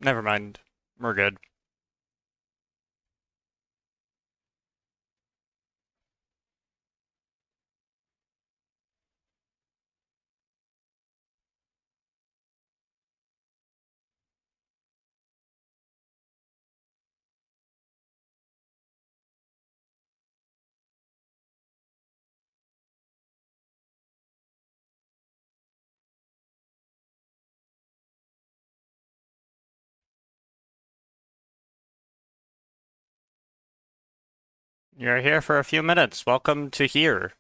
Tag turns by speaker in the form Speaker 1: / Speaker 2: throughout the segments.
Speaker 1: Never mind. We're good. You're here for a few minutes. Welcome to here.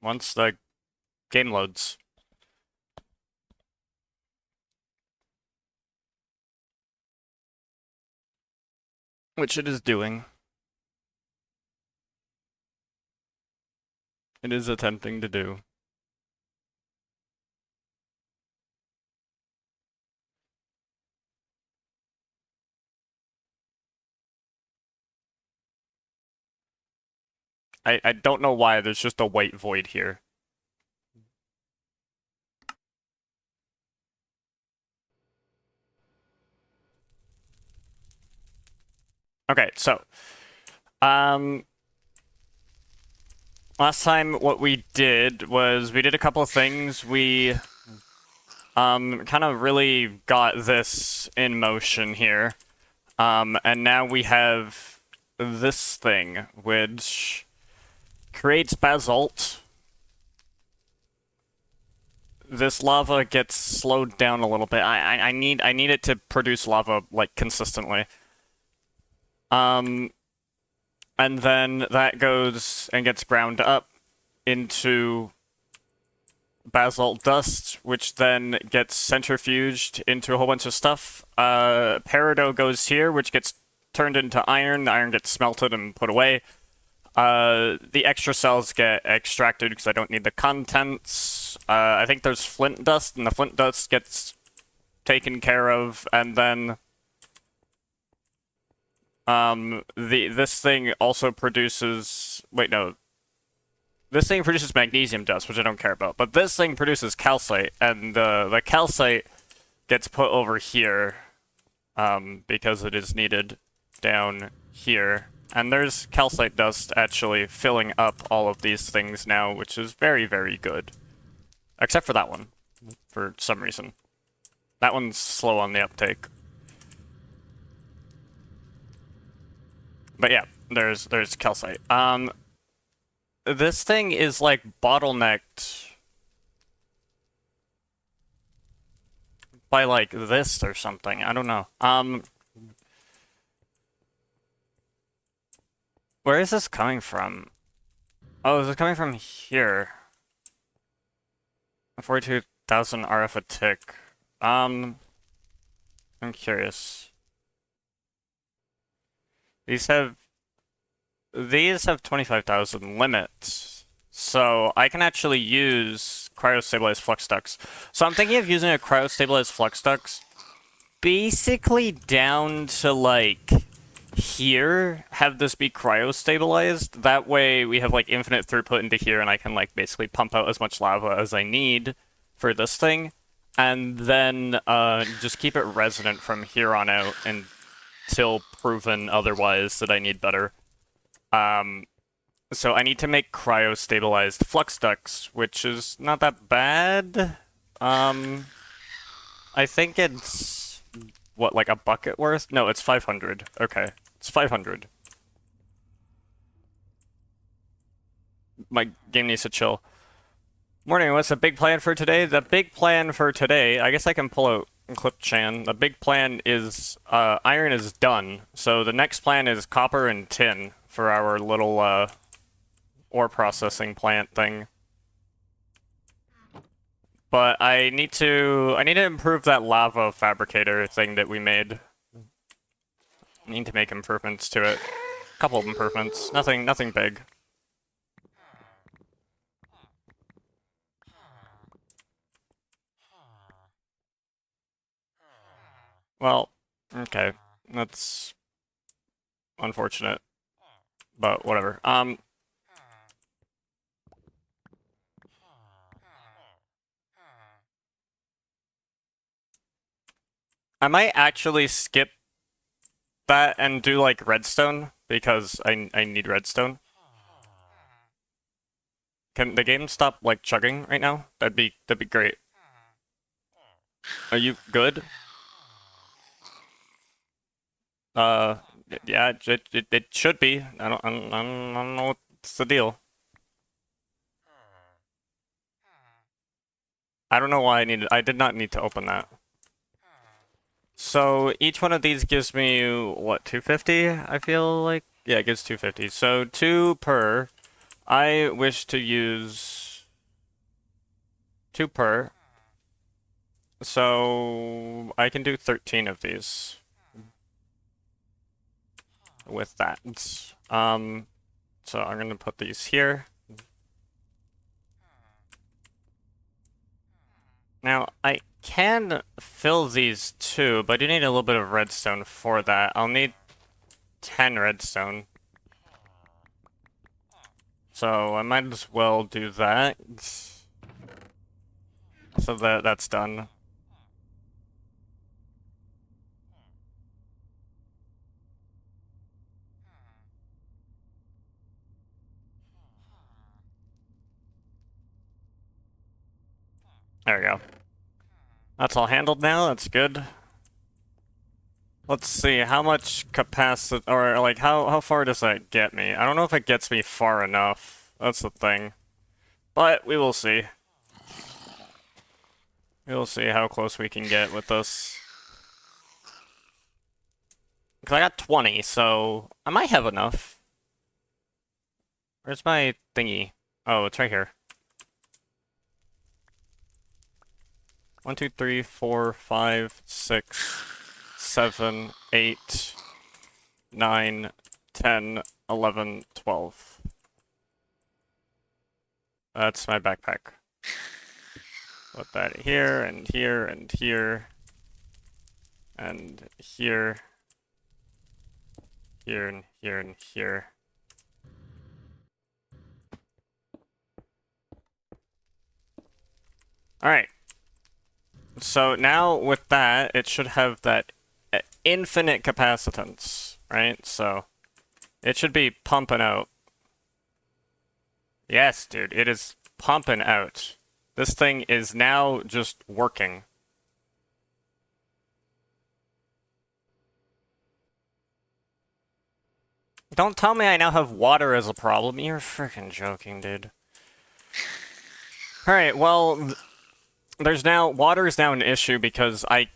Speaker 1: Once the game loads. Which it is doing. It is attempting to do. I don't know why there's just a white void here. Okay, so um last time what we did was we did a couple of things. We kind of really got this in motion here. And now we have this thing which creates basalt. This lava gets slowed down a little bit. I need it to produce lava like consistently. Um, and then that goes and gets ground up into basalt dust, which then gets centrifuged into a whole bunch of stuff. Peridot goes here, which gets turned into iron. The iron gets smelted and put away. The extra cells get extracted because I don't need the contents. I think there's flint dust, and the flint dust gets taken care of, and then this thing also produces. Wait, no. This thing produces magnesium dust, which I don't care about. But this thing produces calcite, and the calcite gets put over here because it is needed down here. And there's calcite dust actually filling up all of these things now, which is very, very good. Except for that one, for some reason. That one's slow on the uptake. But yeah, there's calcite. This thing is like bottlenecked by like this or something. I don't know. Where is this coming from? Oh, is it coming from here? 42,000 RF a tick. I'm curious. These have 25,000 limits. So I can actually use cryostabilized flux ducts. So I'm thinking of using a cryostabilized flux ducts basically down to like here, have this be cryostabilized. That way we have like infinite throughput into here and I can like basically pump out as much lava as I need for this thing. And then just keep it resonant from here on out until proven otherwise that I need better. So I need to make cryo-stabilized flux ducts, which is not that bad. I think it's, what, like a bucket worth? No, it's 500. Okay, it's 500. My game needs to chill. Morning, what's the big plan for today? The big plan for today, I guess I can pull out Clip Chan. The big plan is, iron is done. So the next plan is copper and tin for our little, ore processing plant thing. But I need to improve that lava fabricator thing that we made. I need to make improvements to it. A couple of improvements. Nothing big. Well, okay. That's unfortunate. But whatever. I might actually skip that and do like redstone because I need redstone. Can the game stop like chugging right now? That'd be great. Are you good? Uh, yeah, it should be. I don't know what's the deal. I don't know why I did not need to open that. So each one of these gives me what, 250? I feel like yeah, it gives 250. So 2 per. I wish to use 2 per. So I can do 13 of these with that. So I'm gonna put these here. Now I can fill these too, but I do need a little bit of redstone for that. I'll need 10 redstone. So I might as well do that. So that's done. There we go. That's all handled now, that's good. Let's see, how much capacity, or like, how far does that get me? I don't know if it gets me far enough. That's the thing. But we will see. We will see how close we can get with this. Because I got 20, so I might have enough. Where's my thingy? Oh, it's right here. 1, 2, 3, 4, 5, 6, 7, 8, 9, 10, 11, 12. That's my backpack. Put that here, and here, and here, and here, here, and here, and here. Alright. So now with that, it should have that infinite capacitance, right? So it should be pumping out. Yes, dude, it is pumping out. This thing is now just working. Don't tell me I now have water as a problem. You're freaking joking, dude. Alright, well, water is now an issue because I'm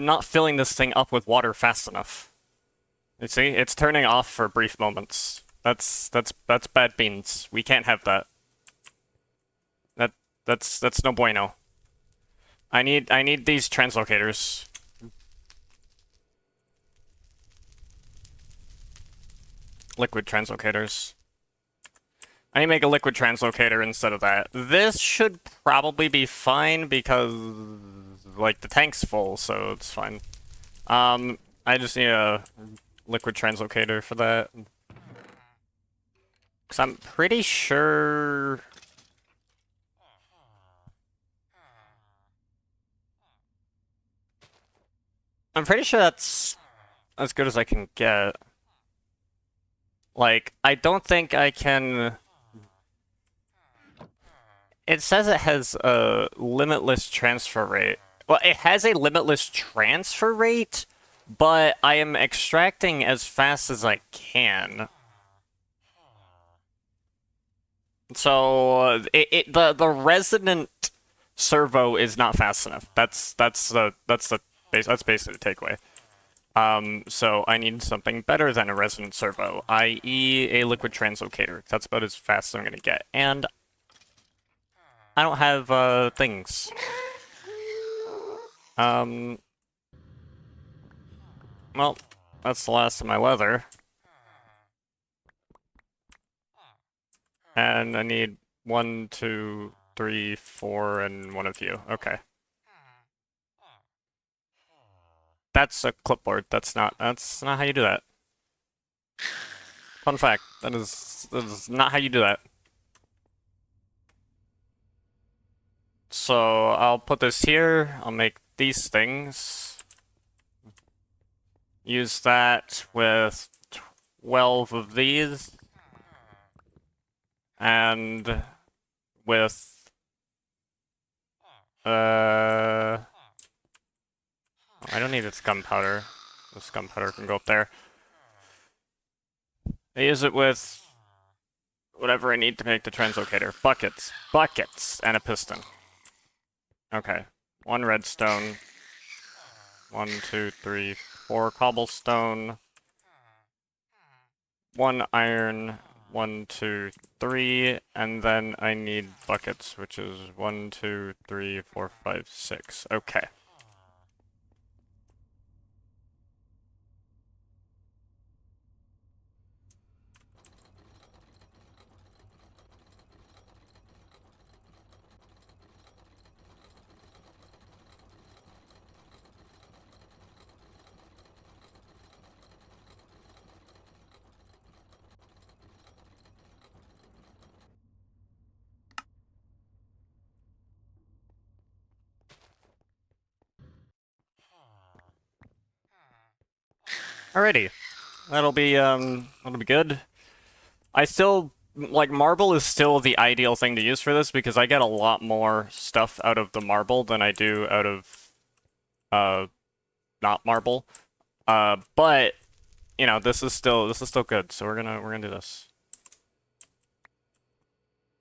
Speaker 1: not filling this thing up with water fast enough. You see, it's turning off for brief moments. That's bad beans. We can't have that. That's no bueno. I need these translocators. Liquid translocators. I need to make a liquid translocator instead of that. This should probably be fine because, like, the tank's full, so it's fine. I just need a liquid translocator for that. Because I'm pretty sure... that's as good as I can get. Like, I don't think I can... It says it has a limitless transfer rate. Well, it has a limitless transfer rate, but I am extracting as fast as I can. So the resonant servo is not fast enough. That's basically the takeaway. So I need something better than a resonant servo, i.e. a liquid translocator. That's about as fast as I'm gonna get. And I don't have things. Well, that's the last of my leather. And I need 1, 2, 3, 4, and 1 of you. Okay. That's a clipboard. That's not how you do that. Fun fact. That is not how you do that. So I'll put this here. I'll make these things. use that with 12 of these, and with, I don't need its gunpowder. This gunpowder can go up there. I use it with whatever I need to make the translocator. Buckets. Buckets! And a piston. Okay. 1 redstone. 1, 2, 3, 4 cobblestone. 1 iron. 1, 2, 3. And then I need buckets, which is 1, 2, 3, 4, 5, 6. Okay. Alrighty. That'll be good. I still, like, marble is still the ideal thing to use for this because I get a lot more stuff out of the marble than I do out of, not marble. But, you know, this is still good, so we're gonna do this.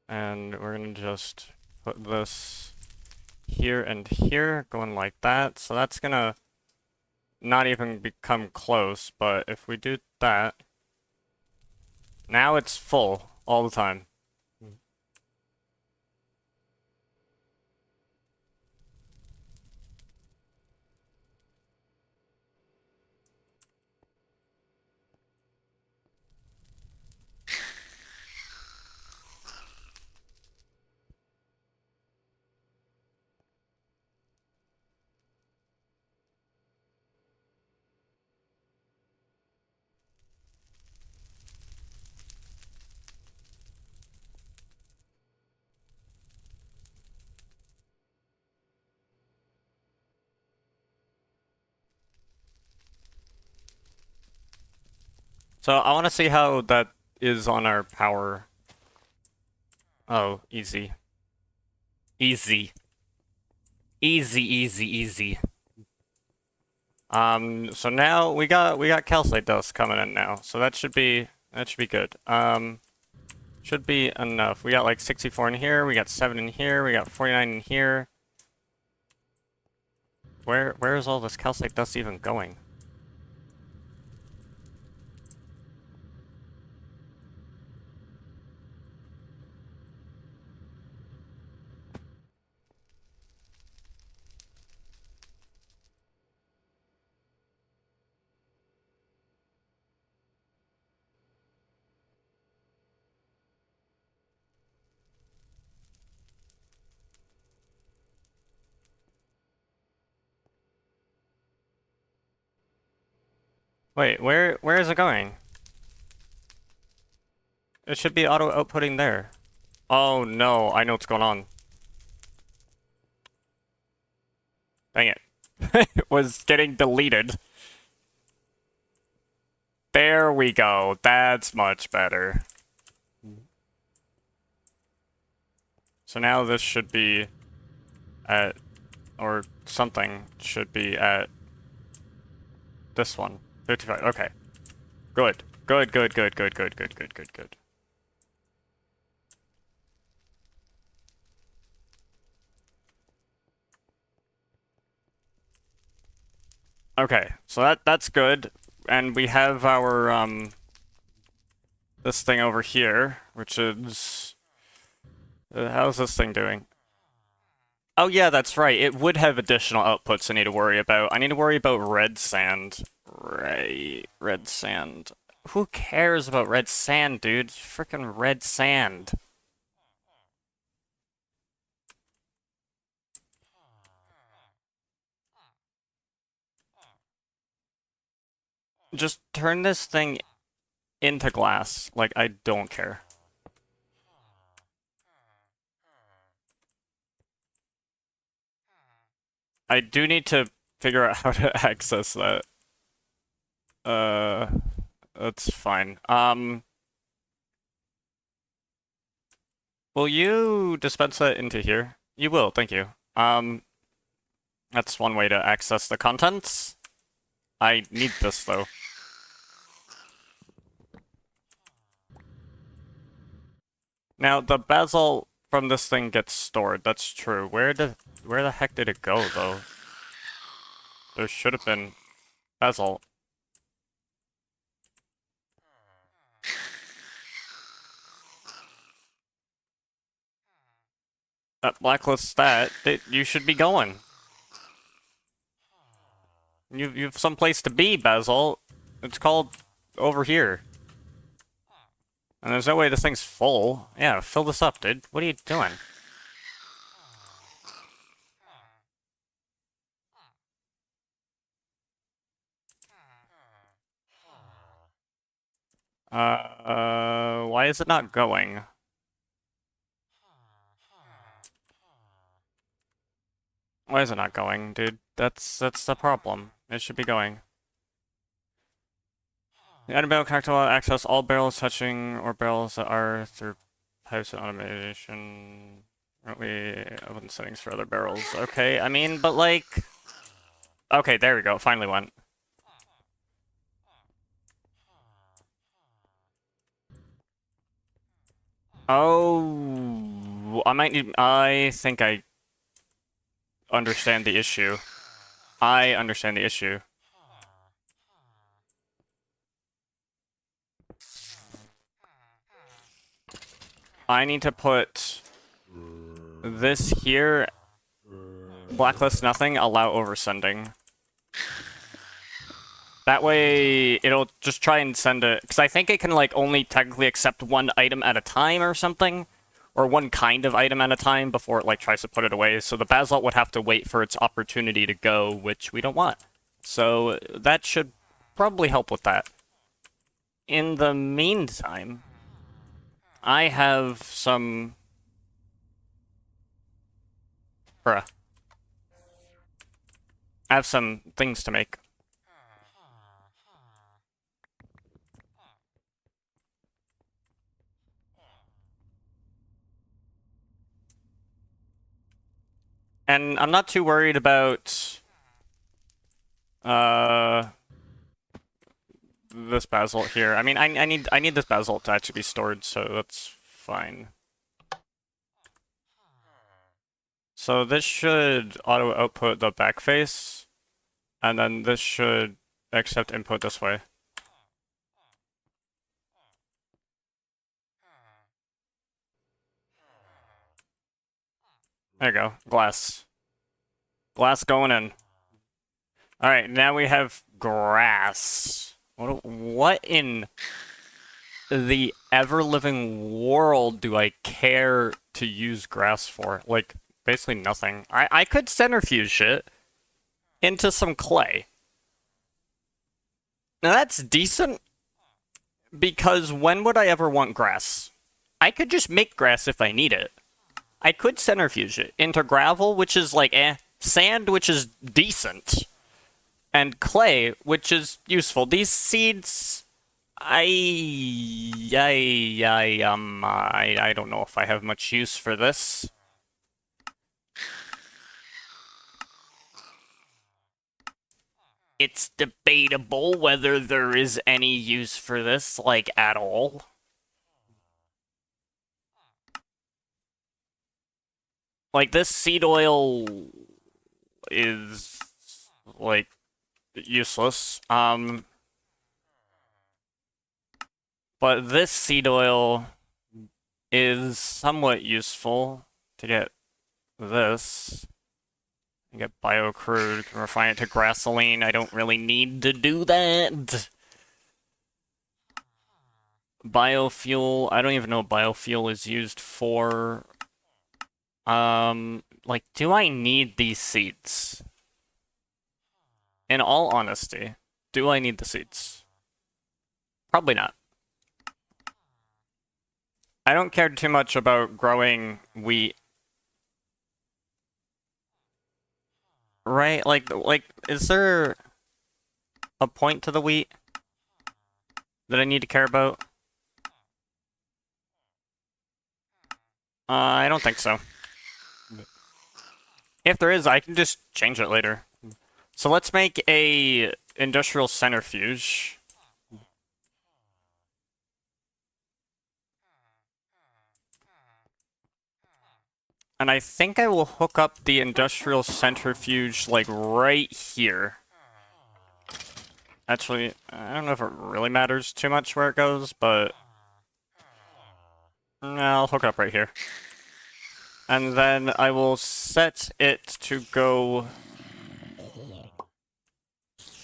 Speaker 1: And we're gonna just put this here and here, going like that, so that's gonna not even become close, but if we do that, now it's full all the time. So I want to see how that is on our power. Oh, easy. Easy. Easy, easy, easy. So now we got calcite dust coming in now, so that should be good. Should be enough. We got like 64 in here, we got 7 in here, we got 49 in here. Where is all this calcite dust even going? Wait, where is it going? It should be auto outputting there. Oh no, I know what's going on. Dang it. It was getting deleted. There we go. That's much better. So now this should be at, or something should be at this one. 55. Okay. Good. Good, good, good, good, good, good, good, good, good. Okay, so that's good. And we have our, this thing over here, which is... how's this thing doing? Oh yeah, that's right. It would have additional outputs I need to worry about. I need to worry about red sand. Right, red sand. Who cares about red sand, dude? Freaking red sand. Just turn this thing into glass. Like, I don't care. I do need to figure out how to access that. That's fine. Will you dispense that into here? You will, thank you. That's one way to access the contents. I need this, though. Now, the basalt from this thing gets stored, that's true. Where the heck did it go, though? There should have been basalt. That blacklists that, you should be going. You've someplace to be, basalt. It's called over here. And there's no way this thing's full. Yeah, fill this up, dude. What are you doing? Why is it not going? Why is it not going, dude? That's the problem. It should be going. The item barrel character will access all barrels touching or barrels that are through pipes and automation. We open settings for other barrels. Okay, I mean, but like... Okay, there we go. It finally went. Oh... I think I understand the issue. I understand the issue. I need to put this here, blacklist nothing, allow oversending. That way, it'll just try and send it, because I think it can, like, only technically accept one item at a time or something, or one kind of item at a time before it, like, tries to put it away, so the basalt would have to wait for its opportunity to go, which we don't want. So, that should probably help with that. In the meantime, I have some... Bruh. I have some things to make. And I'm not too worried about... this basalt here. I mean, I need this basalt to actually be stored, so that's fine. So this should auto output the back face, and then this should accept input this way. There you go, glass. Glass going in. Alright, now we have grass. What in the ever-living world do I care to use grass for? Like, basically nothing. I could centrifuge it into some clay. Now that's decent, because when would I ever want grass? I could just make grass if I need it. I could centrifuge it into gravel, which is like sand, which is decent, and clay, which is useful. These seeds, I don't know if I have much use for this. It's debatable whether there is any use for this, like, at all. Like, this seed oil is, like, useless. But this seed oil is somewhat useful to get this. You get bio-crude, can refine it to gasoline. I don't really need to do that. Biofuel, I don't even know what biofuel is used for. Like, do I need these seeds? In all honesty, do I need the seeds? Probably not. I don't care too much about growing wheat. Right? Like, is there a point to the wheat? that I need to care about? I don't think so. If there is, I can just change it later. So let's make a industrial centrifuge. And I think I will hook up the industrial centrifuge, like, right here. Actually, I don't know if it really matters too much where it goes, but... no, I'll hook it up right here. And then I will set it to go...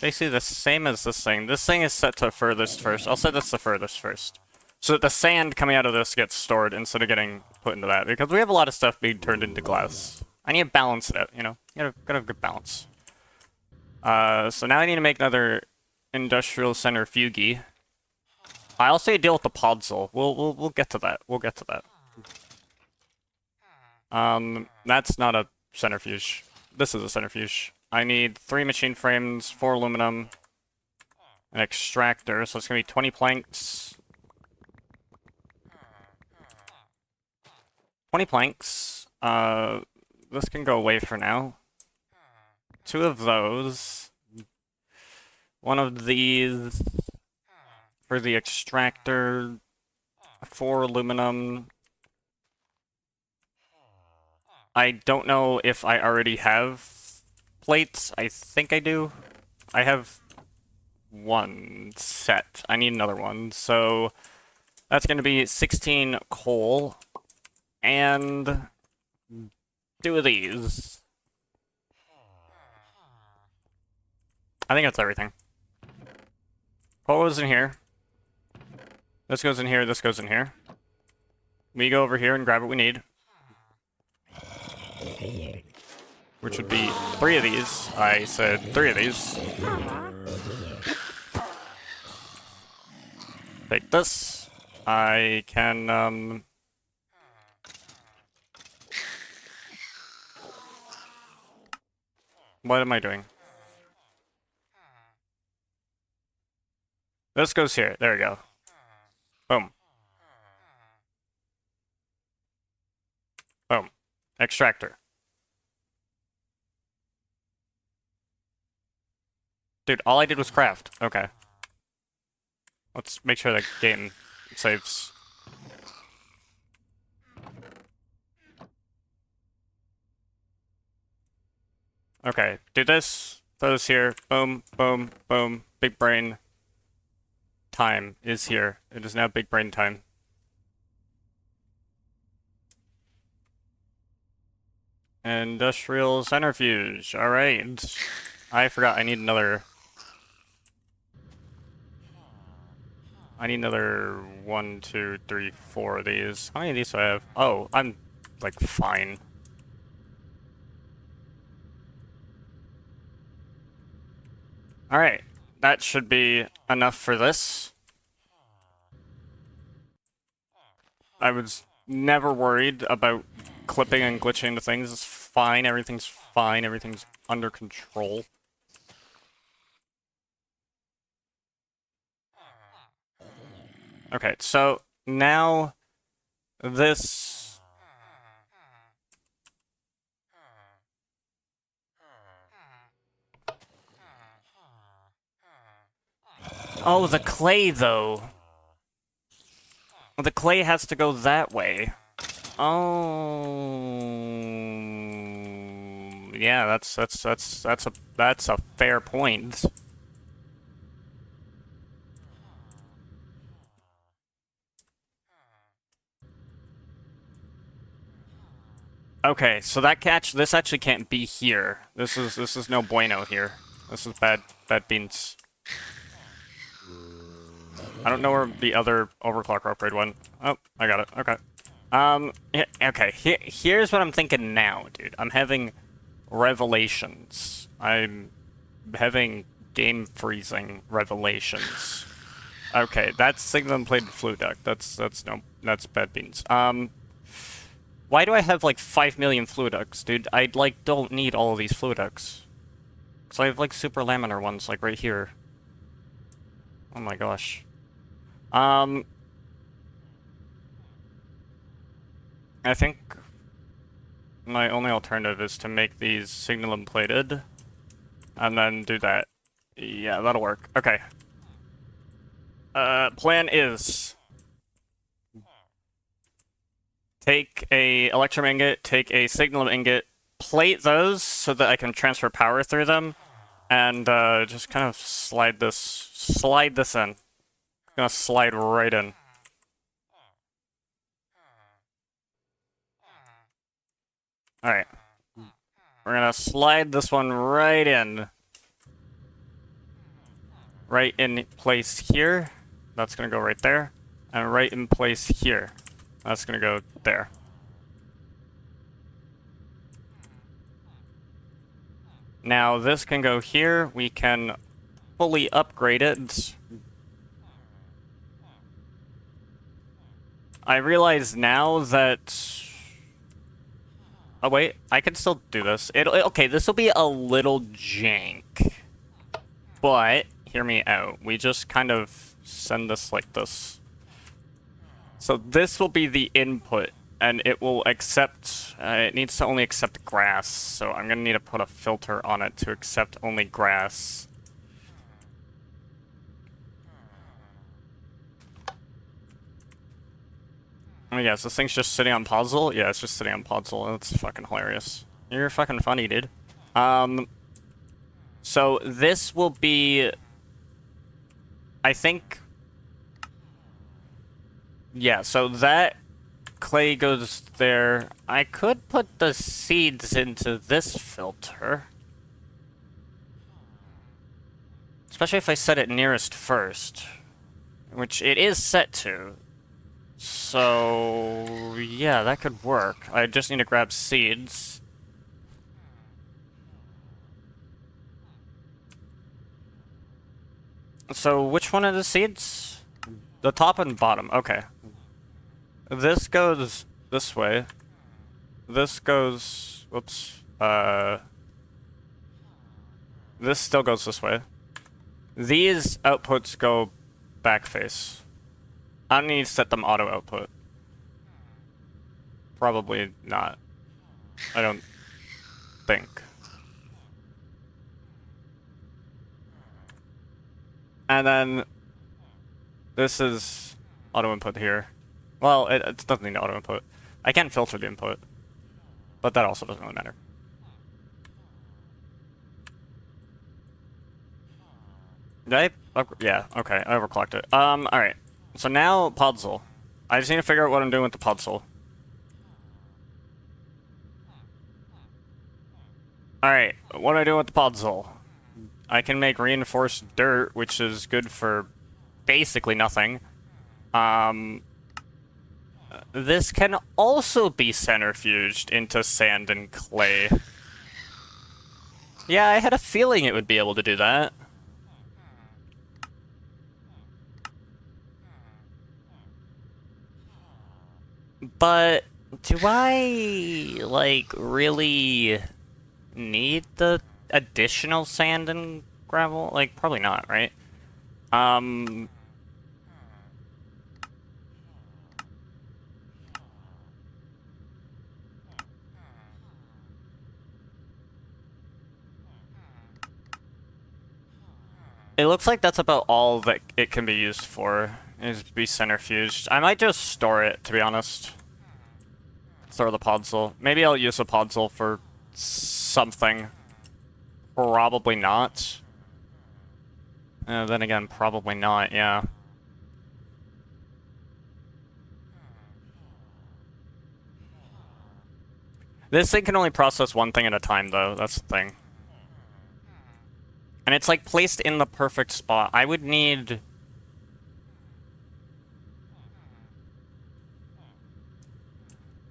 Speaker 1: basically the same as this thing. This thing is set to furthest first. I'll set this to furthest first. So that the sand coming out of this gets stored instead of getting put into that. Because we have a lot of stuff being turned into glass. I need to balance it out, you know? Gotta have good balance. So now I need to make another industrial centrifuge. I'll say deal with the podzol. We'll get to that. We'll get to that. That's not a centrifuge. This is a centrifuge. I need 3 machine frames, 4 aluminum, an extractor, so it's gonna be 20 planks. 20 planks. This can go away for now. 2 of those. 1 of these for the extractor. 4 aluminum. I don't know if I already have plates. I think I do. I have 1 set. I need another one. So that's going to be 16 coal and 2 of these. I think that's everything. Coal goes in here. This goes in here. This goes in here. We go over here and grab what we need. Which would be 3 of these. I said 3 of these. Take this. I can, what am I doing? This goes here. There we go. Boom. Boom. Extractor. Dude, all I did was craft. Okay. Let's make sure the game saves. Okay, do this. Throw this here. Boom, boom, boom. Big brain time is here. It is now big brain time. Industrial centrifuge. Alright. I forgot I need another... I need another 1, 2, 3, 4 of these. How many of these do I have? Oh, I'm, like, fine. Alright. That should be enough for this. I was never worried about clipping and glitching into things. It's fine. Everything's fine. Everything's under control. Okay, so now this... Oh, the clay, though. The clay has to go that way. Oh... yeah, that's a fair point. Okay, so that this actually can't be here. This is no bueno here. This is bad beans. I don't know where the other overclock upgrade went. Oh, I got it. Okay. Okay, here's what I'm thinking now, dude. I'm having revelations. I'm having game freezing revelations. Okay, that's signal plated fluid duct. That's bad beans. Why do I have like 5 million fluid ducts, dude? I like don't need all of these fluid ducts. So I have like super laminar ones like right here. Oh my gosh. I think my only alternative is to make these signalum plated, and then do that. Yeah, that'll work. Okay. Plan is take a electrum ingot, take a signalum ingot, plate those so that I can transfer power through them, and just kind of slide this in. Gonna slide right in. Alright. We're gonna slide this one right in. Right in place here. That's gonna go right there. And right in place here. That's gonna go there. Now this can go here. We can fully upgrade it. I realize now that... Oh wait, I can still do this. Okay, this will be a little jank. But, hear me out. We just kind of send this like this. So this will be the input, and it will accept... it needs to only accept grass, so I'm gonna need to put a filter on it to accept only grass. Oh yeah, so this thing's just sitting on puzzle? Yeah, it's just sitting on puzzle. That's fucking hilarious. You're fucking funny, dude. So this will be... I think... Yeah, so that clay goes there. I could put the seeds into this filter. Especially if I set it nearest first. Which it is set to. So... yeah, that could work. I just need to grab seeds. So, which one are the seeds? The top and bottom, okay. This goes this way. This goes... whoops. This still goes this way. These outputs go back face. I don't need to set them auto output. Probably not. I don't think. And then this is auto input here. Well, it doesn't need auto input. I can filter the input, but that also doesn't really matter. Did I? Yeah, okay, I overclocked it. Alright. So now, puzzle. I just need to figure out what I'm doing with the puzzle. Alright, what do I do with the puzzle? I can make reinforced dirt, which is good for basically nothing. This can also be centrifuged into sand and clay. Yeah, I had a feeling it would be able to do that. But do I, like, really need the additional sand and gravel? Like, probably not, right? It looks like that's about all that it can be used for, is to be centrifuged. I might just store it, to be honest. Store the podzol. Maybe I'll use a podzol for something. Probably not. Then again, probably not, yeah. This thing can only process one thing at a time, though. That's the thing. And it's, like, placed in the perfect spot. I would need...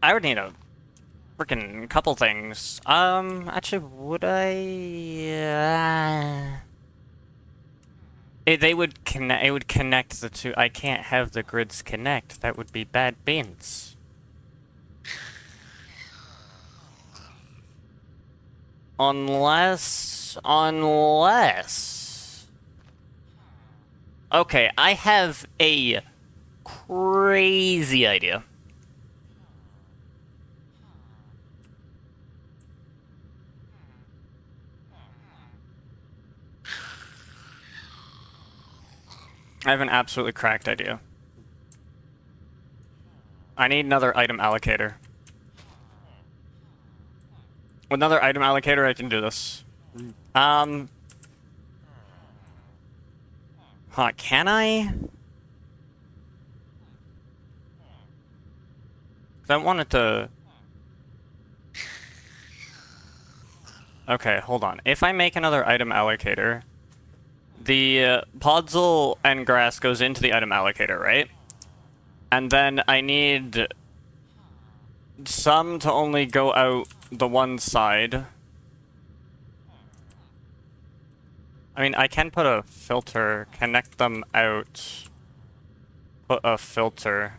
Speaker 1: a freaking couple things. Actually, would I... They would connect. It would connect the two. I can't have the grids connect. That would be bad beans. Unless... Okay, I have a crazy idea. I have an absolutely cracked idea. I need another item allocator. With another item allocator, I can do this. Huh, can I? 'Cause I wanted to... Okay, hold on. If I make another item allocator, the podzol and grass goes into the item allocator, right? And then I need some to only go out the one side. I mean, I can put a filter, connect them out, put a filter.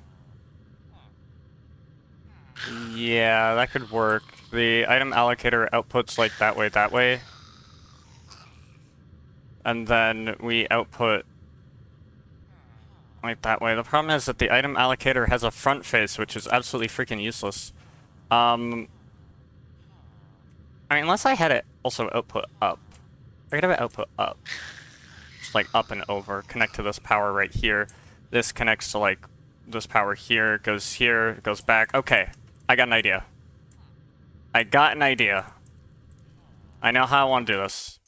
Speaker 1: Yeah, that could work. The item allocator outputs like that way. And then we output like that way. The problem is that the item allocator has a front face, which is absolutely freaking useless. I mean, unless I had it also output up. I could have it output up. Just like up and over. Connect to this power right here. This connects to like this power here, goes back. Okay, I got an idea. I know how I want to do this.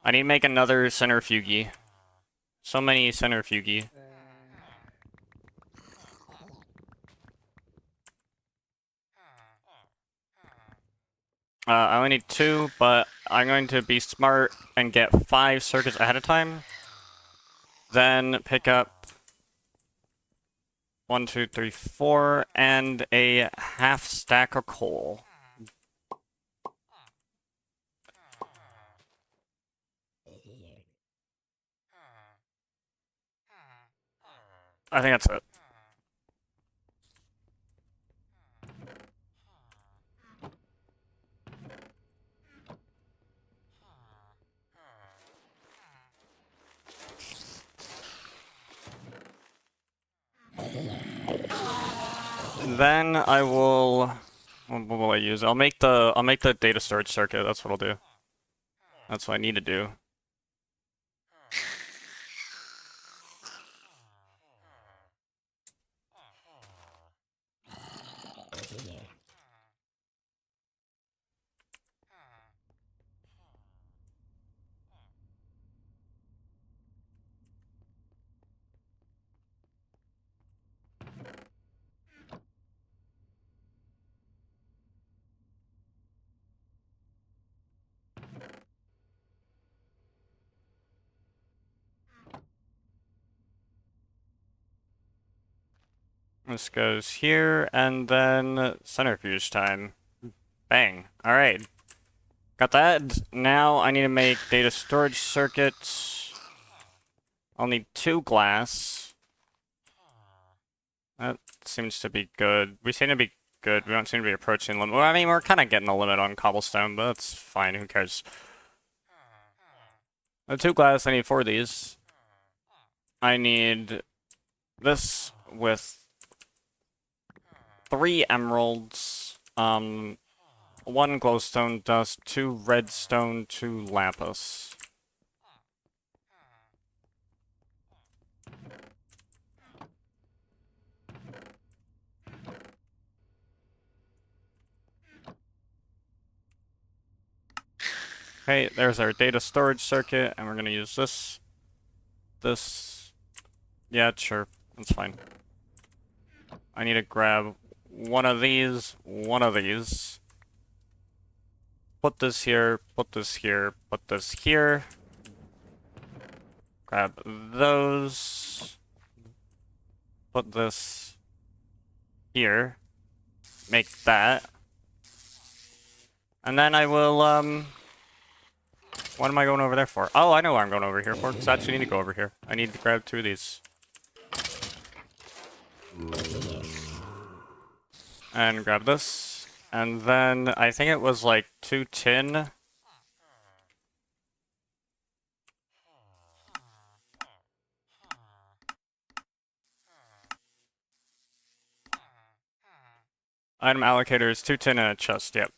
Speaker 1: I need to make another centrifuge. So many centrifuge. I only need 2, but I'm going to be smart and get 5 circuits ahead of time. Then pick up 1, 2, 3, 4, and a half stack of coal. I think that's it. Then I will... What will I use? I'll make the data storage circuit. That's what I'll do. That's what I need to do. This goes here, and then centrifuge time. Bang. Alright. Got that. Now I need to make data storage circuits. I'll need 2 glass. That seems to be good. We seem to be good. We don't seem to be approaching the limit. Well, I mean, we're kind of getting the limit on cobblestone, but that's fine. Who cares? 2 glass, I need 4 of these. I need this with 3 emeralds, 1 glowstone dust, 2 redstone, 2 lapis. Okay, there's our data storage circuit, and we're gonna use this. Yeah, sure, that's fine. I need to grab one of these, Put this here, put this here, put this here. Grab those. Put this here. Make that. And then I will, what am I going over there for? Oh, I know what I'm going over here for, because I actually need to go over here. I need to grab 2 of these. And grab this. And then, I think it was like 2 tin. Item allocators, 2 tin and a chest, yep.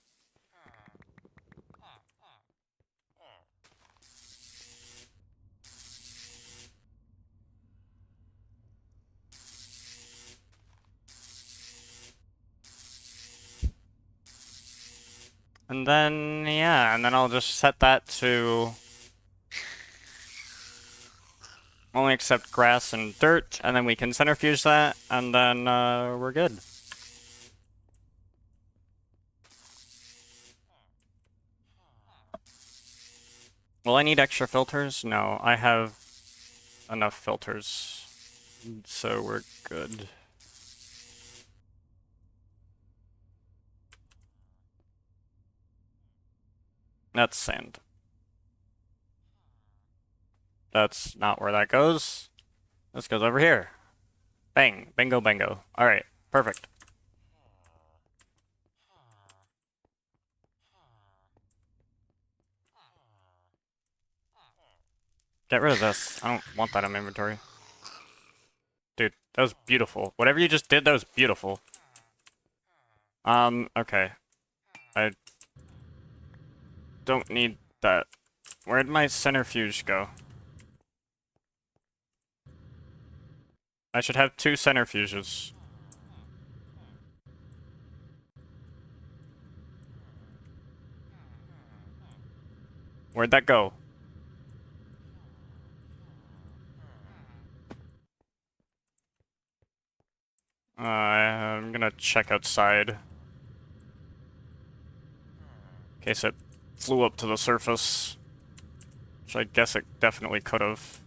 Speaker 1: And then, yeah, and then I'll just set that to only accept grass and dirt, and then we can centrifuge that, and then we're good. Will I need extra filters? No, I have enough filters, so we're good. That's sand. That's not where that goes. This goes over here. Bang. Bingo, bango. Alright, perfect. Get rid of this. I don't want that in my inventory. Dude, that was beautiful. Whatever you just did, that was beautiful. Okay. I don't need that. Where'd my centrifuge go? I should have 2 centrifuges. Where'd that go? I'm gonna check outside. In case it flew up to the surface. Which I guess it definitely could have.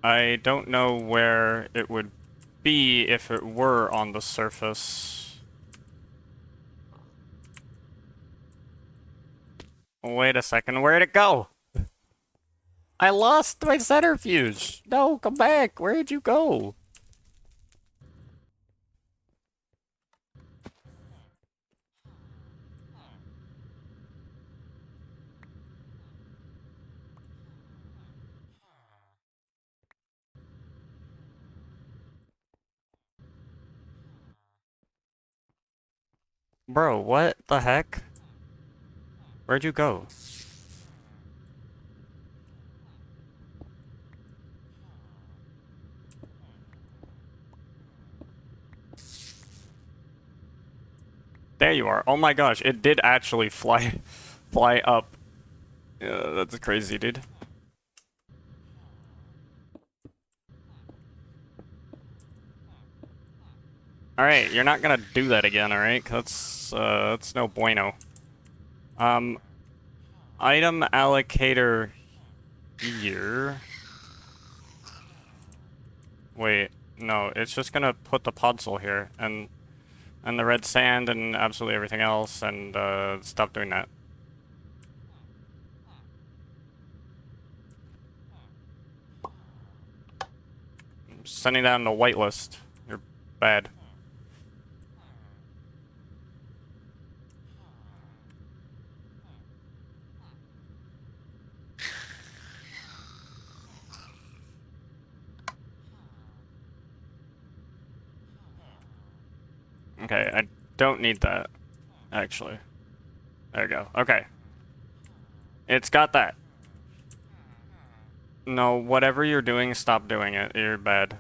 Speaker 1: I don't know where it would be if it were on the surface. Wait a second, where'd it go? I lost my centrifuge! No, come back! Where'd you go? Bro, what the heck? Where'd you go? There you are. Oh my gosh, it did actually fly up. Yeah, that's crazy, dude. Alright, you're not gonna do that again, alright? That's no bueno. Item allocator here. Wait, no, it's just gonna put the podzol here, and the red sand and absolutely everything else, and stop doing that. I'm sending that on the whitelist. You're bad. Okay, I don't need that, actually. There you go. Okay. It's got that. No, whatever you're doing, stop doing it. You're bad.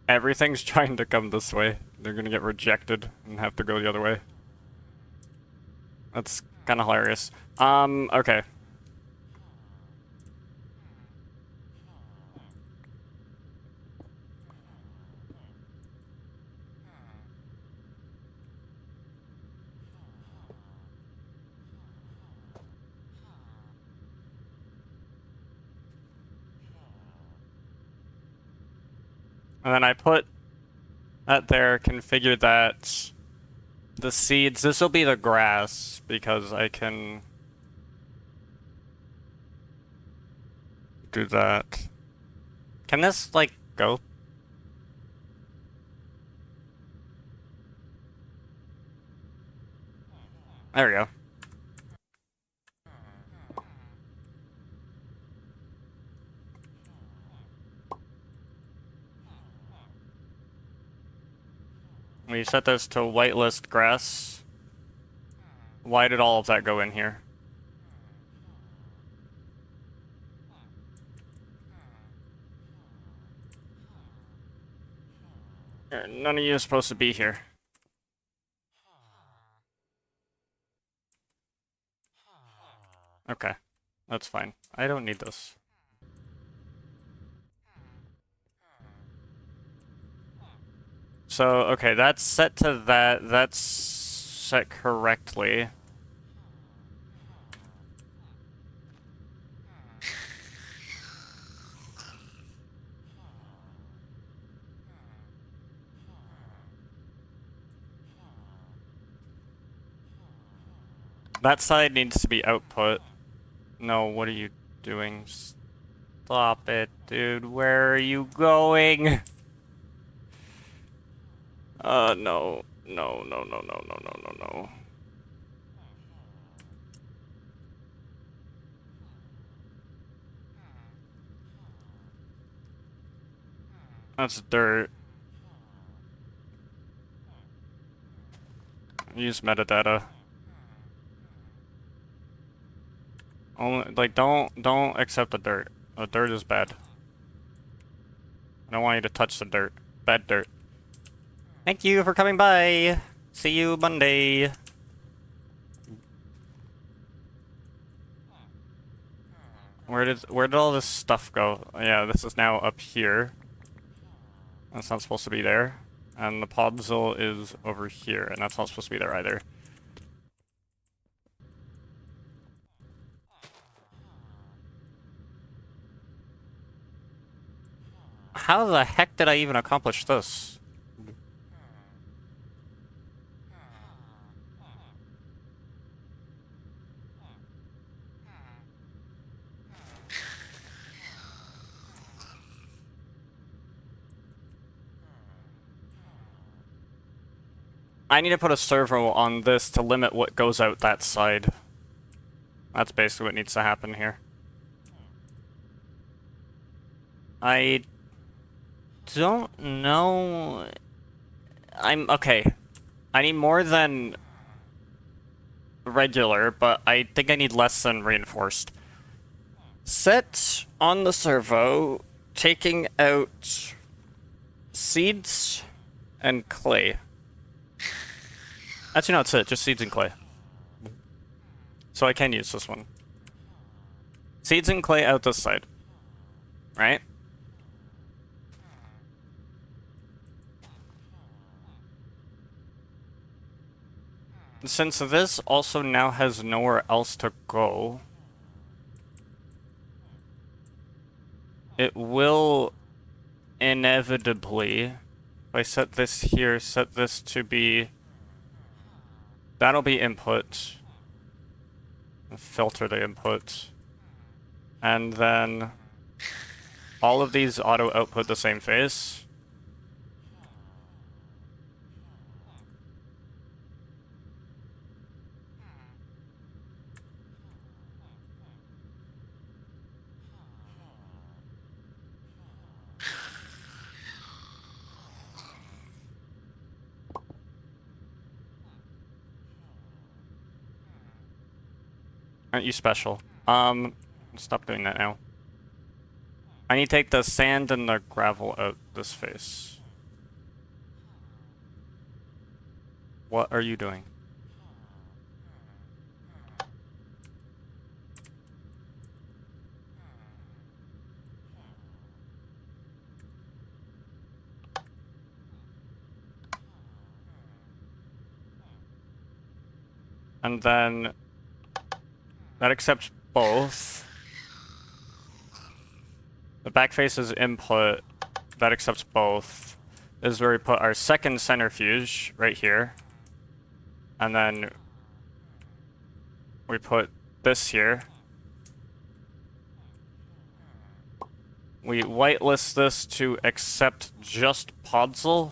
Speaker 1: Everything's trying to come this way. They're gonna get rejected and have to go the other way. That's kind of hilarious. Okay. And then I put that there, configured that. The seeds, this will be the grass, because I can do that. Can this, like, go? There we go. We set this to whitelist grass. Why did all of that go in here? None of you are supposed to be here. Okay, that's fine. I don't need this. So, okay, that's set to that. That's set correctly. That side needs to be output. No, what are you doing? Stop it, dude. Where are you going? No. No, no, no, no, no, no, no, no. That's dirt. Use metadata. Only, like, don't accept the dirt. The dirt is bad. I don't want you to touch the dirt. Bad dirt. Thank you for coming by. See you Monday. Where did all this stuff go? Yeah, this is now up here. That's not supposed to be there. And the podzol is over here, and that's not supposed to be there either. How the heck did I even accomplish this? I need to put a servo on this to limit what goes out that side. That's basically what needs to happen here. I don't know. Okay. I need more than regular, but I think I need less than reinforced. Set on the servo, taking out seeds and clay. Actually, no, that's it. Just seeds and clay. So I can use this one. Seeds and clay out this side. Right? Since this also now has nowhere else to go, it will inevitably, if I set this here, set this to be, that'll be input. Filter the input. And then all of these auto output the same phase. Aren't you special? Stop doing that now. I need to take the sand and the gravel out this face. What are you doing? And then that accepts both. The back face is input. That accepts both. This is where we put our second centrifuge right here. And then we put this here. We whitelist this to accept just podzol.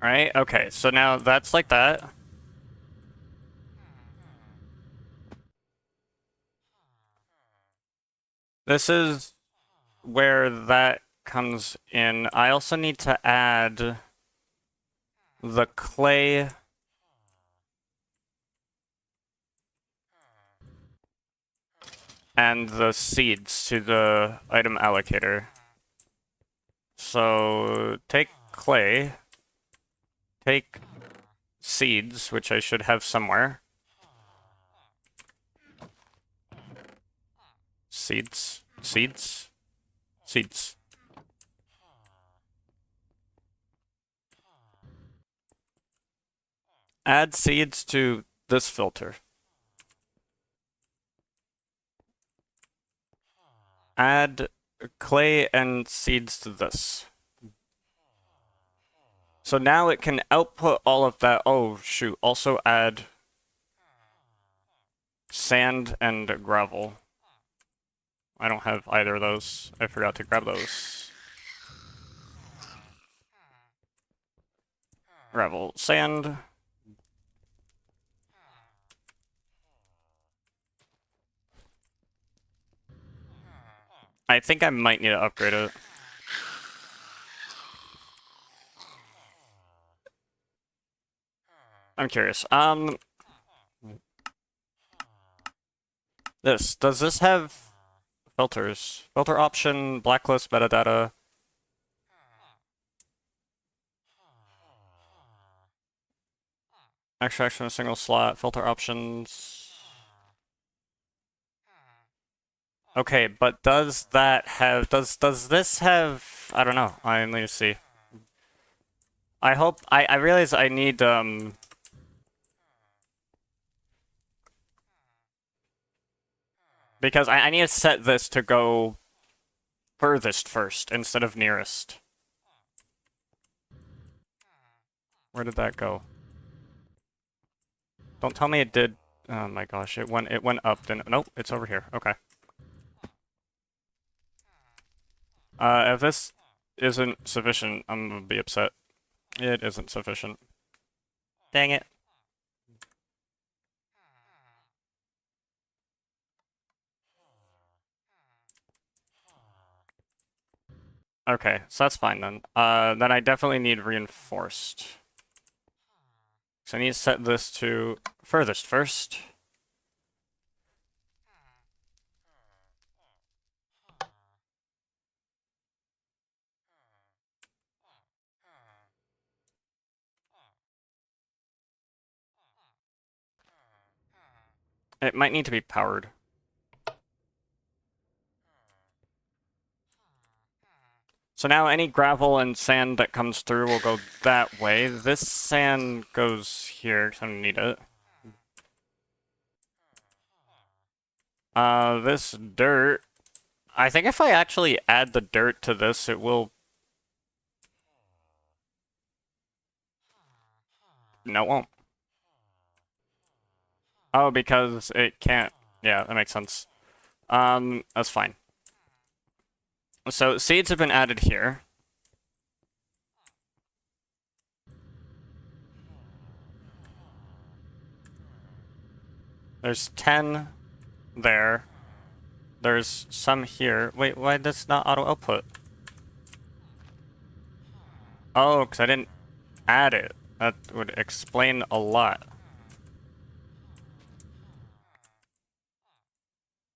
Speaker 1: Right? Okay, so now that's like that. This is where that comes in. I also need to add the clay and the seeds to the item allocator. So take clay, take seeds, which I should have somewhere. Seeds, seeds, seeds. Add seeds to this filter. Add clay and seeds to this. So now it can output all of that. Oh, shoot. Also add sand and gravel. I don't have either of those. I forgot to grab those. Gravel, sand. I think I might need to upgrade it. I'm curious. Does this have filters? Filter option, blacklist, metadata. Extraction of single slot, filter options. Okay, but does that have, does this have, I don't know, I need to see. I hope, I realize I need, because I need to set this to go furthest first instead of nearest. Where did that go? Don't tell me it did. Oh my gosh, it went up then. Nope, it's over here. Okay. If this isn't sufficient, I'm gonna be upset. It isn't sufficient. Dang it. Okay, so that's fine then. Then I definitely need reinforced. So I need to set this to furthest first. It might need to be powered. So now any gravel and sand that comes through will go that way. This sand goes here, because I don't need it. This dirt. I think if I actually add the dirt to this, it will... No, it won't. Oh, because it can't... Yeah, that makes sense. That's fine. So, seeds have been added here. There's 10 there. There's some here. Wait, why does not auto-output? Oh, because I didn't add it. That would explain a lot.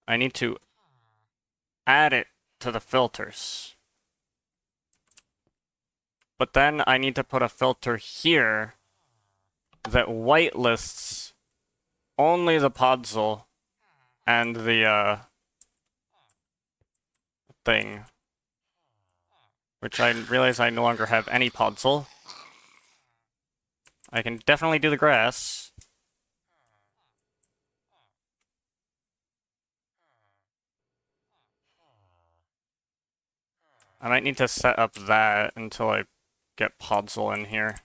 Speaker 1: I need to add it to the filters. But then I need to put a filter here that whitelists only the podzol and the, thing. Which I realize I no longer have any podzol. I can definitely do the grass. I might need to set up that until I get podzol in here.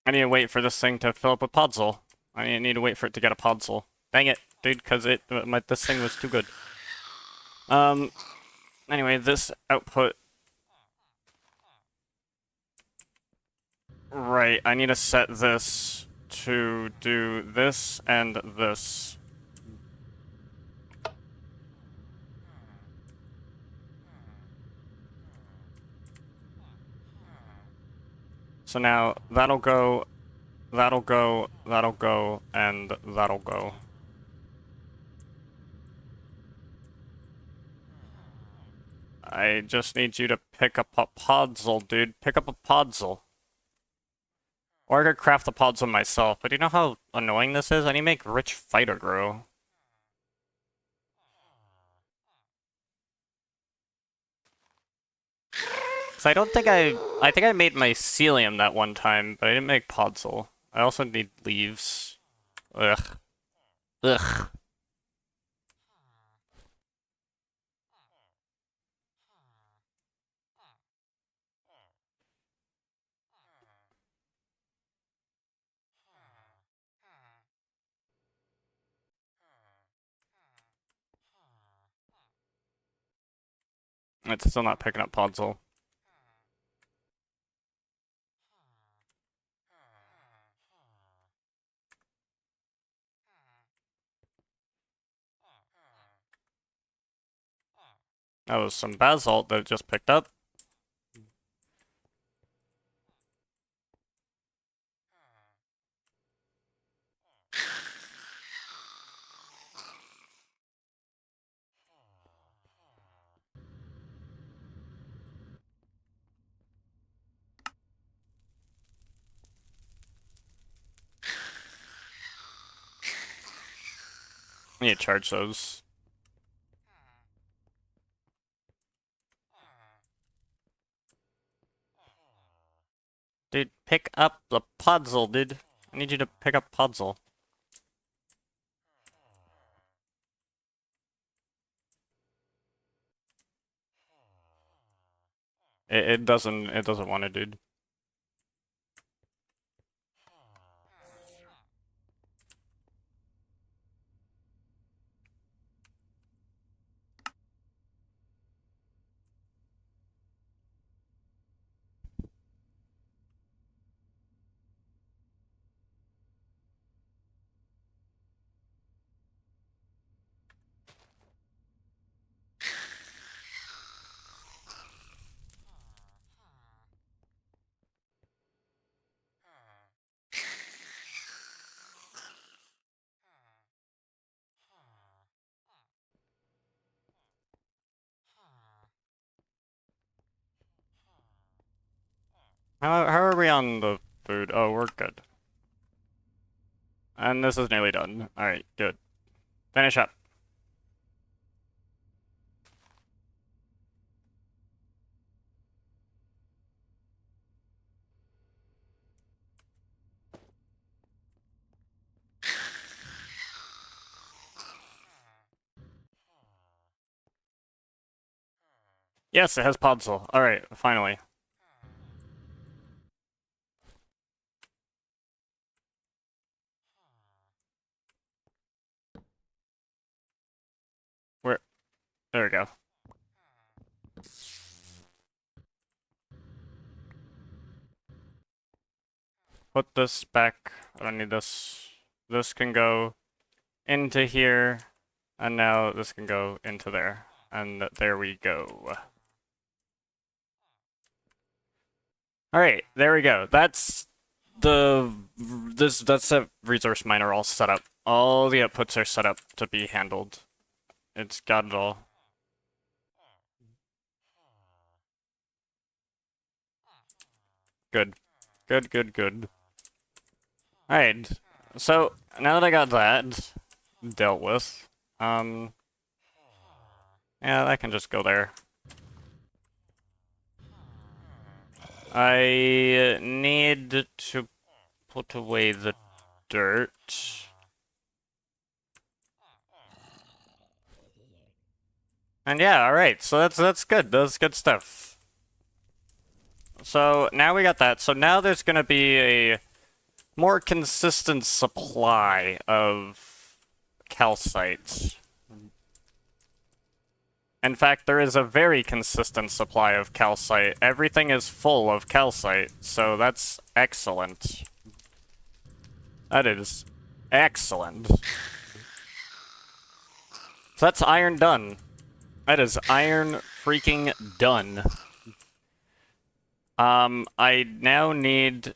Speaker 1: I need to wait for this thing to fill up with podzol. I need to wait for it to get a podzol. Dang it, dude, because this thing was too good. Anyway, this output... Right, I need to set this to do this and this. So now, that'll go, that'll go, that'll go, and that'll go. I just need you to pick up a podzol, dude. Pick up a podzol. Or I could craft the podzol myself, but do you know how annoying this is? I need to make rich fighter grow. So I don't think I think I made mycelium that one time, but I didn't make podzol. I also need leaves. Ugh. Ugh. It's still not picking up podzol. That was some basalt that it just picked up. I need to charge those. Dude, pick up the podzol, dude. I need you to pick up podzol. It doesn't want to, dude. How are we on the food? Oh, we're good. And this is nearly done. Alright, good. Finish up. Yes, it has podzol. Alright, finally. Where? There we go. Put this back. I don't need this. This can go into here. And now this can go into there. And there we go. Alright, there we go. That's the resource miner all set up. All the outputs are set up to be handled. It's got it all. Good. Good, good, good. Alright. So now that I got that dealt with, yeah, that can just go there. I need to put away the dirt. And yeah, alright, so that's good. That's good stuff. So now we got that. So now there's gonna be more consistent supply of calcite. In fact, there is a very consistent supply of calcite. Everything is full of calcite, so that's excellent. That is excellent. So that's iron done. That is iron freaking done. I now need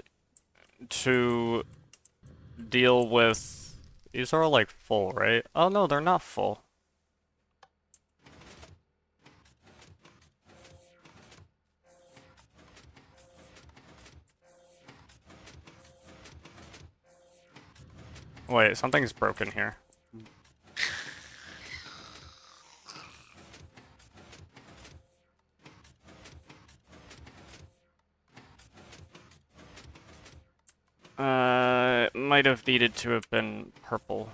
Speaker 1: to deal with... These are all, like, full, right? Oh, no, they're not full. Wait, something's broken here. It might have needed to have been purple.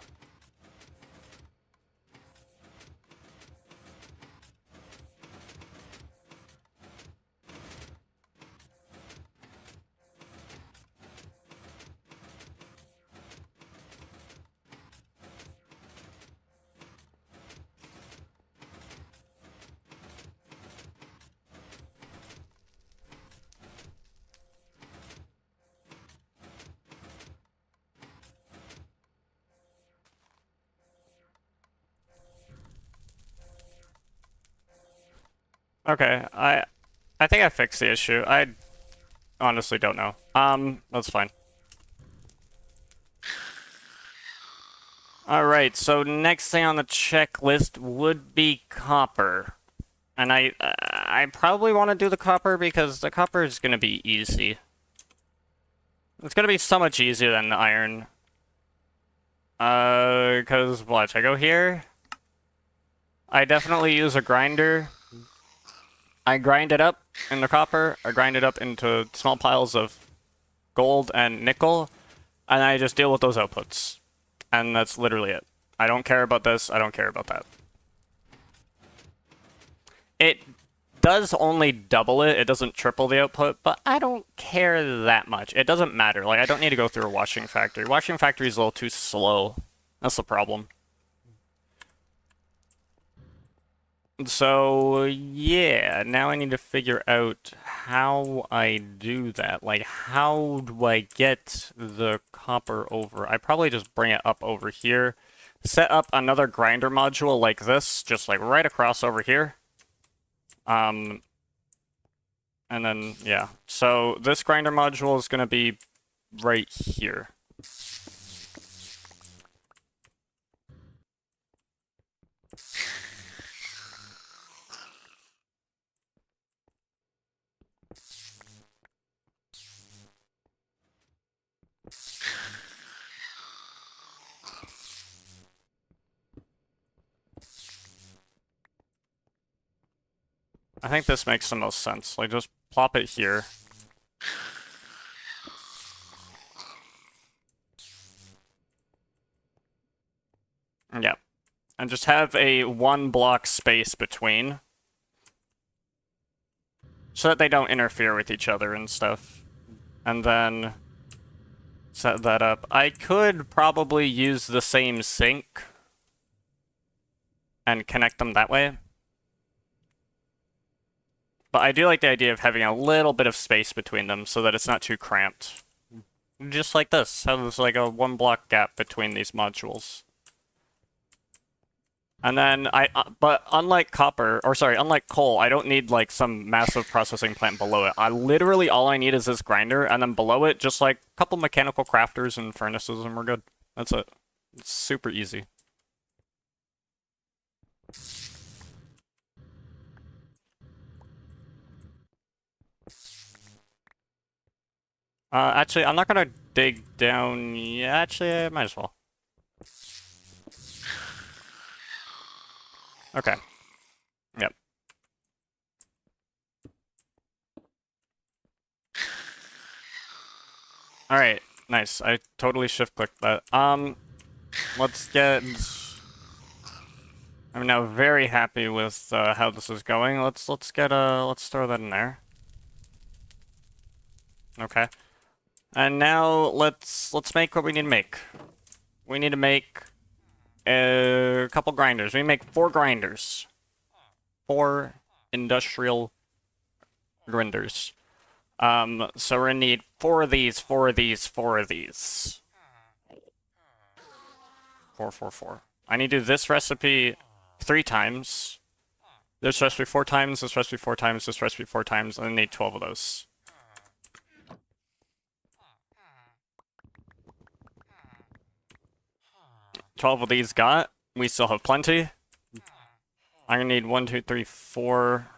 Speaker 1: Okay, I think I fixed the issue. I honestly don't know. That's fine. Alright, so next thing on the checklist would be copper. And I probably want to do the copper because the copper is going to be easy. It's going to be so much easier than the iron. Because, watch, I go here. I definitely use a grinder. I grind it up in the copper. I grind it up into small piles of gold and nickel. And I just deal with those outputs. And that's literally it. I don't care about this. I don't care about that. It does only double it. It doesn't triple the output, but I don't care that much. It doesn't matter. Like, I don't need to go through a washing factory. Washing factory is a little too slow. That's the problem. So, yeah, now I need to figure out how I do that. Like, how do I get the copper over? I probably just bring it up over here. Set up another grinder module like this, just like right across over here. And then, yeah. So, this grinder module is going to be right here. I think this makes the most sense. Like, just plop it here. Yeah. And just have a 1 block space between. So that they don't interfere with each other and stuff. And then set that up. I could probably use the same sink and connect them that way. But I do like the idea of having a little bit of space between them so that it's not too cramped. Just like this. How there's like a 1 block gap between these modules. And then but unlike copper, or sorry, unlike coal, I don't need like some massive processing plant below it. Literally all I need is this grinder, and then below it, just like a couple mechanical crafters and furnaces, and we're good. That's it. It's super easy. Actually, I'm not gonna dig down. Yeah, actually, I might as well. Okay. Yep. Alright, nice. I totally shift-clicked that. Let's get... I'm now very happy with how this is going. Let's throw that in there. Okay. And now let's make what we need to make. We need to make a couple grinders. We make 4 grinders. 4 industrial grinders. So we're gonna need 4 of these, 4 of these, 4 of these. 4, 4, 4. I need to do this recipe 3 times. This recipe 4 times, this recipe 4 times, this recipe 4 times, and I need 12 of those. $12 of these got. We still have plenty. I'm gonna need 1, 2, 3, 4.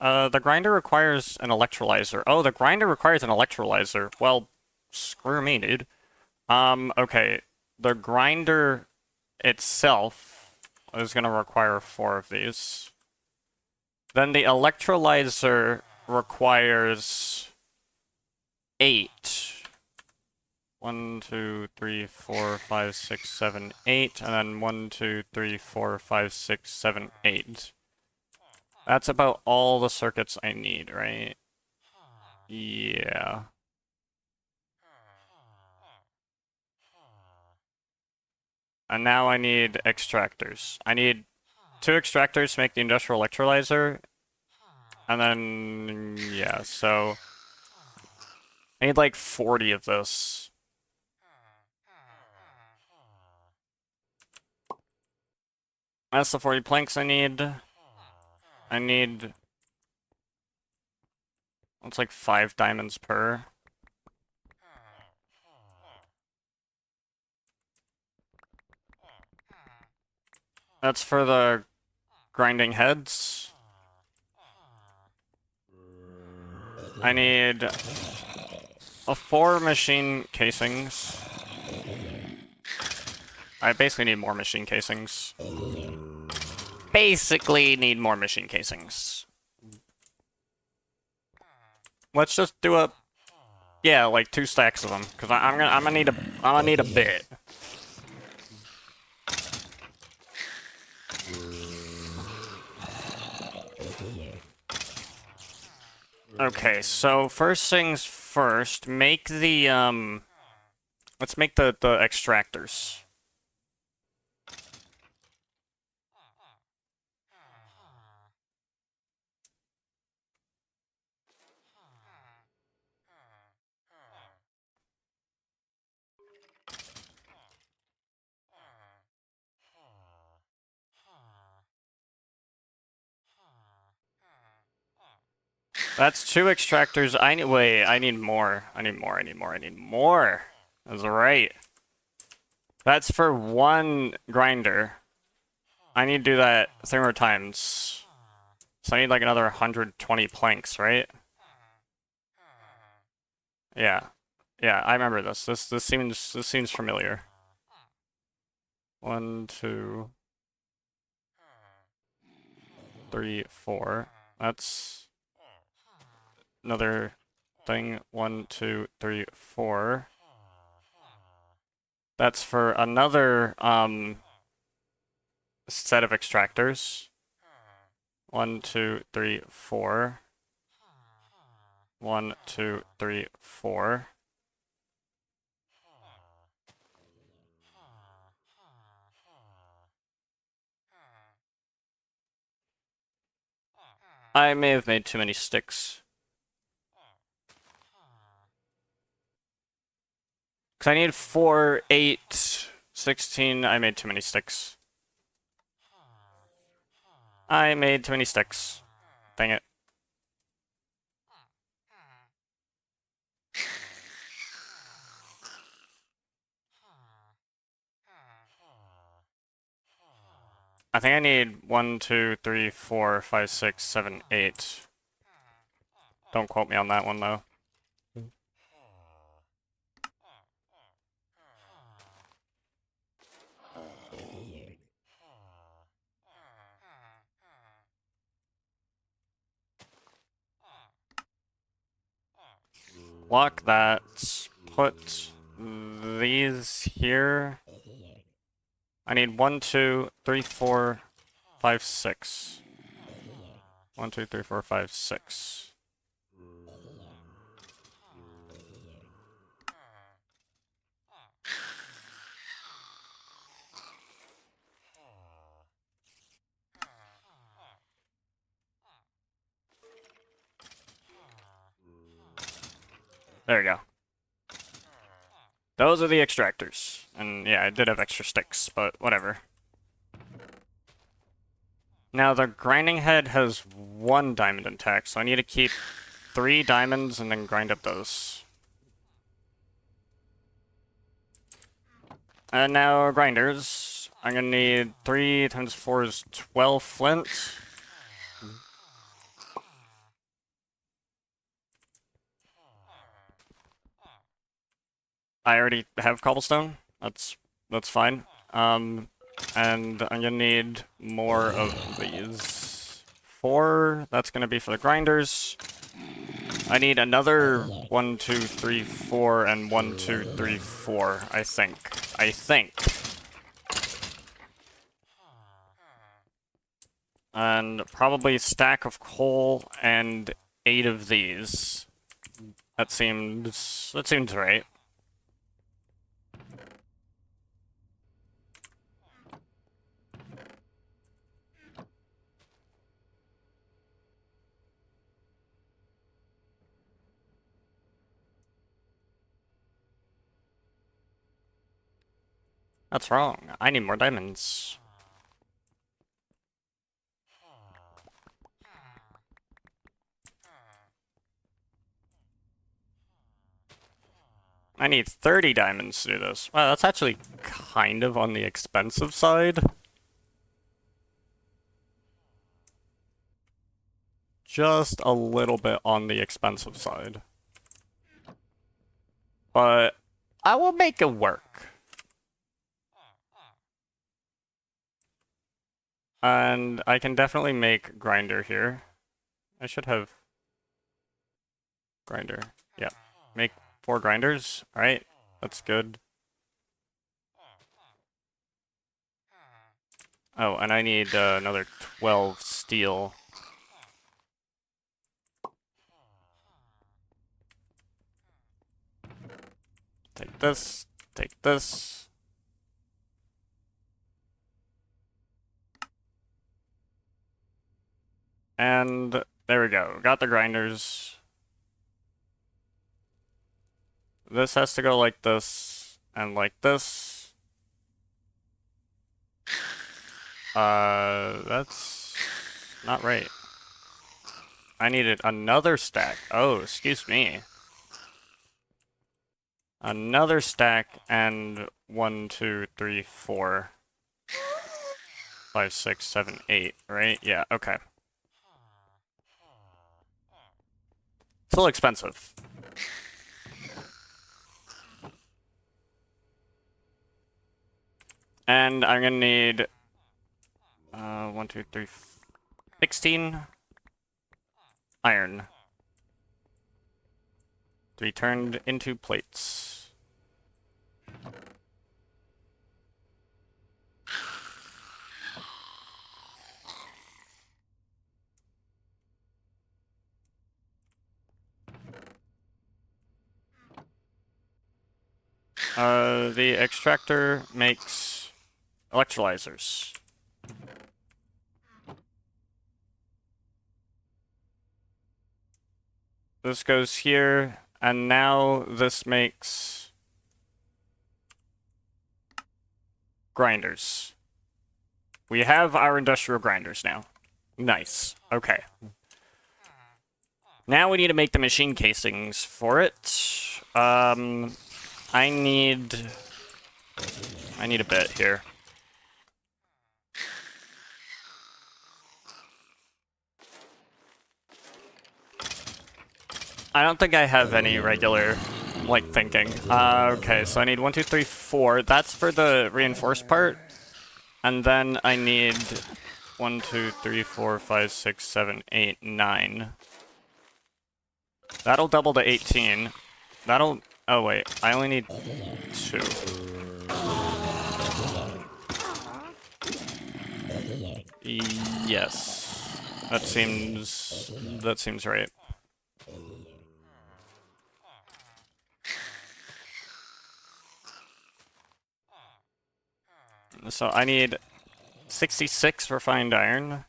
Speaker 1: The grinder requires an electrolyzer. Oh, the grinder requires an electrolyzer. Well, screw me, dude. Okay. The grinder itself is gonna require 4 of these. Then the electrolyzer requires 8. 1, 2, 3, 4, 5, 6, 7, 8, and then 1, 2, 3, 4, 5, 6, 7, 8. That's about all the circuits I need, right? Yeah. And now I need extractors. I need 2 extractors to make the industrial electrolyzer. And then, yeah, so I need like 40 of this. That's the 40 planks I need. I need... It's like 5 diamonds per. That's for the grinding heads. I need 4 machine casings. I basically need more machine casings. Basically need more machine casings. Let's just do a... Yeah, like 2 stacks of them, because I'm gonna need a bit. Okay, so first things first, make the let's make the extractors. That's 2 extractors. Wait, I need more. I need more. That's right. That's for 1 grinder. I need to do that 3 more times. So I need like another 120 planks, right? Yeah. Yeah, I remember this. This seems familiar. 1, 2, 3, 4. That's another thing. 1, 2, 3, 4. That's for another set of extractors. 1, 2, 3, 4. 1, 2, 3, 4. I may have made too many sticks. Because I need 4, 8, 16. I made too many sticks. I made too many sticks. Dang it. I think I need 1, 2, 3, 4, 5, 6, 7, 8. Don't quote me on that one, though. Lock that. Put these here. I need 1, 2, 3, 4, 5, 6. 1, 2, 3, 4, 5, 6. There we go. Those are the extractors. And yeah, I did have extra sticks, but whatever. Now, the grinding head has 1 diamond intact, so I need to keep 3 diamonds and then grind up those. And now, grinders. I'm gonna need 3 times 4 is 12 flint. I already have cobblestone. That's fine. And I'm gonna need more of these. 4, that's gonna be for the grinders. I need another 1, 2, 3, 4, and 1, 2, 3, 4, I think. And probably a stack of coal and 8 of these. That seems right. That's wrong. I need more diamonds. I need 30 diamonds to do this. Wow, that's actually kind of on the expensive side. Just a little bit on the expensive side. But I will make it work. And I can definitely make grinder here. I should have grinder. Yeah. Make 4 grinders. Alright. That's good. Oh, and I need another 12 steel. Take this. Take this. And there we go. Got the grinders. This has to go like this and like this. That's not right. I needed another stack. Oh, excuse me. Another stack and 1, 2, 3, 4, 5, 6, 7, 8, right? Yeah, okay. Still expensive. And I'm gonna need 1, 2, 3, 16 iron to be turned into plates. The extractor makes electrolyzers. This goes here, and now this makes grinders. We have our industrial grinders now. Nice. Okay. Now we need to make the machine casings for it. I need a bit here. I don't think I have any regular, like, thinking. Okay, so I need 1, 2, 3, 4. That's for the reinforced part. And then I need 1, 2, 3, 4, 5, 6, 7, 8, 9. That'll double to 18. That'll... Oh, wait. I only need 2. Yes. That seems right. So I need 66 refined iron.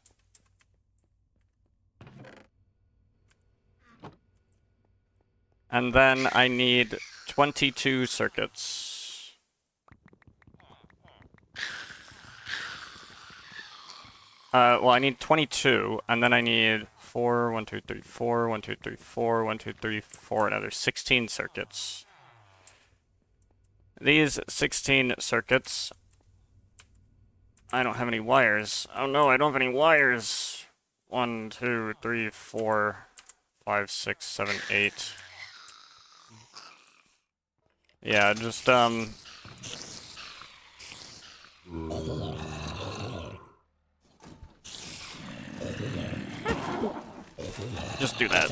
Speaker 1: And then I need 22 circuits. Well, I need 22, and then I need 4, 1, 2, 3, 4, 1, 2, 3, 4, 1, 2, 3, 4, another 16 circuits. These 16 circuits, I don't have any wires. Oh no, I don't have any wires. 1, 2, 3, 4, 5, 6, 7, 8. Yeah, just do that.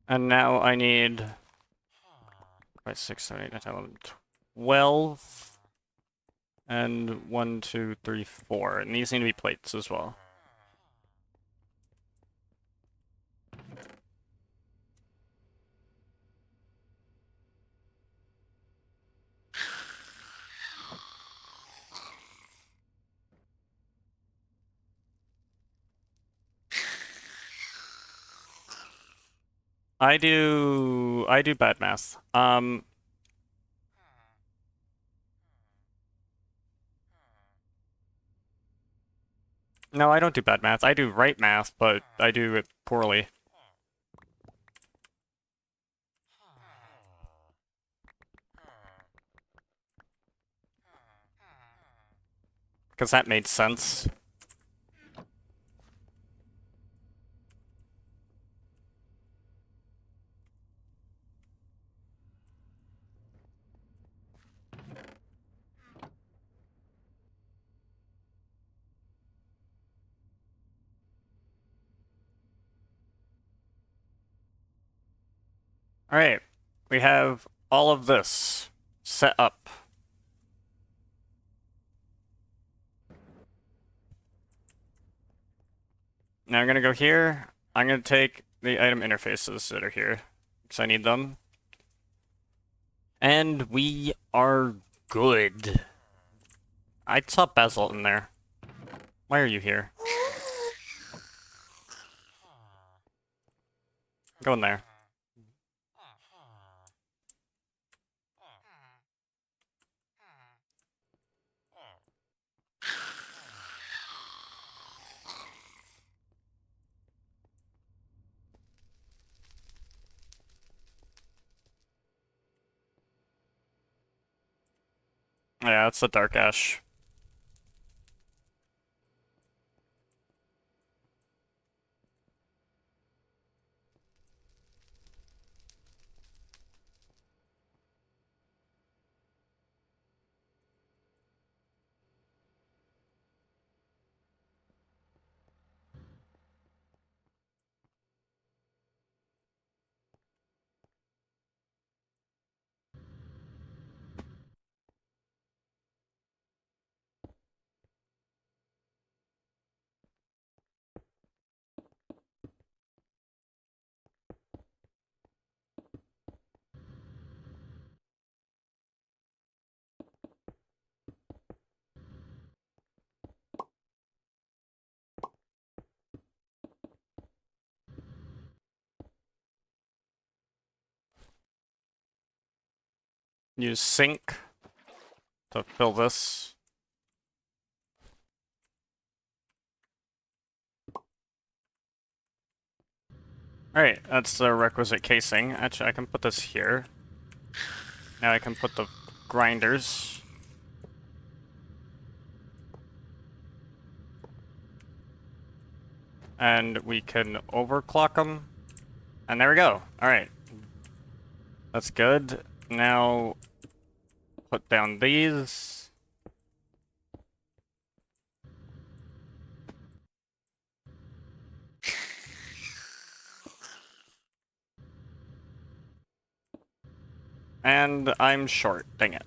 Speaker 1: And now I need 5, 6, 7, 8, 9, 10, 11, 12. And 1, 2, 3, 4. And these need to be plates as well. I do bad math. No, I don't do bad math. I do right math, but I do it poorly. Because that made sense. Alright, we have all of this set up. Now I'm gonna go here. I'm gonna take the item interfaces that are here, because I need them. And we are good. I saw Basalt in there. Why are you here? Go in there. Yeah, it's the Dark Ash. Use sync to fill this. Alright, that's the requisite casing. Actually, I can put this here. Now I can put the grinders. And we can overclock them. And there we go. Alright. That's good. Now, put down these. And I'm short. Dang it.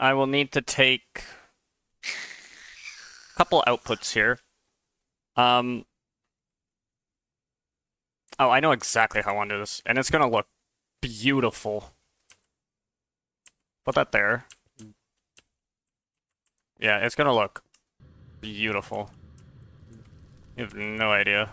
Speaker 1: I will need to take a couple outputs here. Oh, I know exactly how I want to do this, and it's gonna look beautiful. Put that there. Yeah, it's gonna look beautiful. You have no idea.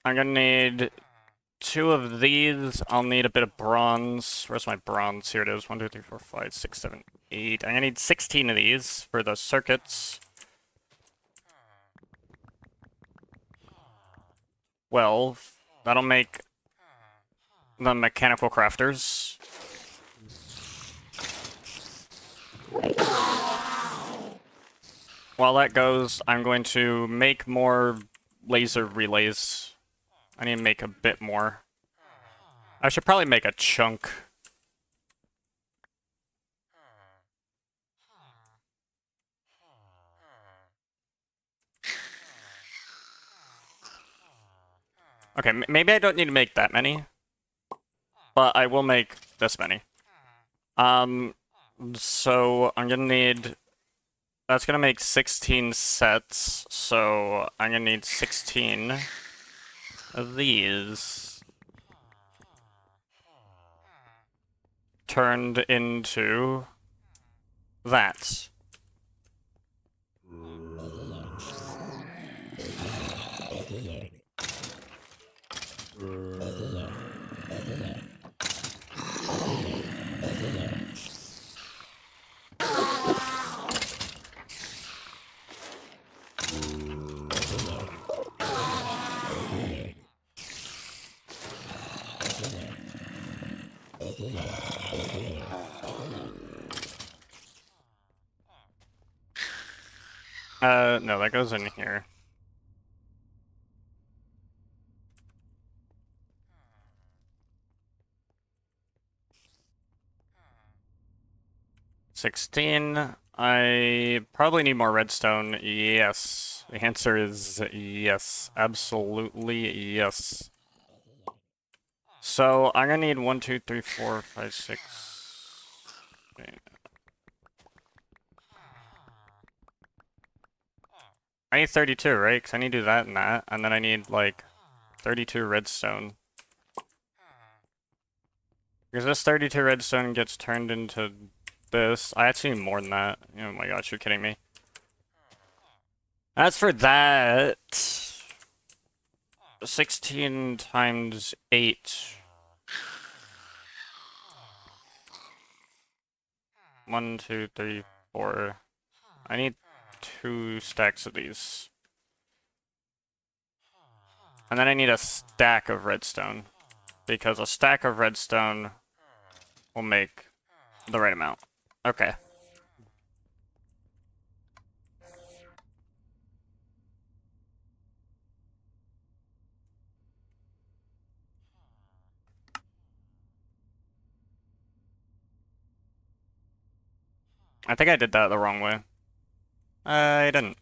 Speaker 1: I'm gonna need 2 of these. I'll need a bit of bronze. Where's my bronze? Here it is. 1, 2, 3, 4, 5, 6, 7, 8. I'm gonna need 16 of these for the circuits. 12. That'll make the mechanical crafters. While that goes, I'm going to make more laser relays. I need to make a bit more. I should probably make a chunk. Okay, maybe I don't need to make that many, but I will make this many. So I'm gonna need... That's gonna make 16 sets, so I'm gonna need 16 of these turned into that. No, that goes in here. $16. I probably need more redstone. Yes. The answer is yes. Absolutely yes. So I'm gonna need 1, 2, 3, 4, 5, 6. I need 32, right? Because I need to do that and that. And then I need, like, 32 redstone. Because this 32 redstone gets turned into this. I actually need more than that. Oh my gosh, you're kidding me. As for that... 16 times 8. 1, 2, 3, 4. I need 2 stacks of these. And then I need a stack of redstone. Because a stack of redstone will make the right amount. Okay. I think I did that the wrong way. I didn't.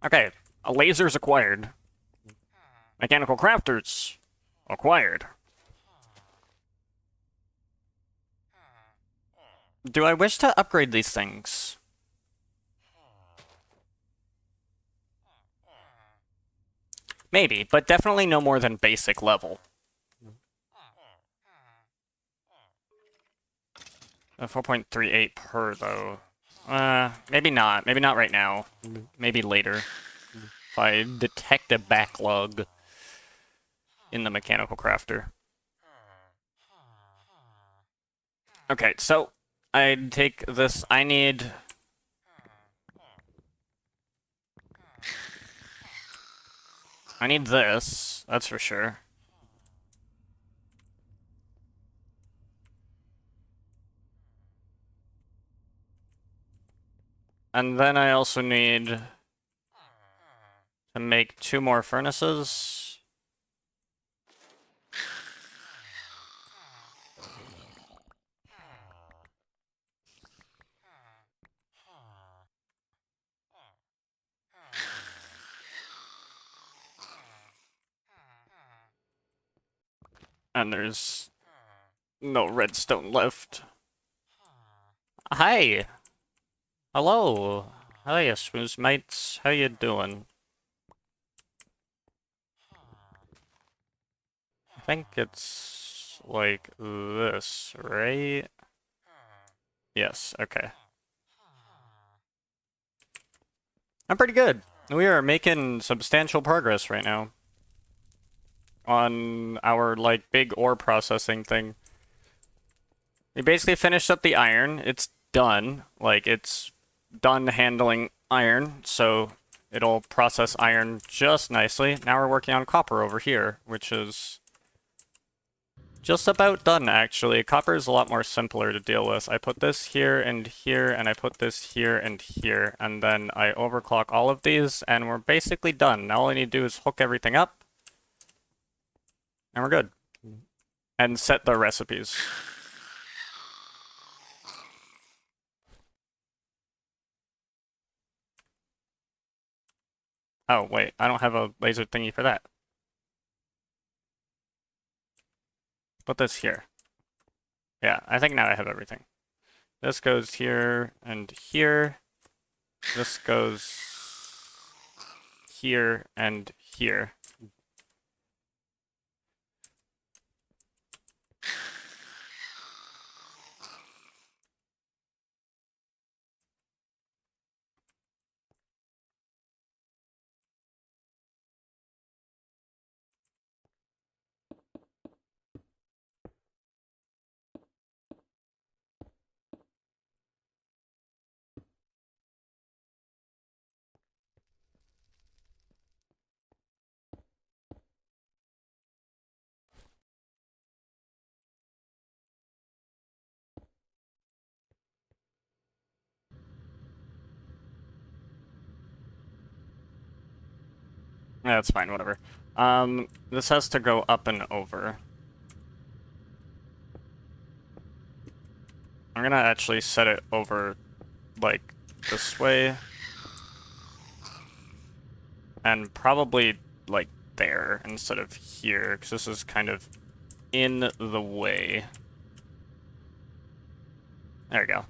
Speaker 1: Okay, lasers acquired. Mechanical crafters acquired. Do I wish to upgrade these things? Maybe, but definitely no more than basic level. 4.38 per, though. Maybe not. Maybe not right now. Maybe later. If I detect a backlog in the mechanical crafter. Okay, so I take this. I need I need this, that's for sure. And then I also need to make 2 more furnaces. And there's no redstone left. Hi! Hello! Hiya, smooth mates. How you doing? I think it's like this, right? Yes, okay. I'm pretty good. We are making substantial progress right now on our, like, big ore processing thing. We basically finished up the iron. It's done. Like, it's done handling iron, so it'll process iron just nicely. Now we're working on copper over here, which is just about done, actually. Copper is a lot more simpler to deal with. I put this here, and I put this here and here, and then I overclock all of these, and we're basically done. Now all I need to do is hook everything up, and we're good. And set the recipes. Oh, wait, I don't have a laser thingy for that. Put this here. Yeah, I think now I have everything. This goes here and here. This goes here and here. Yeah, that's fine, whatever. This has to go up and over. I'm gonna actually set it over, like, this way. And probably, like, there instead of here, because this is kind of in the way. There we go.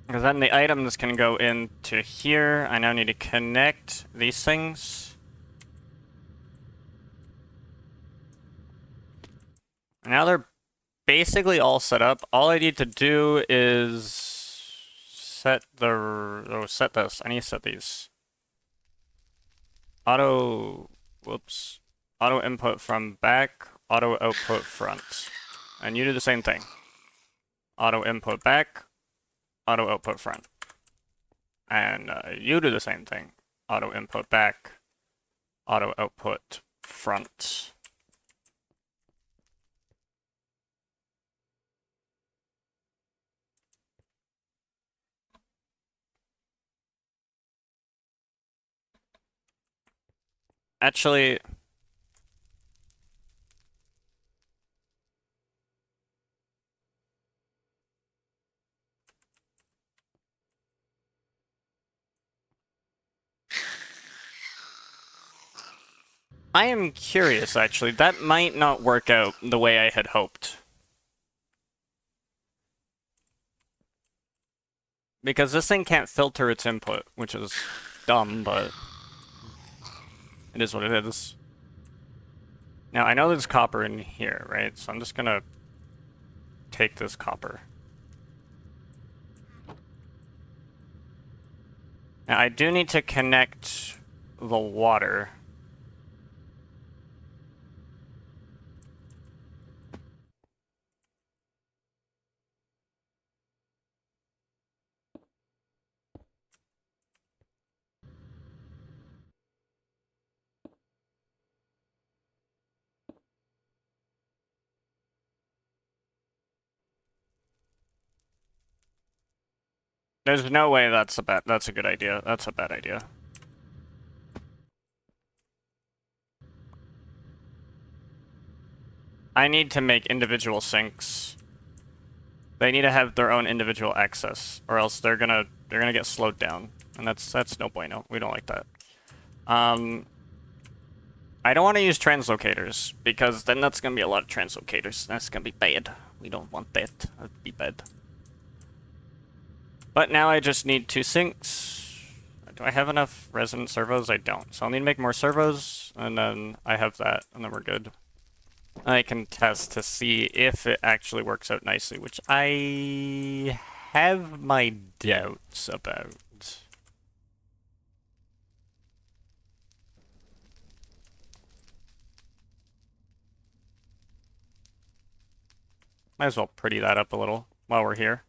Speaker 1: Because then the items can go into here. I now need to connect these things. Now they're basically all set up. All I need to do is set set this. I need to set these. Whoops. Auto input from back, auto output front. And you do the same thing. Auto input back, auto output front. And you do the same thing. Auto input back, auto output front. Actually, I am curious, actually. That might not work out the way I had hoped. Because this thing can't filter its input, which is dumb, but it is what it is. Now, I know there's copper in here, right? So I'm just gonna take this copper. Now, I do need to connect the water. There's no way that's a good idea. That's a bad idea. I need to make individual sinks. They need to have their own individual access, or else they're gonna get slowed down, and that's no bueno. We don't like that. I don't want to use translocators because then that's gonna be a lot of translocators. That's gonna be bad. We don't want that. That'd be bad. But now I just need 2 sinks. Do I have enough resonant servos? I don't. So I'll need to make more servos, and then I have that, and then we're good. I can test to see if it actually works out nicely, which I have my doubts about. Might as well pretty that up a little while we're here.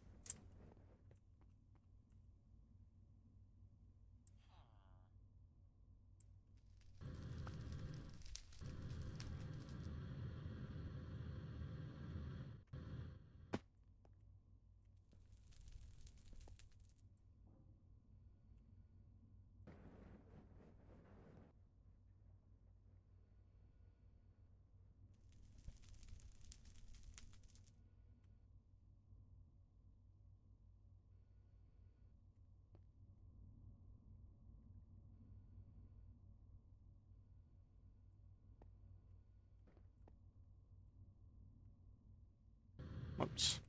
Speaker 1: Whoops.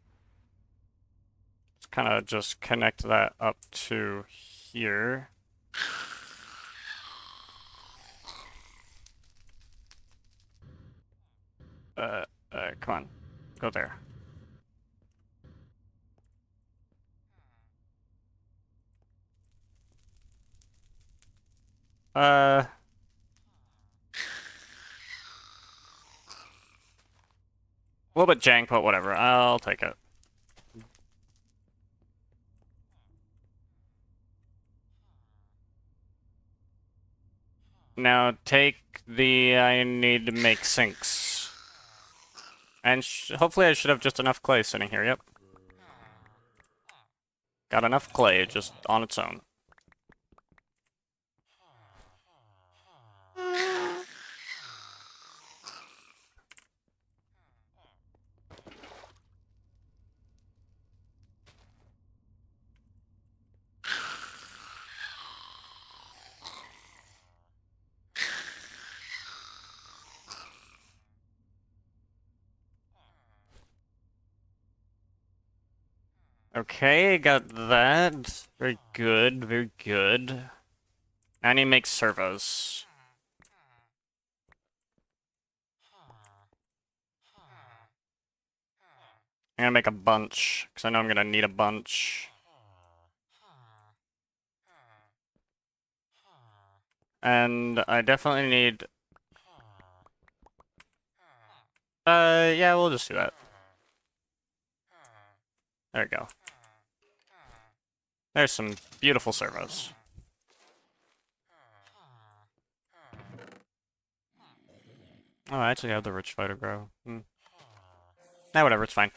Speaker 1: Let's kind of just connect that up to here. Come on. Go there. A little bit jank, but whatever. I'll take it. Now take the... I need to make sinks. And hopefully I should have just enough clay sitting here, yep. Got enough clay just on its own. Okay, got that. Very good, very good. I need to make servos. I'm gonna make a bunch, because I know I'm gonna need a bunch. And I definitely need... yeah, we'll just do that. There we go. There's some beautiful servos. Oh, I actually have the rich fighter grow. Nah, whatever, it's fine.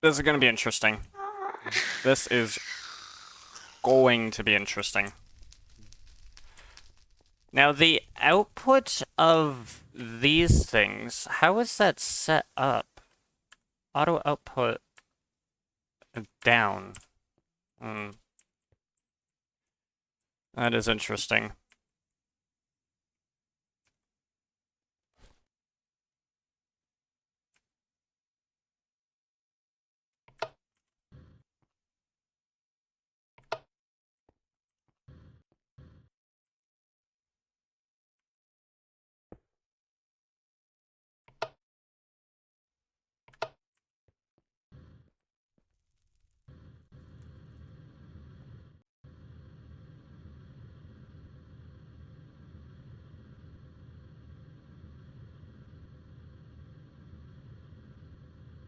Speaker 1: This is gonna be interesting. This is going to be interesting. Now, the output of these things, how is that set up? Auto output down. That is interesting.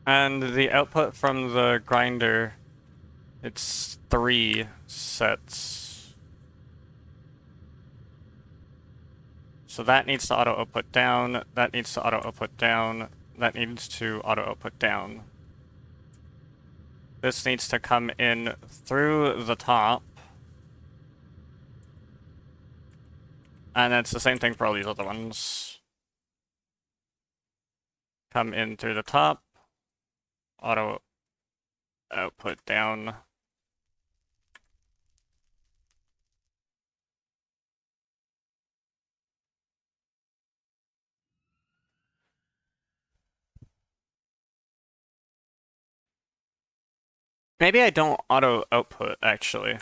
Speaker 1: And the output from the grinder, it's 3 sets. So that needs to auto output down, that needs to auto output down, that needs to auto output down. This needs to come in through the top. And it's the same thing for all these other ones. Come in through the top. Auto output down. Maybe I don't auto output, actually.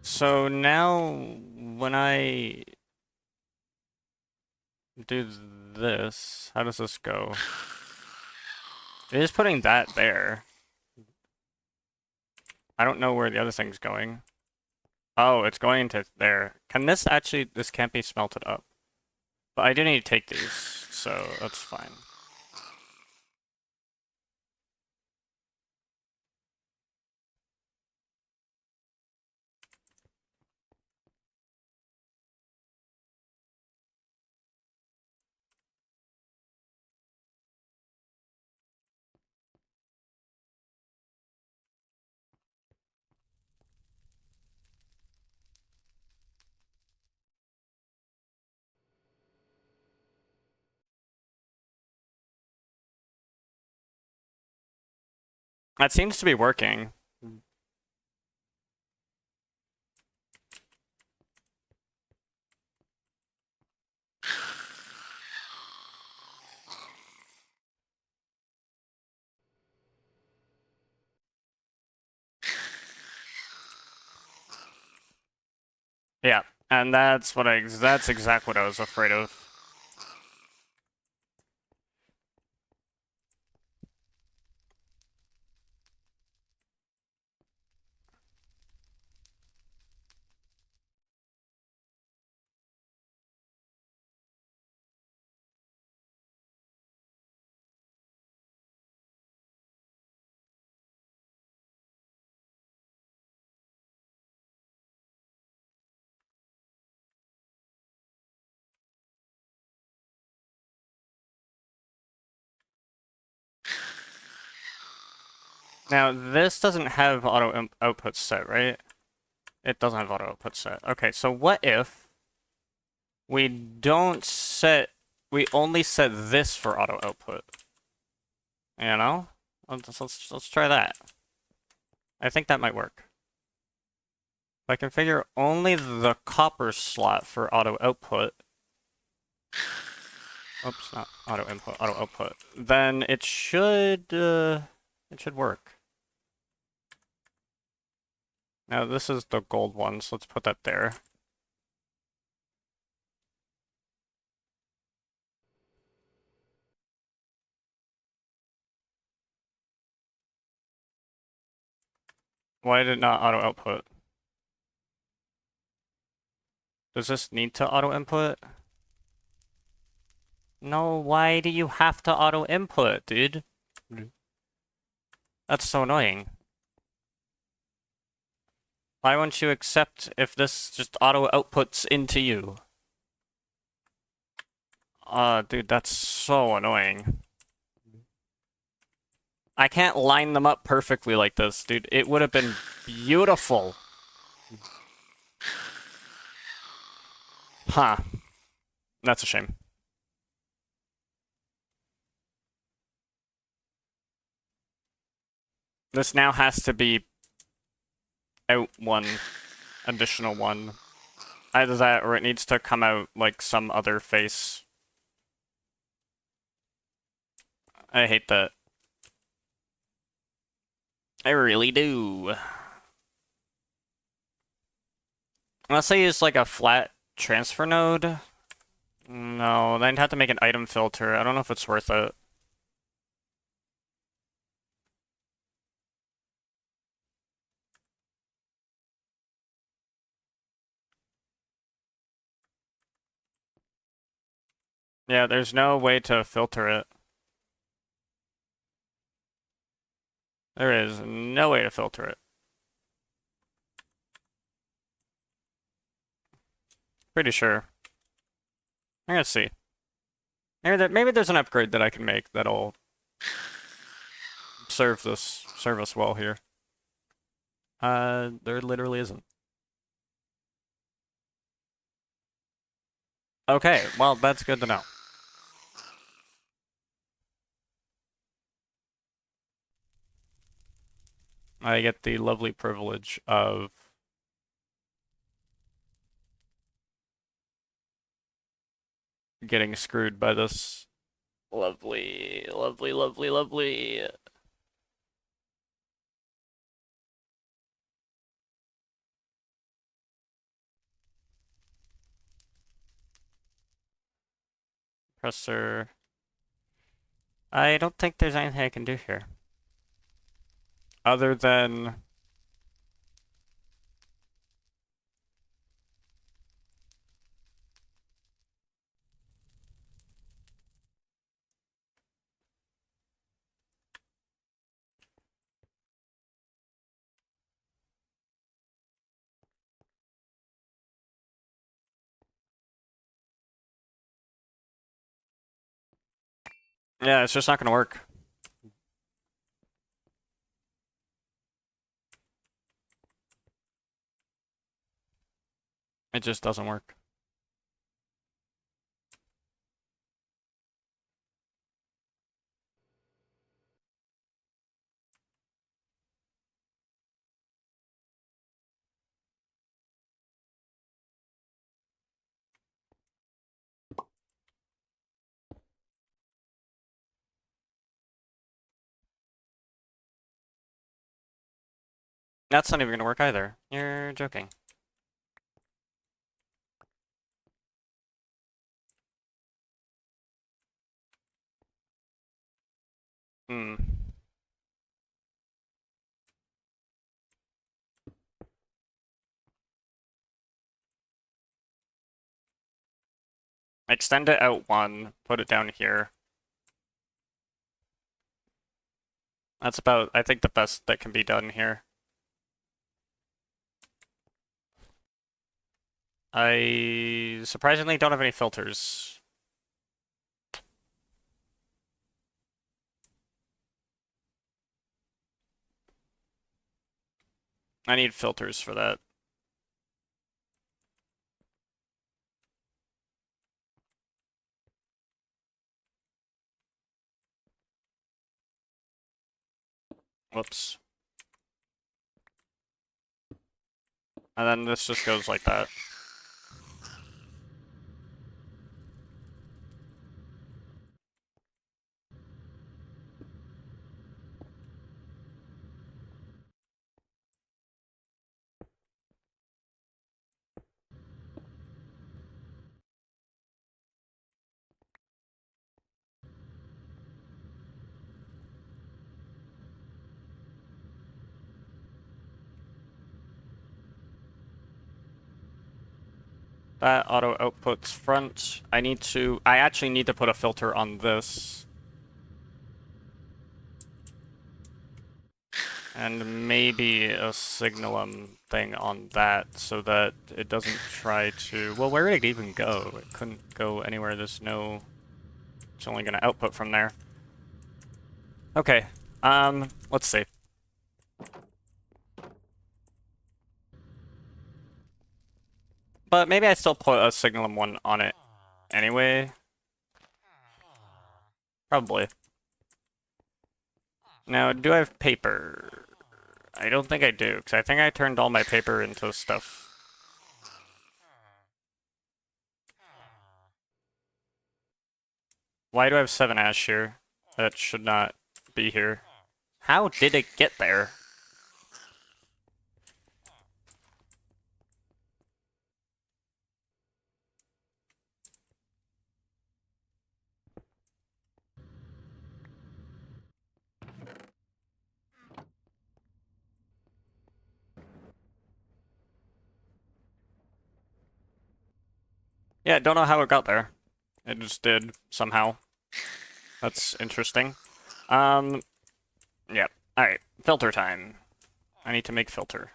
Speaker 1: So now, when I do this, how does this go? It is putting that there. I don't know where the other thing's going. Oh, it's going into there. Can this actually, this can't be smelted up. But I do need to take these, so that's fine. That seems to be working. Yeah, and that's exactly what I was afraid of. Now, this doesn't have auto output set, right? It doesn't have auto output set. Okay, so what if we don't set, we only set this for auto output? You know? Let's try that. I think that might work. If I configure only the copper slot for auto output, oops, not auto input, auto output, then it should work. Now this is the gold one, so let's put that there. Why did it not auto output? Does this need to auto input? No, why do you have to auto input, dude? That's so annoying. Why won't you accept if this just auto outputs into you? Dude, that's so annoying. I can't line them up perfectly like this, dude. It would have been beautiful. Huh. That's a shame. This now has to be out one, additional one. Either that or it needs to come out like some other face. I hate that. I really do. Unless I use like a flat transfer node. No, then I'd have to make an item filter. I don't know if it's worth it. Yeah, there's no way to filter it. There is no way to filter it. Pretty sure. I'm gonna see. Maybe there's an upgrade that I can make that'll serve us well here. There literally isn't. Okay, well, that's good to know. I get the lovely privilege of getting screwed by this lovely, lovely, lovely, lovely. Presser. I don't think there's anything I can do here. Other than... Yeah, it's just not gonna work. It just doesn't work. That's not even gonna work either. You're joking. Hmm. Extend it out one, put it down here. That's about, I think, the best that can be done here. I surprisingly don't have any filters. I need filters for that. Whoops. And then this just goes like that. That auto outputs front. I actually need to put a filter on this. And maybe a signalum thing on that so that it doesn't try to... Well, where did it even go? It couldn't go anywhere. There's no... It's only going to output from there. Okay. Let's see. But maybe I still put a signalum one on it anyway. Probably. Now, do I have paper? I don't think I do, because I think I turned all my paper into stuff. Why do I have 7 ash here? That should not be here. How did it get there? Yeah, don't know how it got there. It just did, somehow. That's interesting. Yep. Alright, filter time. I need to make filter.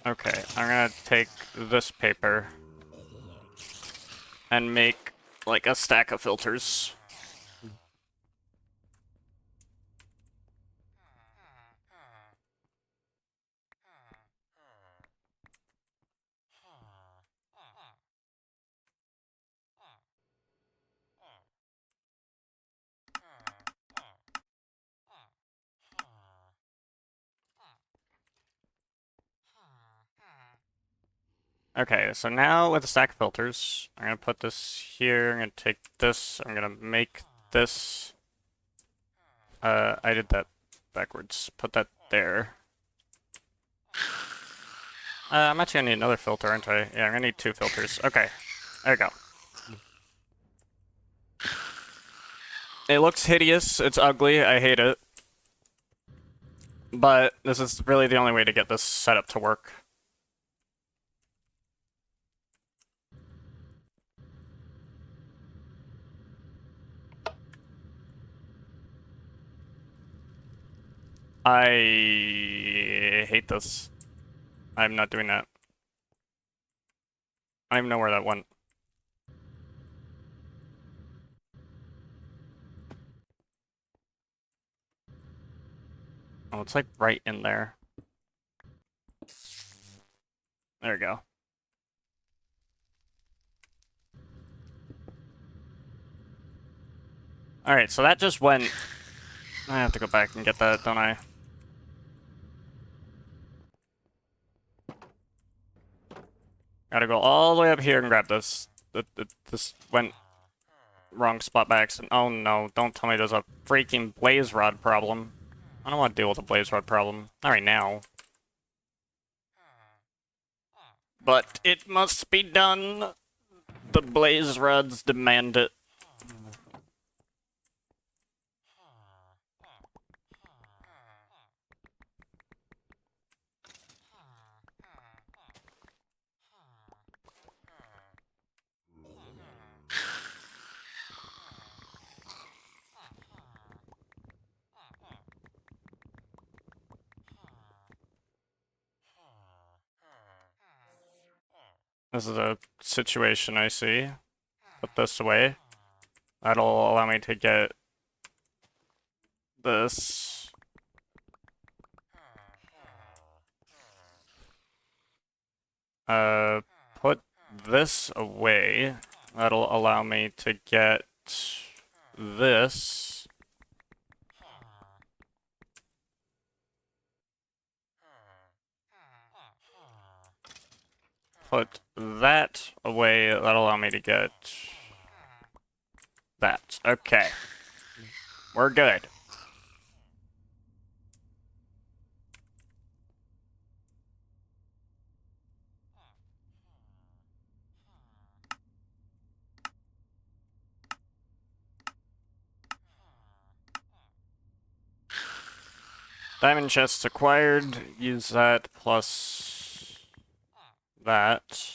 Speaker 1: Okay, I'm gonna take this paper and make, like, a stack of filters. Okay, so now with a stack of filters, I'm gonna put this here, I'm gonna take this, I'm gonna make this. I did that backwards. Put that there. I'm actually gonna need another filter, aren't I? Yeah, I'm gonna need 2 filters. Okay, there we go. It looks hideous, it's ugly, I hate it. But this is really the only way to get this setup to work. I hate this. I'm not doing that. I don't even know where that went. Oh, it's like right in there. There we go. Alright, so that just went... I have to go back and get that, don't I? Gotta go all the way up here and grab this. This went wrong spot by accident. Oh no, don't tell me there's a freaking blaze rod problem. I don't want to deal with a blaze rod problem. Not right now. But it must be done. The blaze rods demand it. This is a situation I see. Put this away. That'll allow me to get this. Put this away. That'll allow me to get this. Put that away. That'll allow me to get that. Okay. We're good. Diamond chests acquired. Use that plus that.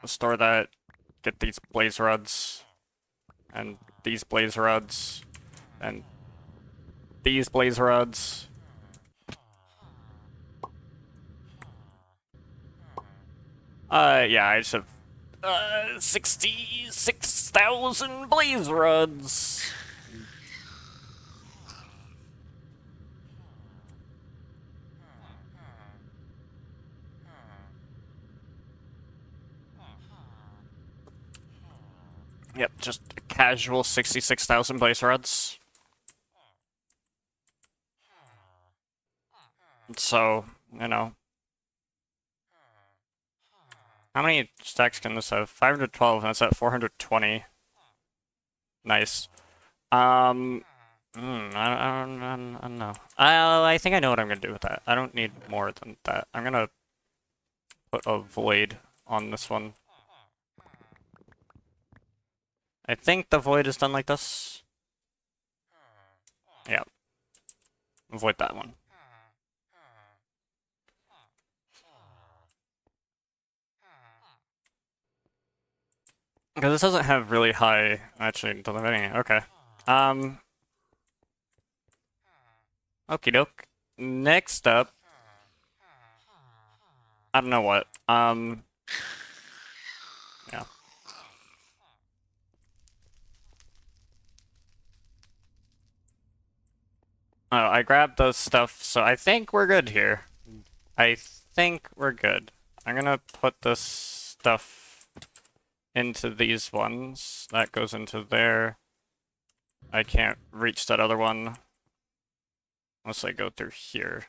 Speaker 1: Store that. Get these blaze rods. And these blaze rods. And these blaze rods. Yeah, I just have 66,000 blaze rods. Yep, just a casual 66,000 blaze rods. So, you know. How many stacks can this have? 512, and that's at 420. Nice. I don't know. I think I know what I'm gonna do with that. I don't need more than that. I'm gonna put a void on this one. I think the void is done like this. Yeah. Avoid that one. Because this doesn't have really high... Actually, it doesn't have any. Okay. Okie doke. Next up... I don't know what. Yeah. Oh, I grabbed those stuff, so I think we're good here. I think we're good. I'm gonna put this stuff into these ones. That goes into there. I can't reach that other one unless I go through here.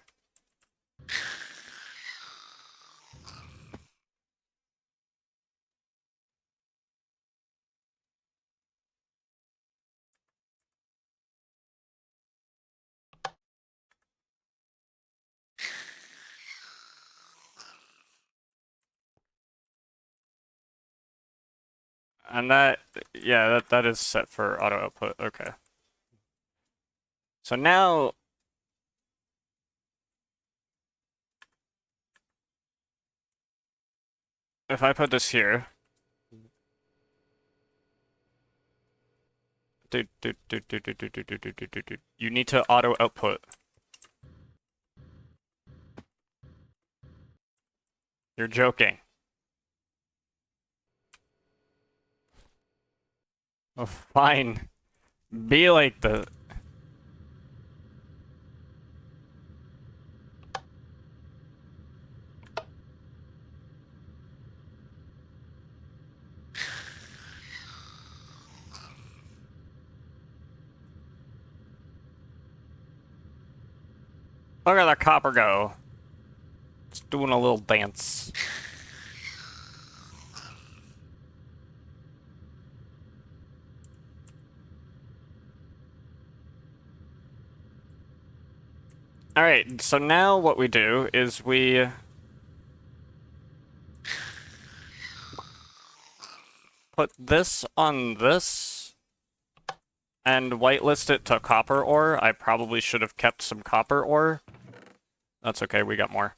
Speaker 1: And that, yeah, that is set for auto output. Okay. So now, if I put this here, you need to auto output. You're joking. Oh, fine. Be like the... Look at the copper go. Just doing a little dance. Alright, so now what we do is we... put this on this and whitelist it to copper ore. I probably should have kept some copper ore. That's okay, we got more.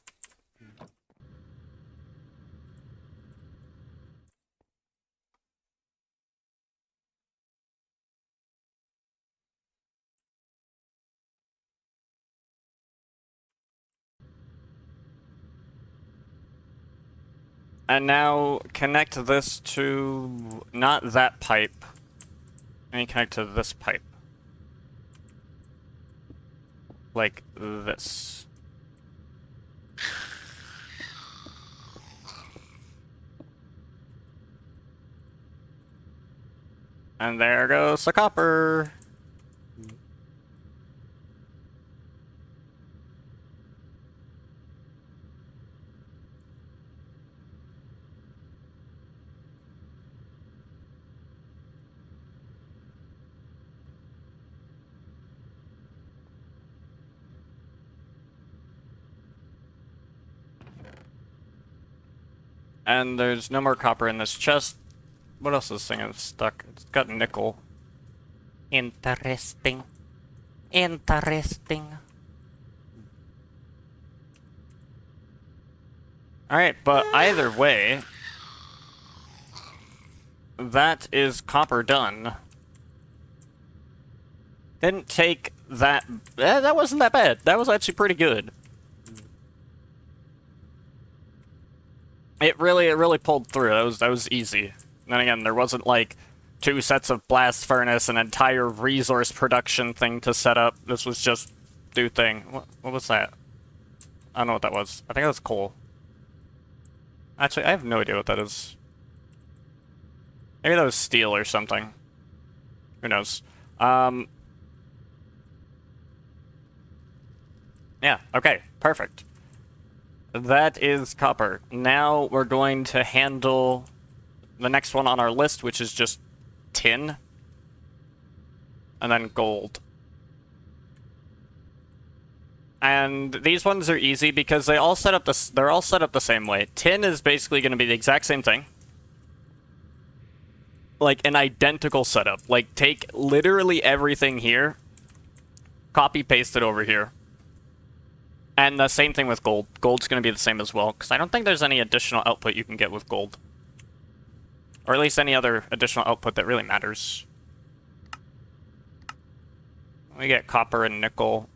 Speaker 1: And now connect this to not that pipe. And you connect to this pipe. Like this. And there goes the copper. And there's no more copper in this chest. What else is this thing is stuck? It's got nickel. Interesting. Interesting. Alright, but either way, that is copper done. Didn't take that... that wasn't that bad. That was actually pretty good. It really pulled through. That was easy. And then again, there wasn't like 2 sets of blast furnace, an entire resource production thing to set up. This was just do thing. What was that? I don't know what that was. I think that was coal. Actually, I have no idea what that is. Maybe that was steel or something. Who knows? Yeah, okay, perfect. That is copper. Now we're going to handle the next one on our list, which is just tin. And then gold. And these ones are easy because they're all set up the same way. Tin is basically going to be the exact same thing. Like an identical setup. Like take literally everything here, copy paste it over here. And the same thing with gold. Gold's going to be the same as well, because I don't think there's any additional output you can get with gold. Or at least any other additional output that really matters. We get copper and nickel.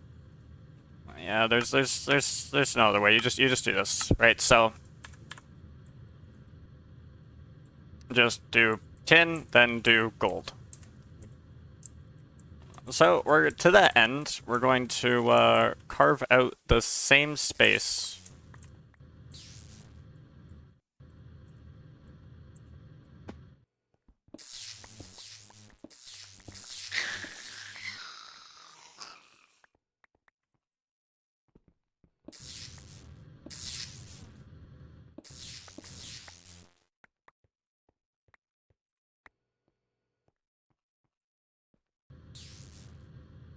Speaker 1: Yeah, there's no other way. You just do this, right? So just do tin, then do gold. So we're to that end. We're going to carve out the same space.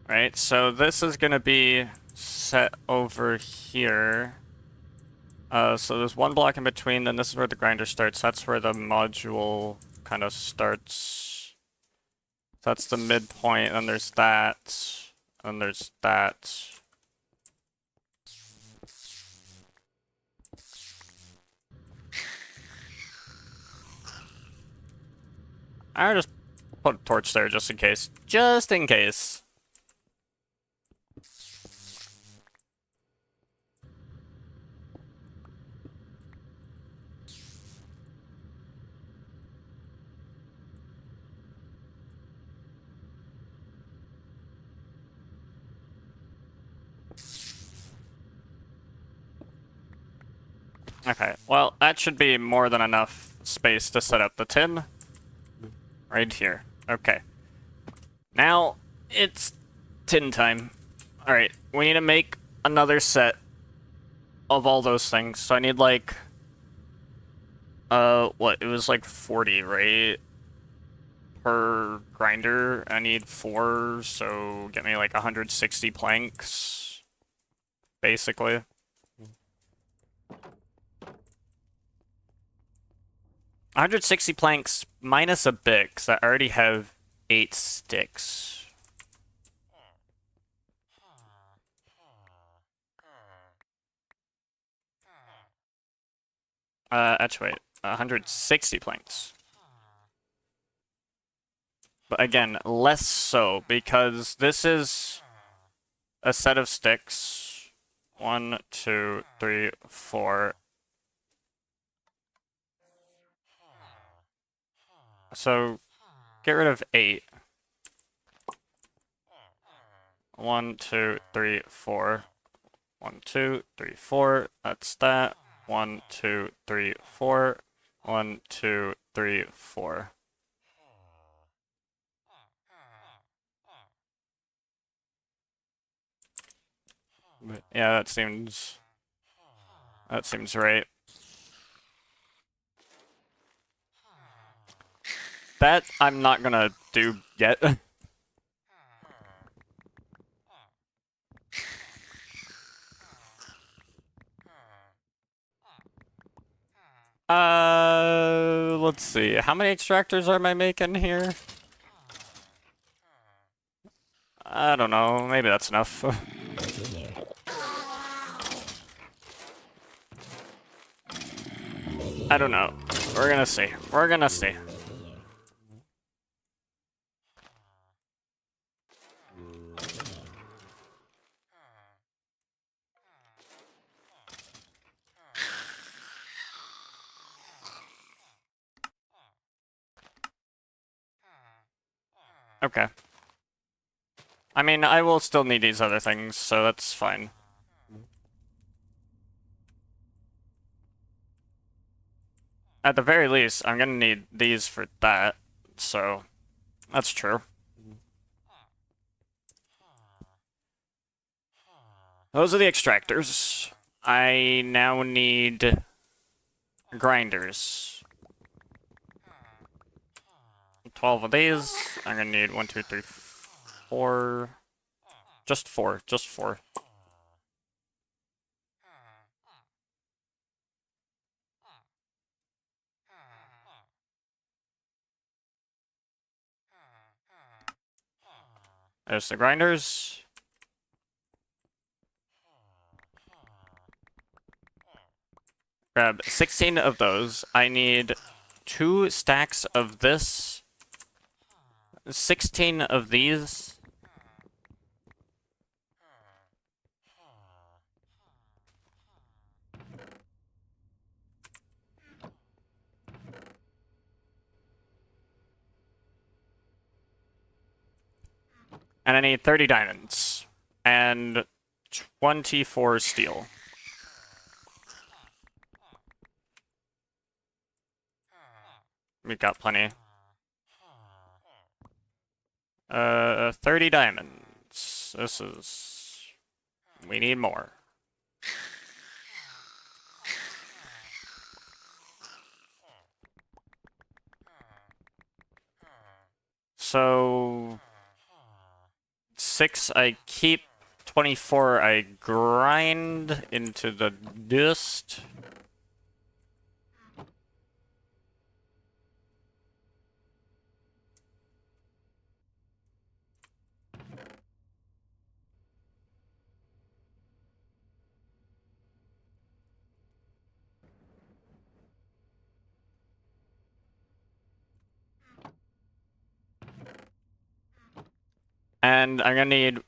Speaker 1: Right, so this is gonna be set over here. So there's one block in between, then this is where the grinder starts. That's where the module kind of starts. That's the midpoint, and there's that, and there's that. I'll just put a torch there just in case. Just in case. Okay, well, that should be more than enough space to set up the tin. Right here. Okay. Now, it's tin time. Alright, we need to make another set of all those things. So I need like... what? It was like 40, right? Per grinder. I need 4, so get me like 160 planks. Basically. $160 planks minus a bit, because I already have 8 sticks. Actually, wait, 160 planks. But again, less so, because this is a set of sticks. 1, 2, 3, 4. So, get rid of 8. 1, 2, 3, 4. 1, 2, 3, 4. That's that. 1, 2, 3, 4. 1, 2, 3, 4. Yeah, that seems right. That I'm not gonna do yet. Let's see. How many extractors am I making here? I don't know. Maybe that's enough. I don't know. We're gonna see. We're gonna see. Okay. I mean, I will still need these other things, so that's fine. At the very least, I'm gonna need these for that, so that's true. Those are the extractors. I now need grinders. 12 of these. I'm gonna need 1, 2, 3, 4. Just 4. Just 4. There's the grinders. Grab 16 of those. I need 2 stacks of this. 16 of these. And I need 30 diamonds. And 24 steel. We've got plenty. 30 diamonds. This is... We need more. So... 6 I keep, 24 I grind into the dust. And I'm gonna need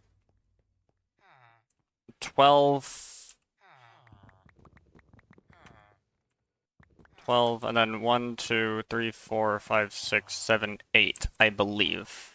Speaker 1: 12, and then 1, 2, 3, 4, 5, 6, 7, 8, I believe.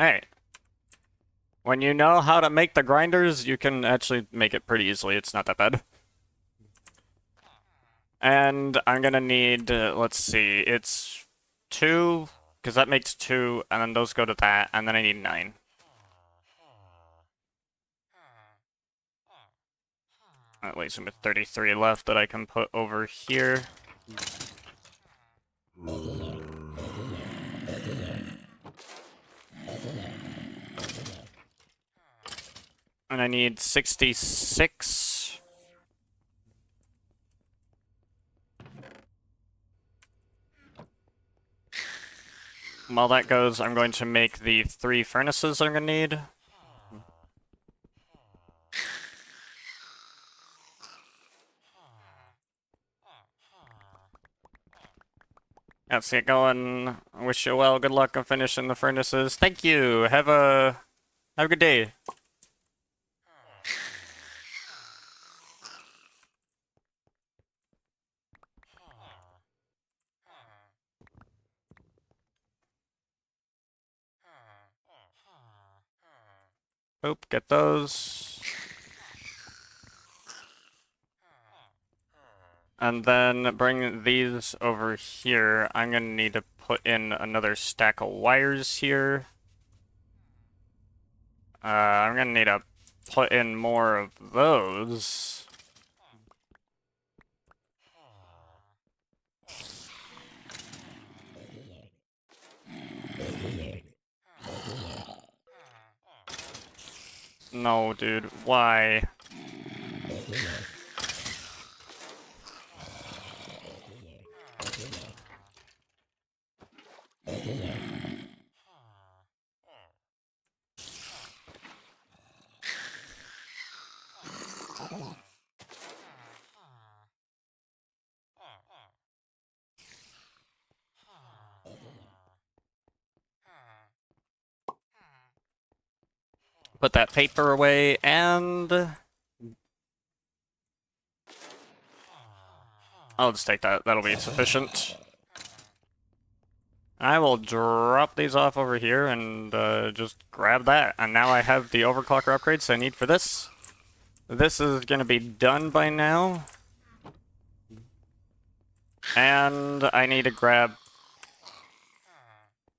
Speaker 1: Alright. When you know how to make the grinders, you can actually make it pretty easily. It's not that bad. And I'm gonna need, let's see, it's 2, because that makes 2, and then those go to that, and then I need 9. That leaves me with 33 left that I can put over here. And I need 66. While that goes, I'm going to make the 3 furnaces I'm going to need. Let's get going. I wish you well. Good luck on finishing the furnaces. Thank you. Have a good day. Oop, get those. And then bring these over here. I'm gonna need to put in another stack of wires here. I'm gonna need to put in more of those. No, dude, why? put that paper away, and I'll just take that. That'll be sufficient. I will drop these off over here and just grab that. And now I have the overclocker upgrades I need for this. This is going to be done by now. And I need to grab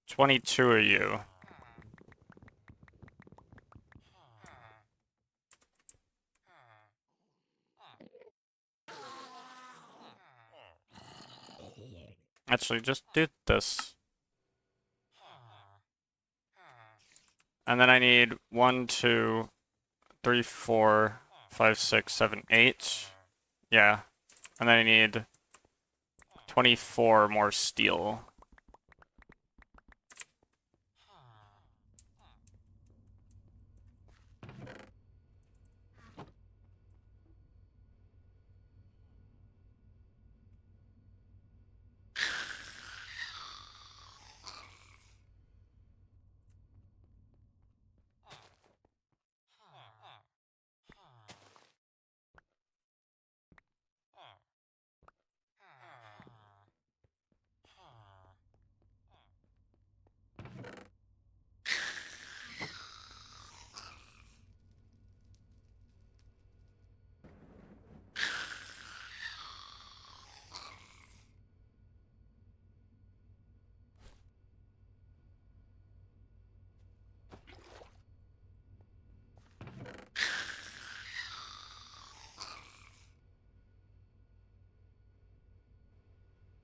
Speaker 1: 22 of you. Actually, just do this. And then I need 1, 2, 3, 4, 5, 6, 7, 8. Yeah. And then I need 24 more steel.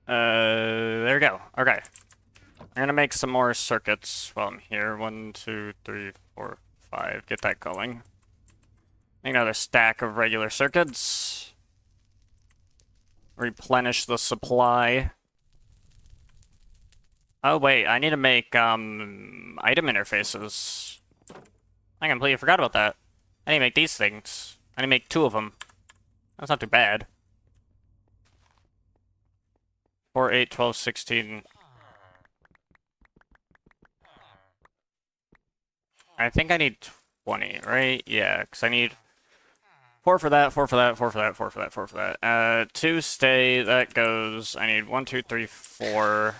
Speaker 1: There we go. Okay. I'm gonna make some more circuits while I'm here. 1, 2, 3, 4, 5. Get that going. Make another stack of regular circuits. Replenish the supply. Oh wait, I need to make item interfaces. I completely forgot about that. I need to make these things. I need to make 2 of them. That's not too bad. 4, 8, 12, 16. I think I need 20, right? Yeah, because I need 4 for that, 4 for that, 4 for that, 4 for that, 4 for that. 2 stay, that goes. I need 1, 2, 3, 4.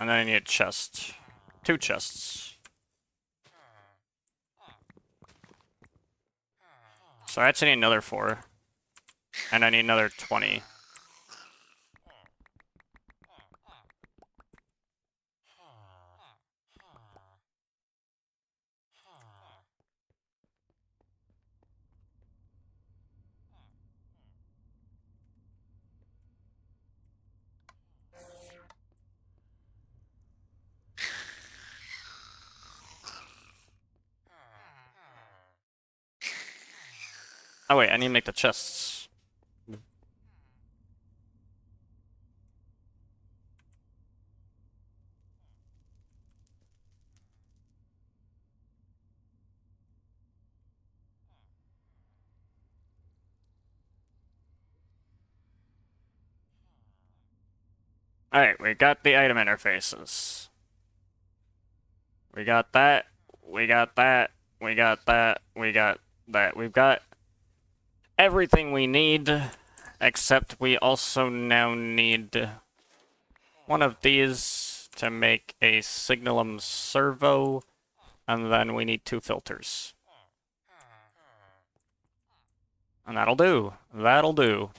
Speaker 1: And then I need a chest. 2 chests. So I actually need another 4. And I need another 20. Oh wait, I need to make the chests. Alright, we got the item interfaces. We got that. We got that. We got that. We got that. We've got everything we need, except we also now need one of these to make a signalum servo, and then we need 2 filters. And that'll do. That'll do.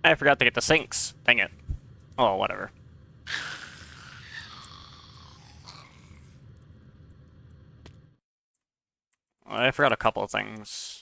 Speaker 1: I forgot to get the sinks. Dang it. Oh, whatever. I forgot a couple of things.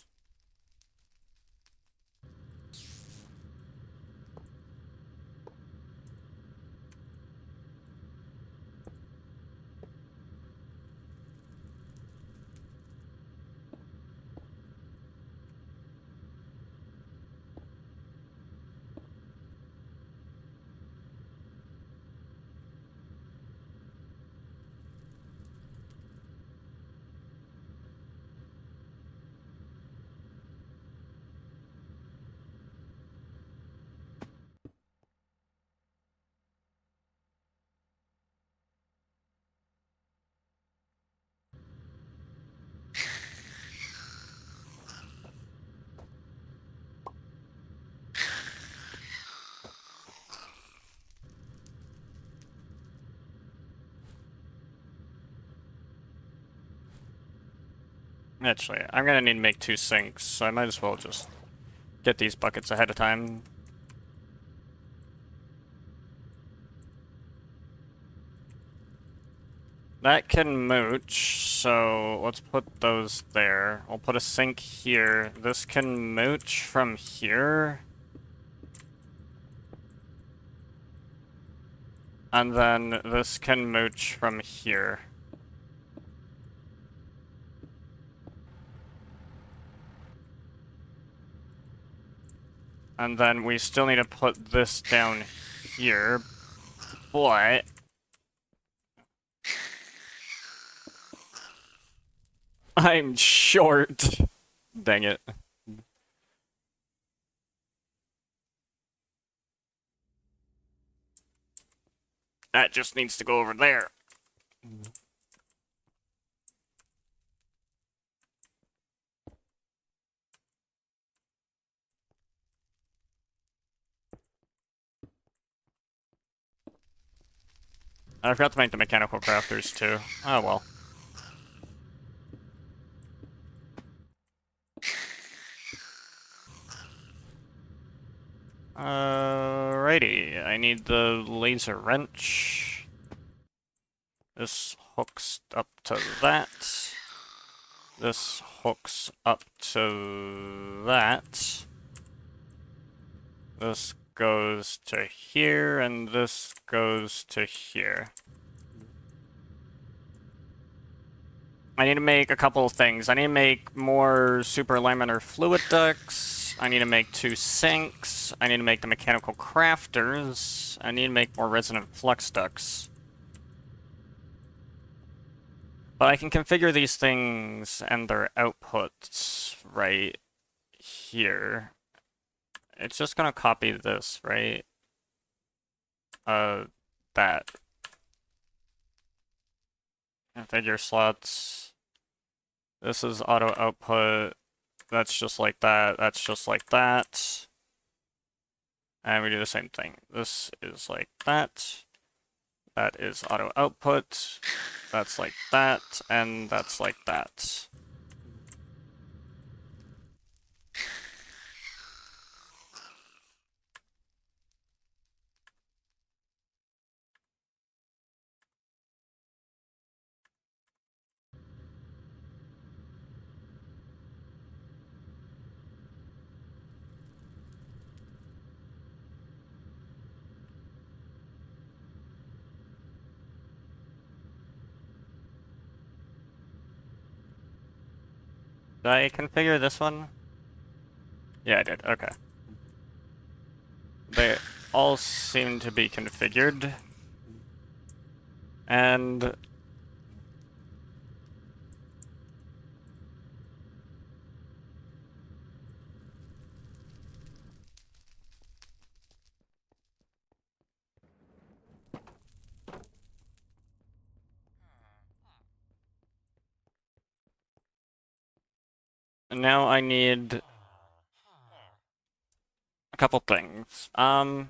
Speaker 1: Actually, I'm gonna need to make 2 sinks, so I might as well just get these buckets ahead of time. That can mooch, so let's put those there. We'll put a sink here. This can mooch from here. And then this can mooch from here. And then we still need to put this down here, but... I'm short. Dang it. That just needs to go over there. I forgot to make the mechanical crafters too. Oh well. Alrighty, I need the laser wrench. This hooks up to that. This hooks up to that. This goes to here, and this goes to here. I need to make a couple of things. I need to make more superlaminar fluid ducts. I need to make 2 sinks. I need to make the mechanical crafters. I need to make more resonant flux ducts. But I can configure these things and their outputs right here. It's just gonna copy this, right? That. Configure slots. This is auto output. That's just like that. That's just like that. And we do the same thing. This is like that. That is auto output. That's like that. And that's like that. Did I configure this one? Yeah, I did. Okay. They all seem to be configured. And now I need a couple things. I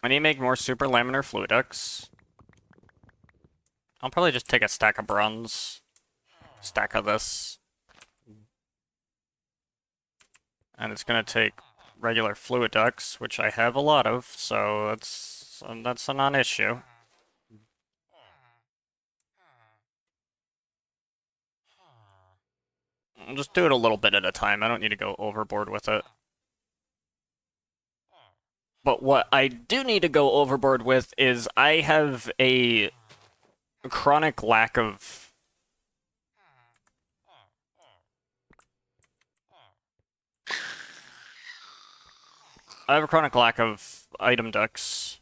Speaker 1: need to make more superlaminar fluiducts. I'll probably just take a stack of bronze. Stack of this. And it's gonna take regular fluid ducts, which I have a lot of, so that's a non-issue. I'll just do it a little bit at a time. I don't need to go overboard with it. But what I do need to go overboard with is I have a chronic lack of... I have a chronic lack of item ducts.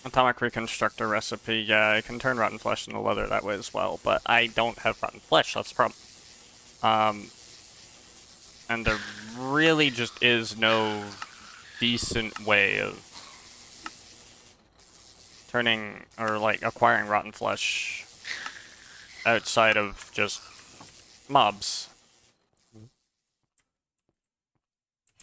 Speaker 1: Atomic Reconstructor recipe, yeah, I can turn rotten flesh into leather that way as well, but I don't have rotten flesh, that's the problem. And there really just is no decent way of turning, or like, acquiring rotten flesh outside of just mobs.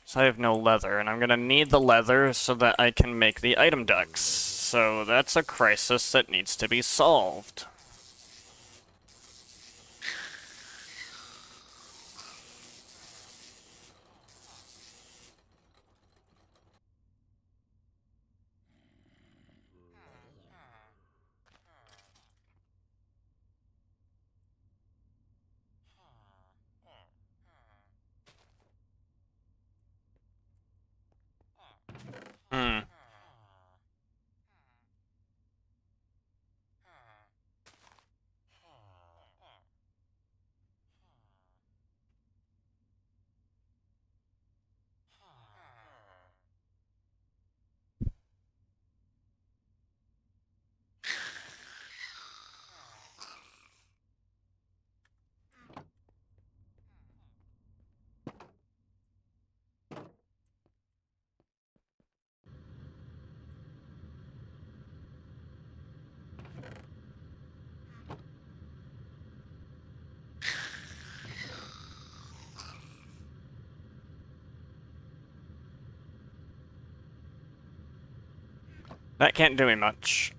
Speaker 1: So I have no leather, and I'm gonna need the leather so that I can make the item ducts. So that's a crisis that needs to be solved. Hmm. That can't do me much.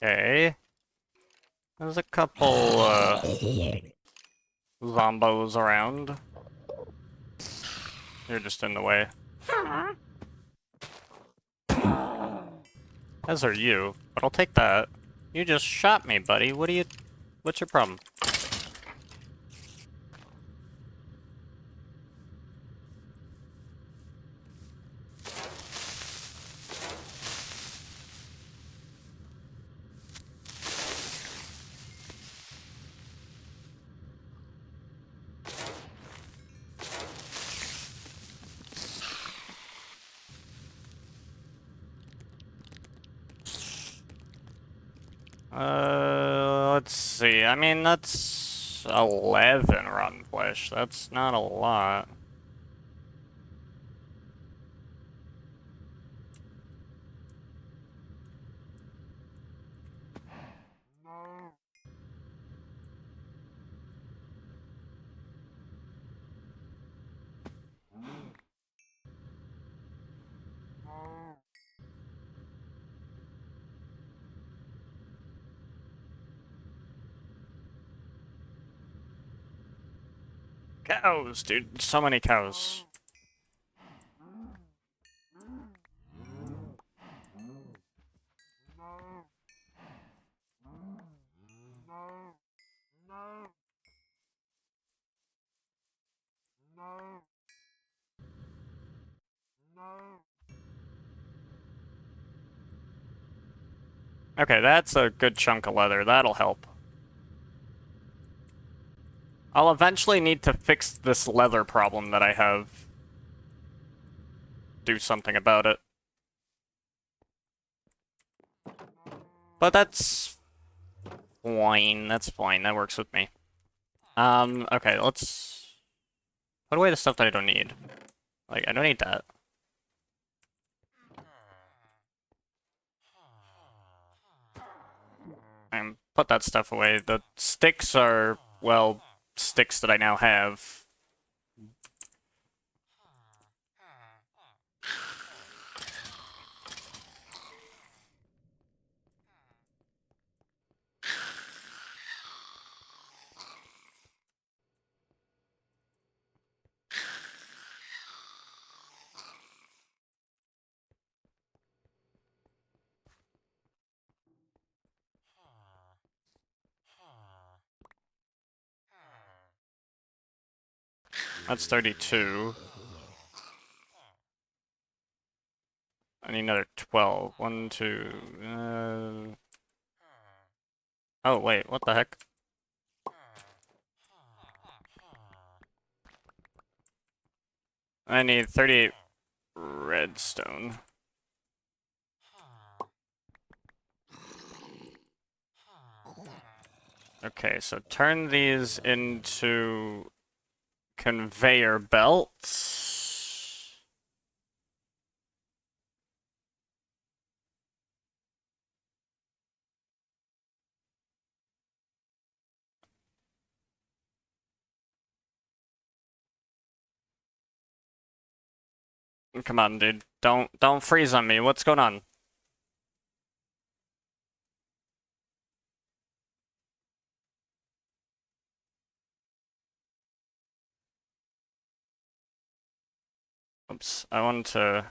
Speaker 1: Okay. There's a couple, zombos around. You're just in the way. As are you, but I'll take that. You just shot me, buddy. What's your problem? Let's see. I mean, that's 11 rotten flesh. That's not a lot. Cows, dude. So many cows. Okay, that's a good chunk of leather. That'll help. I'll eventually need to fix this leather problem that I have. Do something about it. But that's fine. That's fine. That works with me. Okay, let's put away the stuff that I don't need. Like, I don't need that. And put that stuff away. The sticks are, well, sticks that I now have. That's 32. I need another 12. 1, 2... Oh, wait, what the heck? I need 38 redstone. Okay, so turn these into conveyor belts. Come on, dude. Don't freeze on me. What's going on? Oops, I wanted to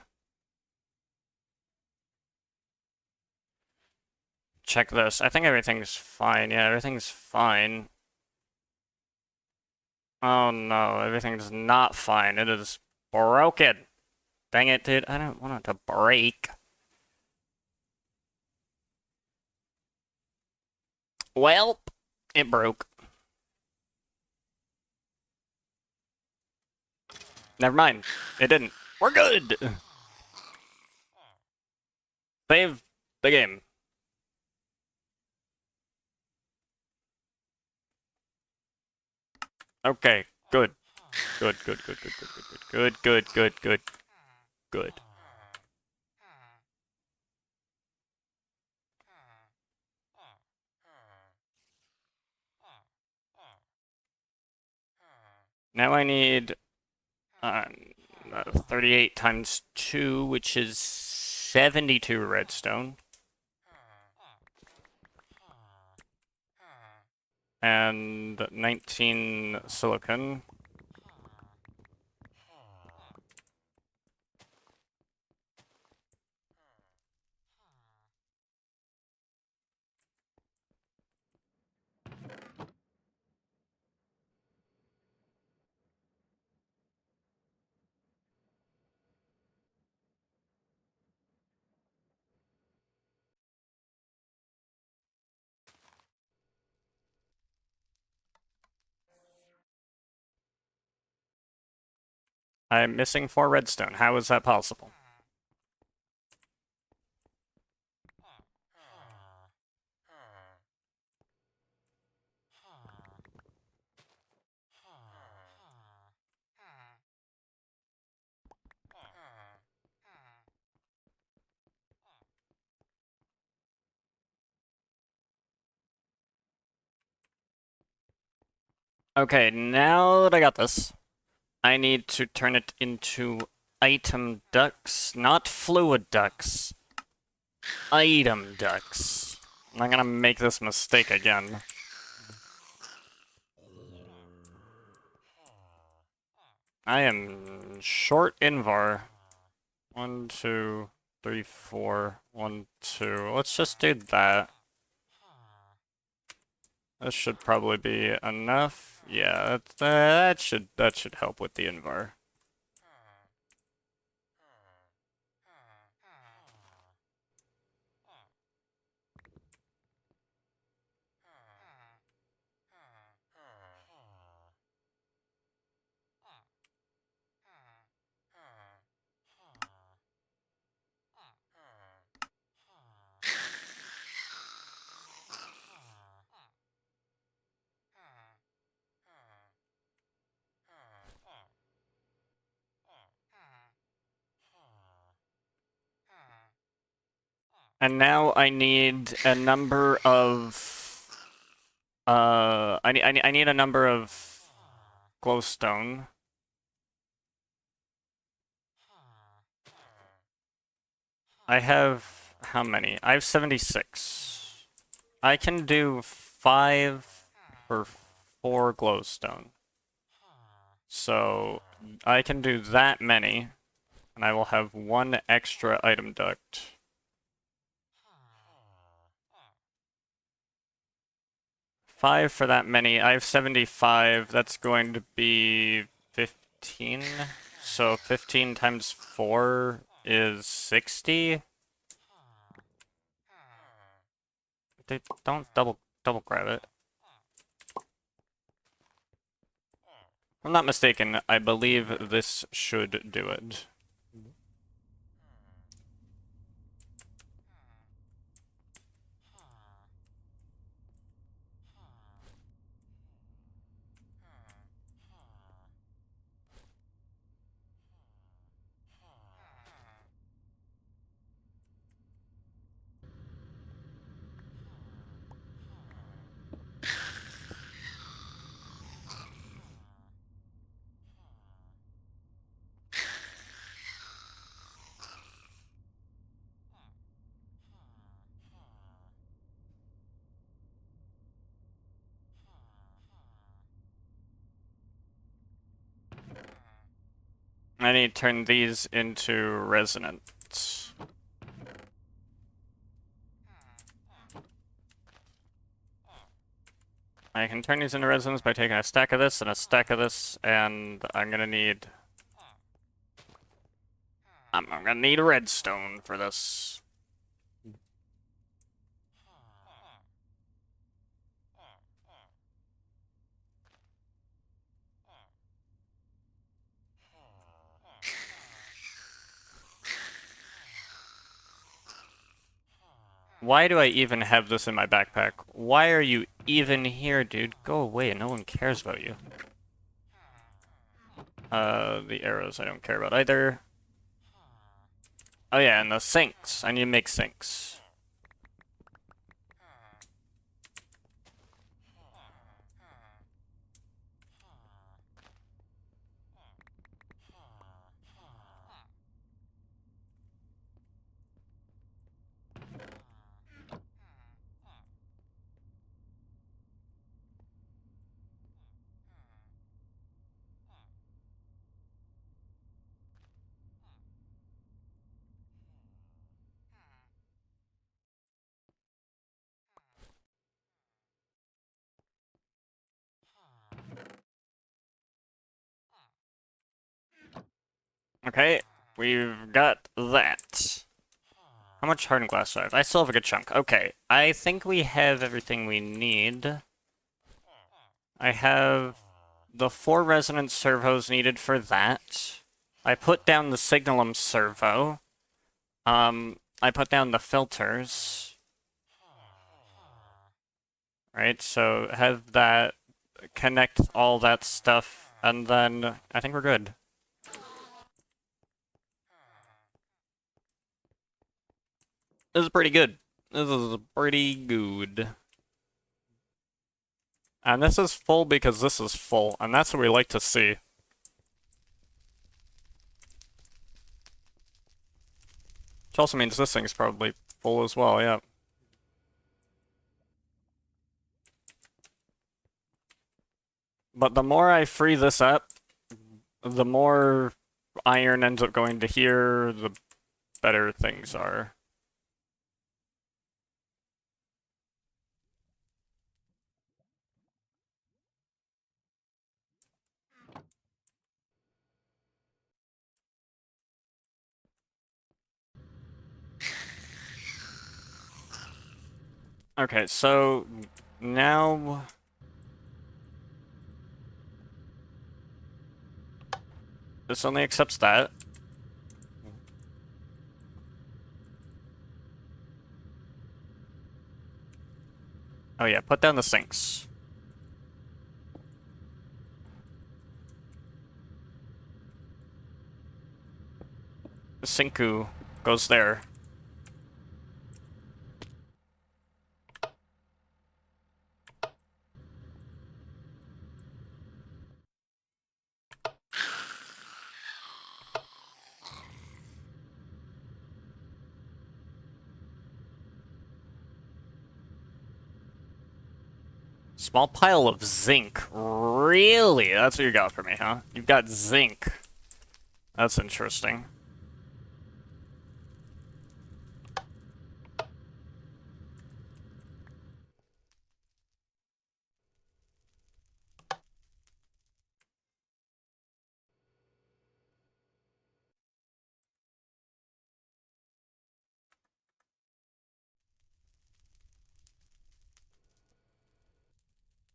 Speaker 1: check this. I think everything's fine. Yeah, everything's fine. Oh no, everything's not fine. It is broken. Dang it, dude. I don't want it to break. Well, it broke. Never mind. It didn't. We're good! Save the game. Okay, good. Good, good, good, good, good, good, good, good, good, good, good. Now I need 38 times 2, which is 72 redstone. And 19 silicon. I'm missing 4 redstone. How is that possible? Okay, now that I got this, I need to turn it into item ducts, not fluid ducts. Item ducts. I'm not gonna make this mistake again. I am short Invar. 1, 2, 3, 4. 1, 2. Let's just do that. This should probably be enough. Yeah, that should help with the Invar. And now I need a number of I need a number of glowstone. I have how many? I have 76. I can do 5 for 4 glowstone. So I can do that many, and I will have 1 extra item duct. Five for that many. I have 75. That's going to be 15. So 15 times 4 is 60. Don't double grab it. If I'm not mistaken, I believe this should do it. I need to turn these into resonance. I can turn these into resonance by taking a stack of this and a stack of this, and I'm gonna need redstone for this. Why do I even have this in my backpack? Why are you even here, dude? Go away, no one cares about you. The arrows I don't care about either. Oh yeah, and the sinks. I need to make sinks. Okay, we've got that. How much hardened glass do I have? I still have a good chunk. Okay, I think we have everything we need. I have the 4 resonance servos needed for that. I put down the signalum servo. I put down the filters. Right, so have that, connect all that stuff, and then I think we're good. This is pretty good. This is pretty good. And this is full because this is full, and that's what we like to see. Which also means this thing's probably full as well, yeah. But the more I free this up, the more iron ends up going to here, the better things are. Okay, so now this only accepts that. Oh yeah, put down the sinks. The sinku goes there. Small pile of zinc. Really? That's what you got for me, huh? You've got zinc. That's interesting.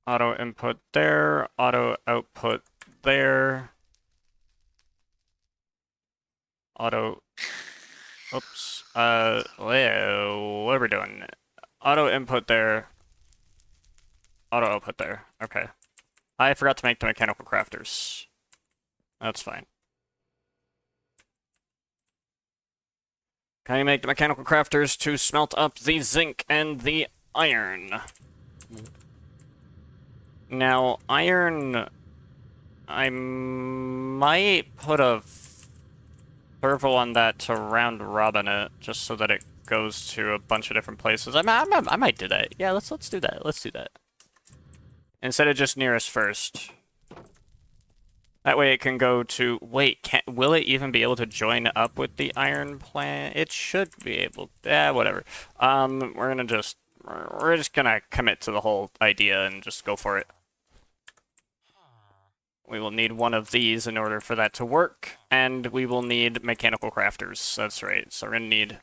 Speaker 1: Auto input there, auto output there. Auto, oops, what are we doing? Auto input there, auto output there. Okay. I forgot to make the mechanical crafters. That's fine. Can I make the mechanical crafters to smelt up the zinc and the iron? Now, iron, I might put a servo on that to round robin it, just so that it goes to a bunch of different places. I might do that. Yeah, let's do that. Let's do that. Instead of just nearest first. That way it can go to... Wait, will it even be able to join up with the iron plant? It should be able... whatever. We're just gonna commit to the whole idea and just go for it. We will need one of these in order for that to work, and we will need mechanical crafters. That's right. So we're gonna need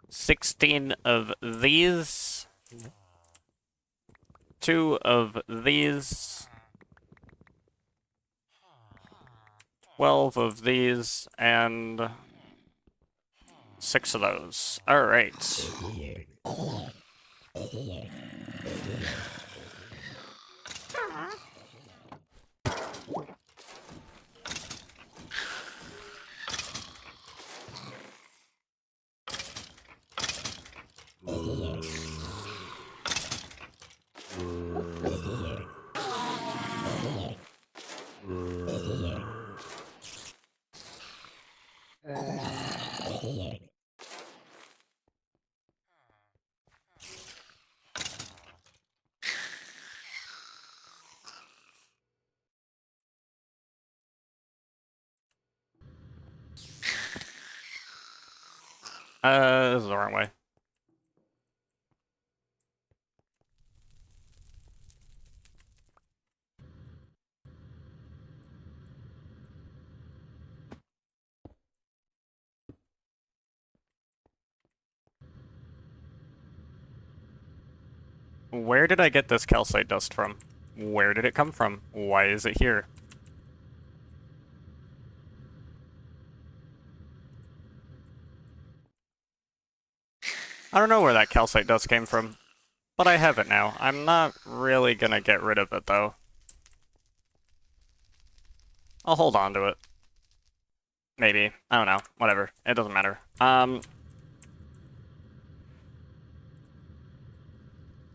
Speaker 1: 16 of these, 2 of these, 12 of these, and 6 of those. All right. This is the wrong way. Where did I get this calcite dust from? Where did it come from? Why is it here? I don't know where that calcite dust came from, but I have it now. I'm not really gonna get rid of it, though. I'll hold on to it. Maybe. I don't know. Whatever. It doesn't matter.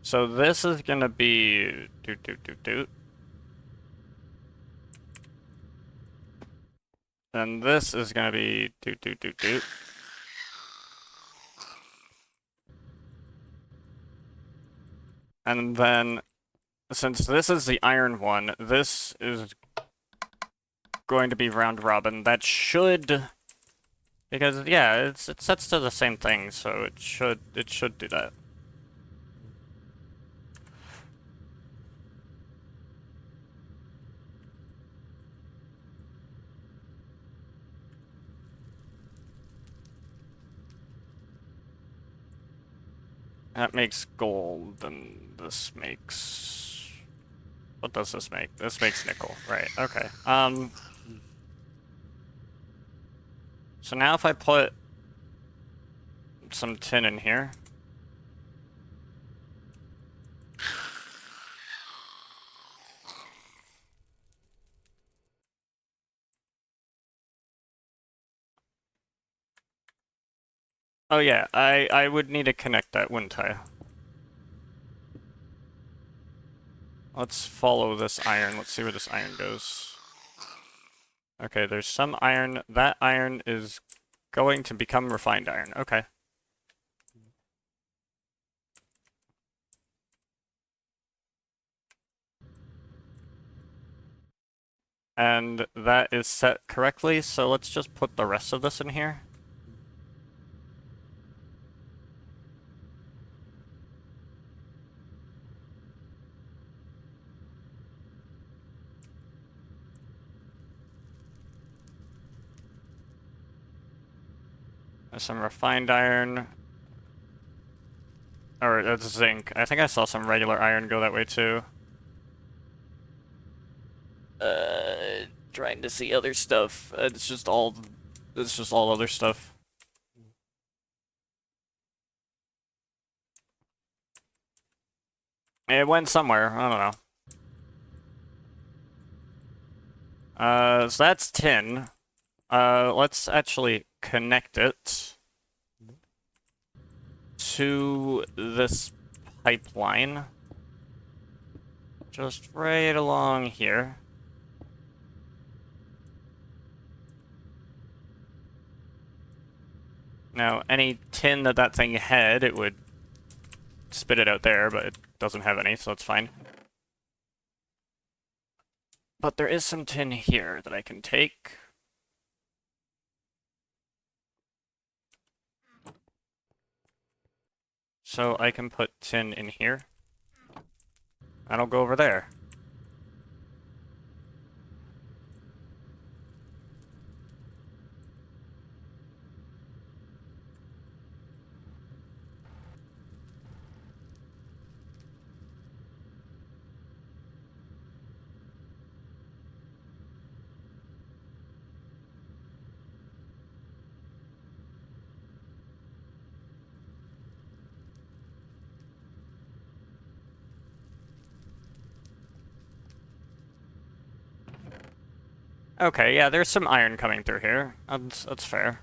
Speaker 1: So this is gonna be... And this is gonna be... And then, since this is the iron one, this is going to be round robin. That should, because yeah, it sets to the same thing, so it should do that. That makes gold, and this makes... What does this make? This makes nickel, right, okay. So now if I put some tin in here... Oh yeah, I would need to connect that, wouldn't I? Let's follow this iron. Let's see where this iron goes. Okay, there's some iron. That iron is going to become refined iron. Okay. And that is set correctly, so let's just put the rest of this in here. There's some refined iron. Or it's zinc. I think I saw some regular iron go that way too. Trying to see other stuff. It's just all other stuff. It went somewhere. I don't know. So that's tin. Let's actually connect it to this pipeline. Just right along here. Now, any tin that thing had, it would spit it out there, but it doesn't have any, so that's fine. But there is some tin here that I can take. So I can put tin in here. And I'll go over there. Okay, yeah, there's some iron coming through here. That's fair.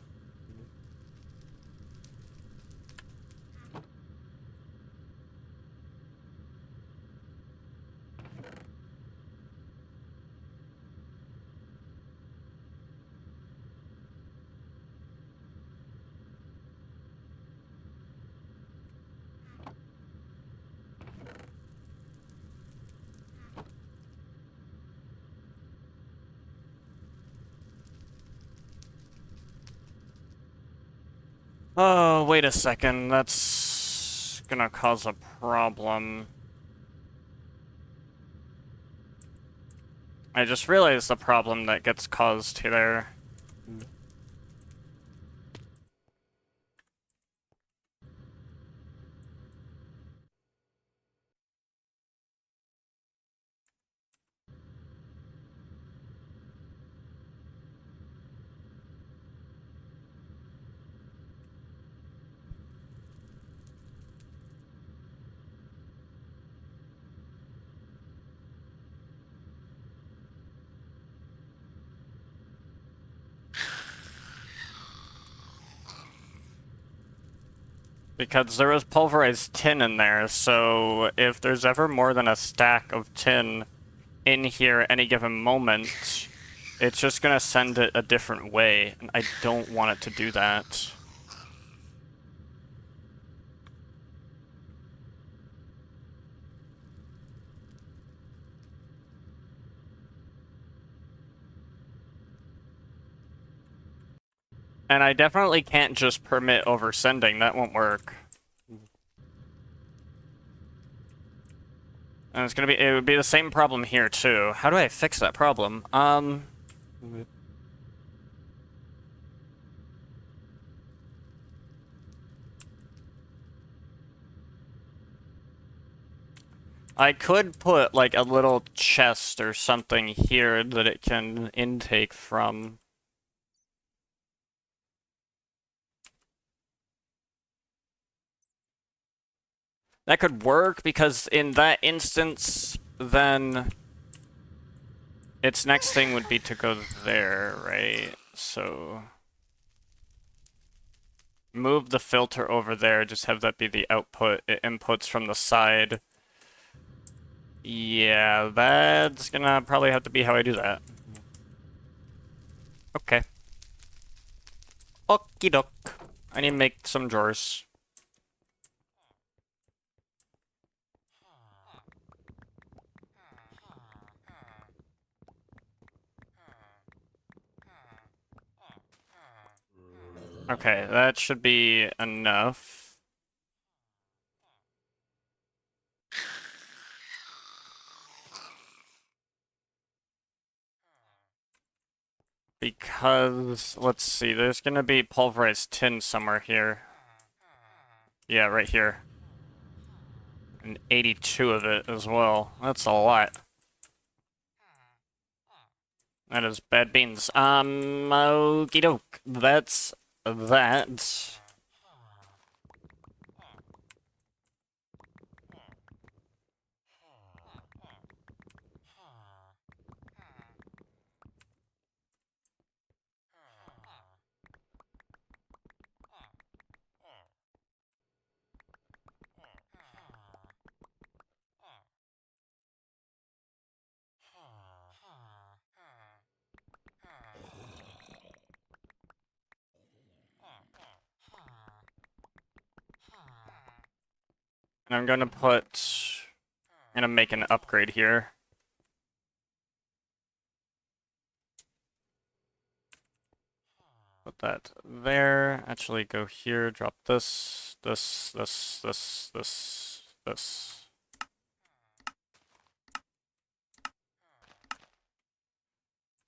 Speaker 1: Oh, wait a second. That's gonna cause a problem. I just realized the problem that gets caused there. Because there was pulverized tin in there, so if there's ever more than a stack of tin in here at any given moment, it's just gonna send it a different way, and I don't want it to do that. And I definitely can't just permit oversending. That won't work. And it would be the same problem here too. How do I fix that problem? I could put like a little chest or something here that it can intake from. That could work because in that instance, then its next thing would be to go there, right? So move the filter over there, just have that be the output. It inputs from the side. Yeah, that's gonna probably have to be how I do that. Okay. Okie doke. I need to make some drawers. Okay, that should be enough. Because, let's see, there's gonna be pulverized tin somewhere here. Yeah, right here. And 82 of it as well. That's a lot. That is bad beans. Okie doke. That's that. And I'm gonna make an upgrade here. Put that there. Actually, go here, drop this, this.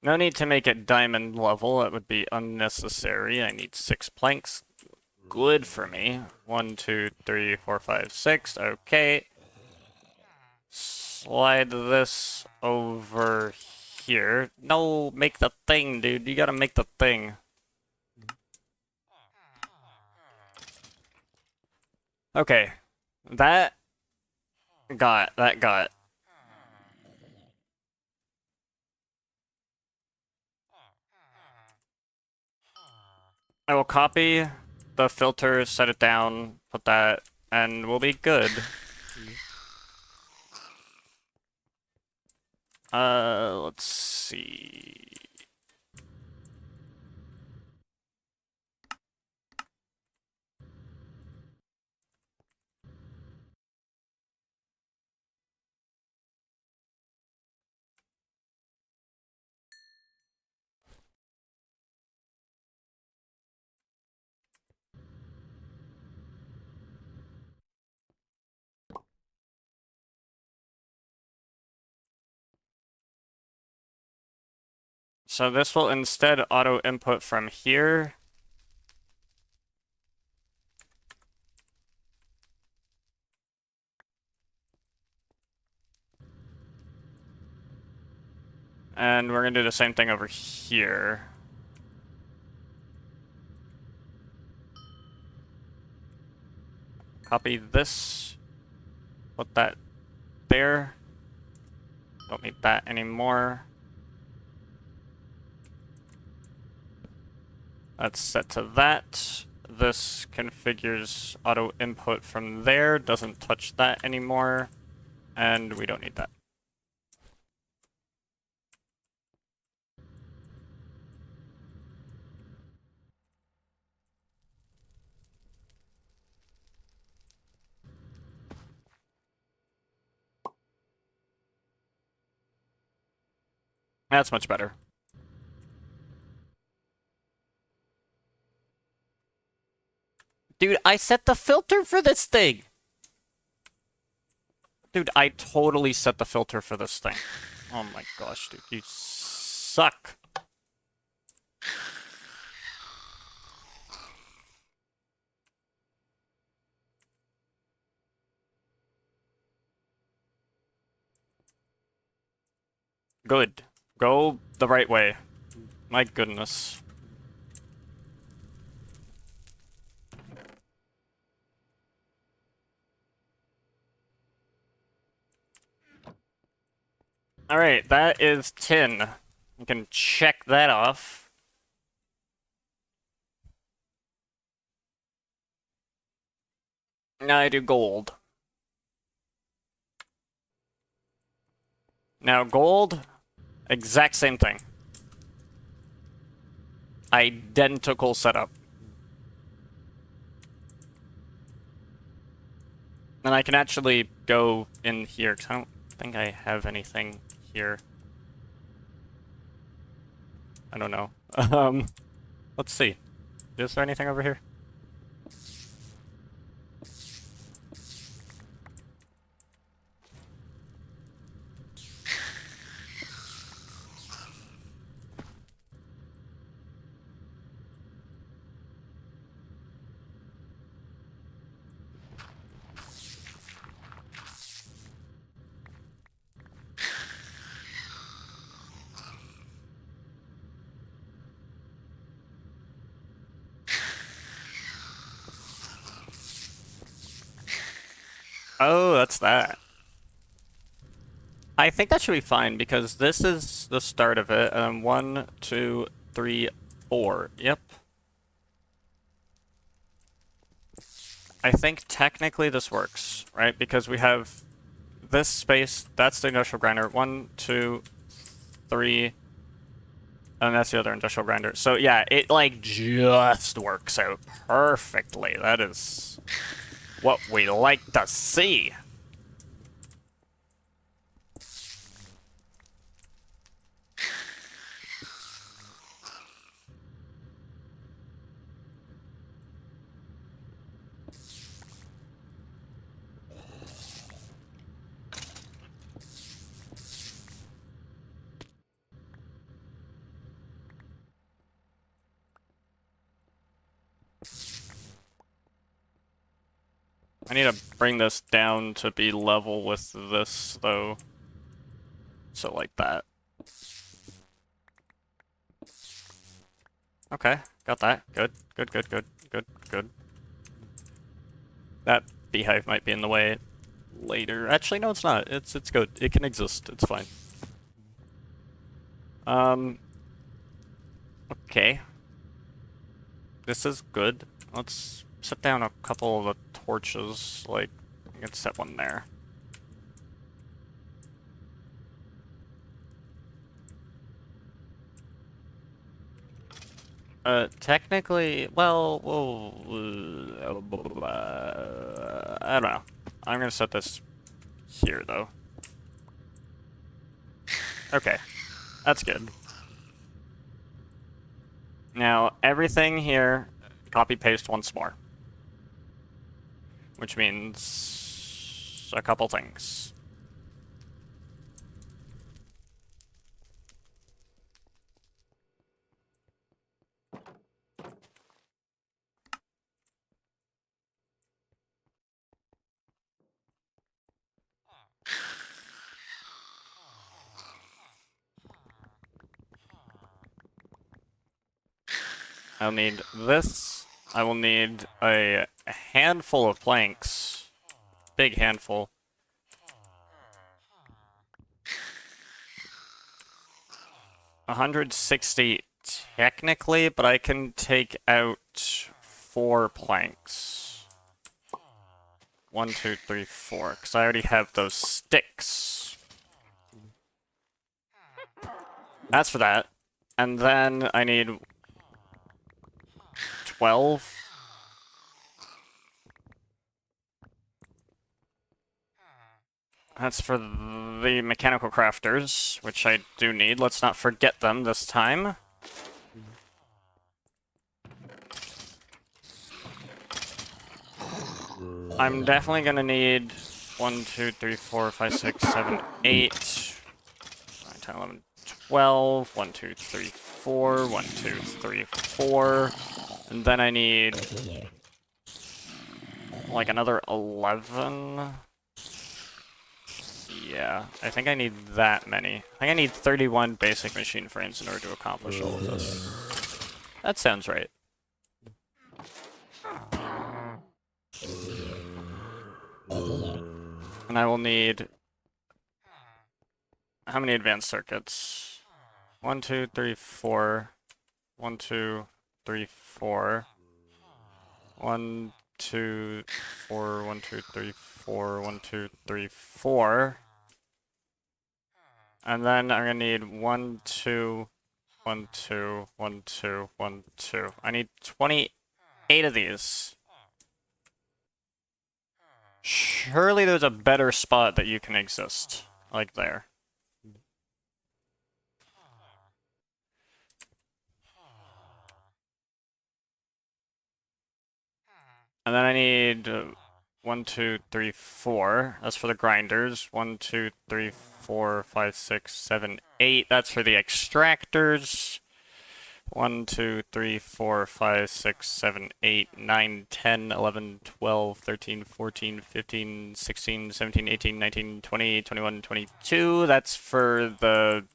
Speaker 1: No need to make it diamond level. That would be unnecessary. I need 6 planks. Good for me. 1, 2, 3, 4, 5, 6. Okay. Slide this over here. No, make the thing, dude. You gotta make the thing. Okay. That got. I will copy the filter, set it down, put that, and we'll be good. Let's see. So this will instead auto input from here. And we're gonna do the same thing over here. Copy this. Put that there. Don't need that anymore. That's set to that. This configures auto input from there. Doesn't touch that anymore. And we don't need that. That's much better. Dude, I set the filter for this thing! Dude, I totally set the filter for this thing. Oh my gosh, dude, you suck. Good. Go the right way. My goodness. Alright, that is tin. You can check that off. Now I do gold. Now gold, exact same thing. Identical setup. And I can actually go in here, because I don't think I have anything here. I don't know. Let's see. Is there anything over here? Oh, that's that. I think that should be fine, because this is the start of it. 1, 2, 3, 4. Yep. I think technically this works, right? Because we have this space, that's the industrial grinder. 1, 2, 3, and that's the other industrial grinder. So yeah, it like just works out perfectly. That is what we like to see. I need to bring this down to be level with this, though. So like that. Okay, got that. Good, good, good, good, good, good. That beehive might be in the way later. Actually, no, it's not. It's good. It can exist. It's fine. Okay. This is good. Let's set down a couple of the torches. Like, I can set one there. Technically, well, I don't know. I'm gonna set this here, though. Okay, that's good. Now, everything here, copy-paste once more. Which means a couple things. I'll need this. I will need a handful of planks. Big handful. $160 technically, but I can take out 4 planks. 1, 2, 3, 4, because I already have those sticks. That's for that. And then I need 12. That's for the mechanical crafters, which I do need. Let's not forget them this time. I'm definitely gonna need 1, 2, 3, 4, 5, 6, 7, 8, 9, 10, 11, 12, 1, 2, 3, 4, 1, 2, 3, 4, and then I need like another 11. Yeah, I think I need that many. I think I need 31 basic machine frames in order to accomplish all of this. That sounds right. And I will need... How many advanced circuits? 1, 2, 3, 4. 1, 2, 3, 4. 1, 2, 4, 1, 2, 3, 4, 1, 2, 3, 4. And then I'm gonna need 1, 2, 1, 2, 1, 2, 1, 2. I need 28 of these. Surely there's a better spot that you can exist. Like there. And then I need 1, 2, 3, 4. That's for the grinders. 1, 2, 3, 4, 5, 6, 7, 8. That's for the extractors. 1, 2, 3, 4, 5, 6, 7, 8, 9, 10, 11, 12, 13, 14, 15, 16, 17, 18, 19, 20, 21, 22. That's for the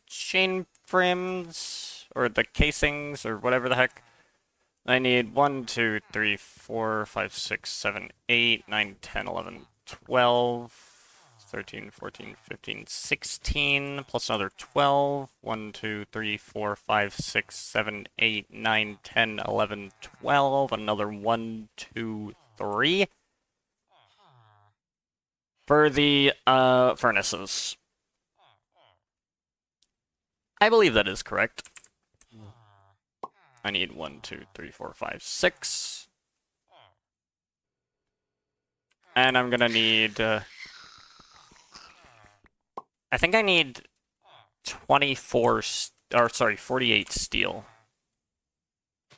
Speaker 1: chain frames, or the casings, or whatever the heck. I need 1, 2, 3, 4, 5, 6, 7, 8, 9, 10, 11, 12, 13, 14, 15, 16, plus another 12. 1, 2, 3, 4, 5, 6, 7, 8, 9, 10, 11, 12. Another 1, 2, 3. For the furnaces. I believe that is correct. I need 1, 2, 3, 4, 5, 6. And I'm gonna need... I think I need 48 steel.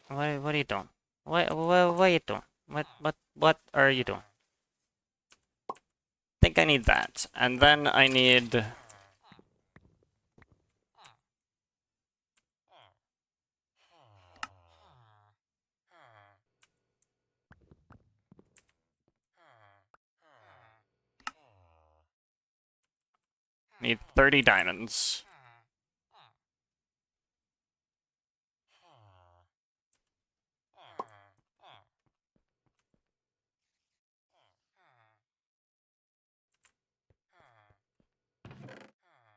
Speaker 1: What are you doing? What are you doing? What are you doing? I think I need that. And then I need... Need 30 diamonds.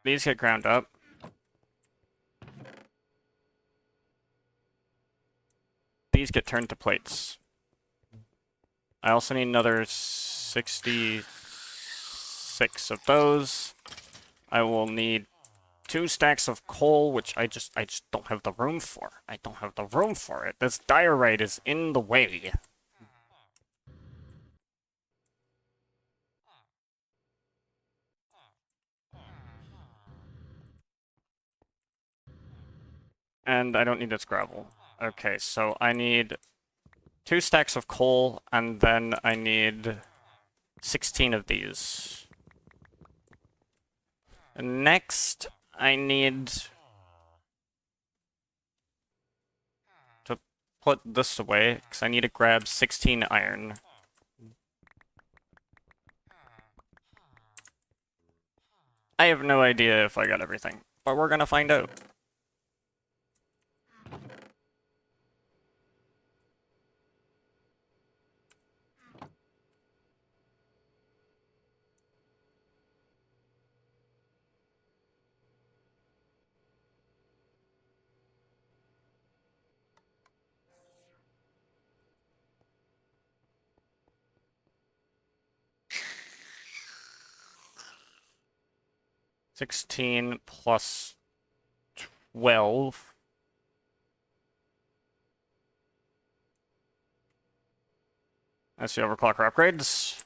Speaker 1: These get ground up. These get turned to plates. I also need another 66 of those. I will need 2 stacks of coal, which I just don't have the room for. I don't have the room for it. This diorite is in the way. And I don't need this gravel. Okay, so I need 2 stacks of coal, and then I need 16 of these. Next, I need to put this away, because I need to grab 16 iron. I have no idea if I got everything, but we're gonna find out. $16 plus 12. That's the overclocker upgrades.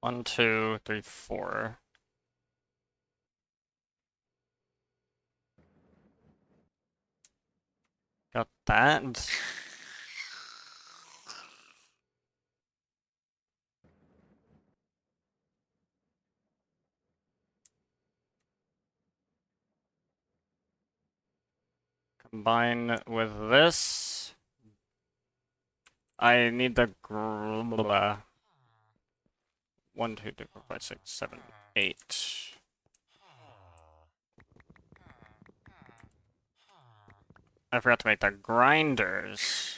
Speaker 1: 1, 2, 3, 4. Got that. Combine with this. I need the 1, 2, 3, 4, 5, 6, 7, 8. I forgot to make the grinders.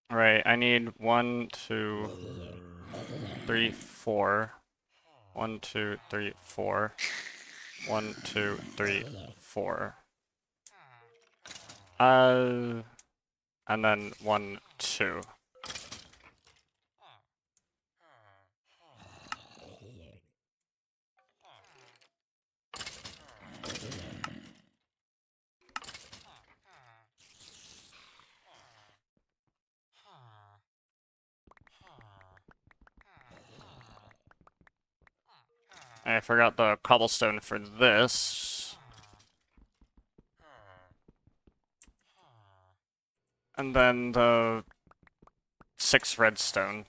Speaker 1: Alright, I need 1, 2, 3, 4. 1, 2, 3, 4. 1, 2, 3, 4. And then 1, 2. I forgot the cobblestone for this. And then the 6 redstone.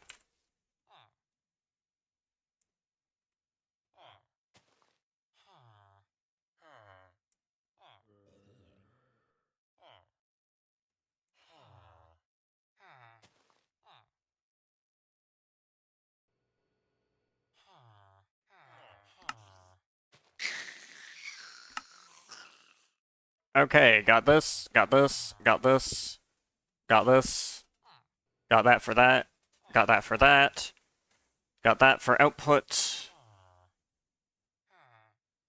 Speaker 1: Okay, got this, got this, got this, got this, got that for that, got that for that, got that for output.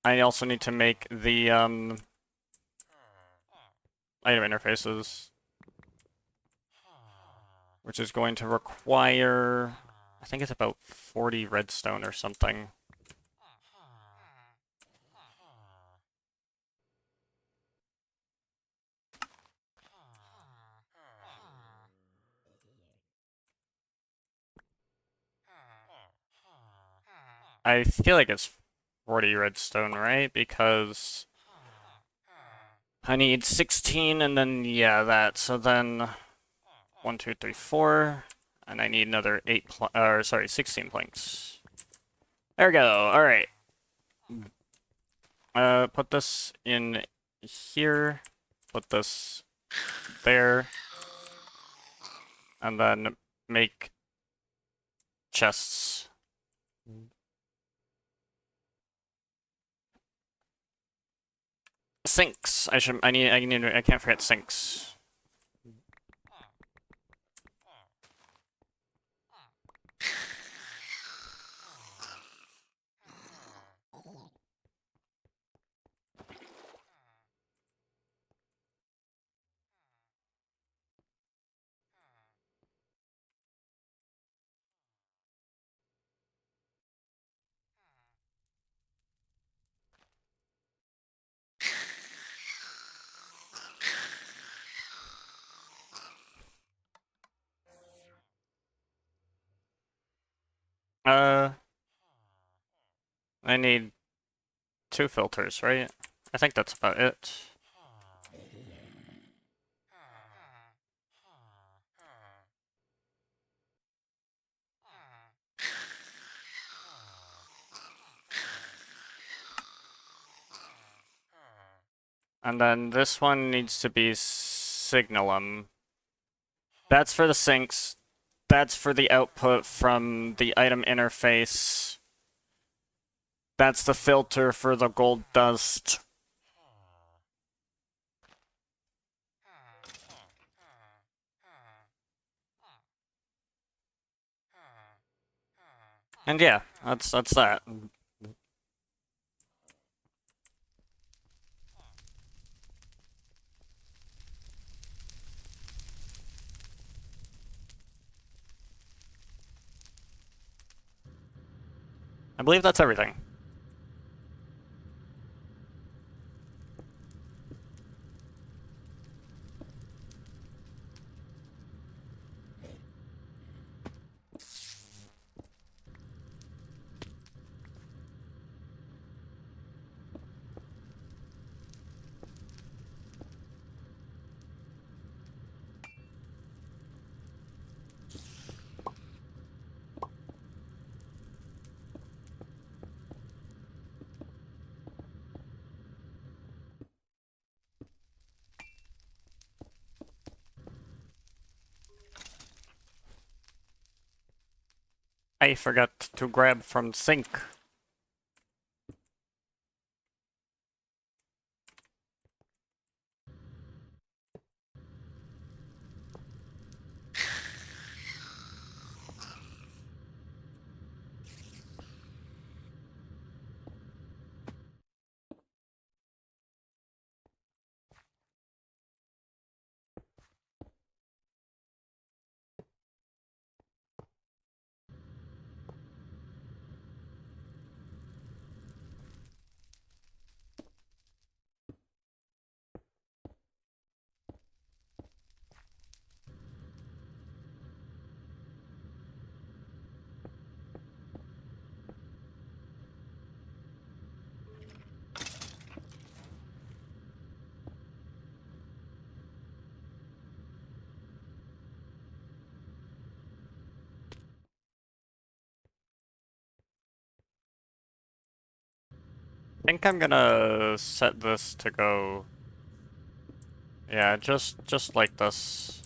Speaker 1: I also need to make the item interfaces, which is going to require, I think it's about 40 redstone or something. I feel like it's 40 redstone, right? Because I need 16 and then, yeah, that. So then 1, 2, 3, 4. And I need another 16 planks. There we go. All right. Put this in here. Put this there. And then make chests. Sinks. I can't forget sinks. I need 2 filters, right? I think that's about it. And then this one needs to be signalum. That's for the sinks. That's for the output from the item interface. That's the filter for the gold dust. And yeah, that's that. I believe that's everything. I forgot to grab from sink. I think I'm gonna set this to go. Yeah, just like this.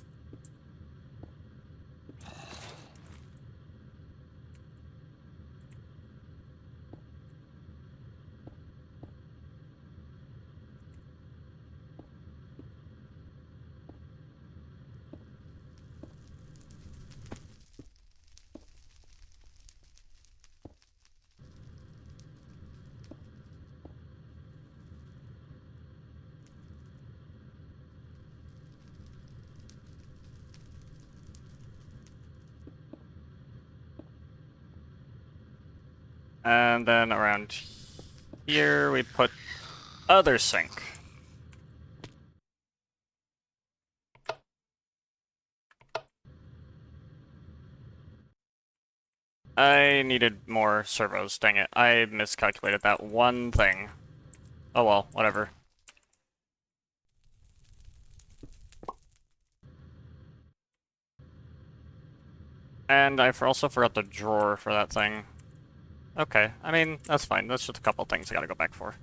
Speaker 1: And then around here we put other sink. I needed more servos, dang it. I miscalculated that one thing. Oh well, whatever. And I also forgot the drawer for that thing. Okay, I mean, that's fine. That's just a couple things I gotta go back for.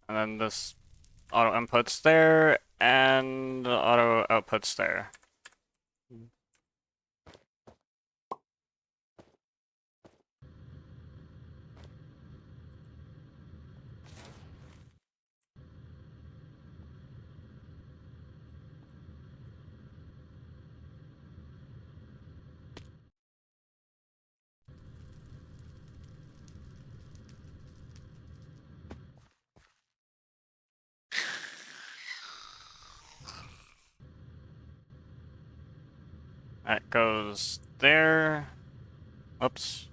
Speaker 1: And then this auto inputs there, and auto outputs there. That goes there. Oops.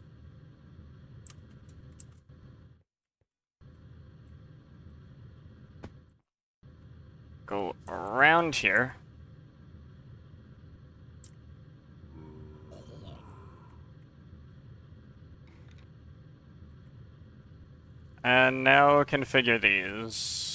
Speaker 1: Go around here. And now configure these.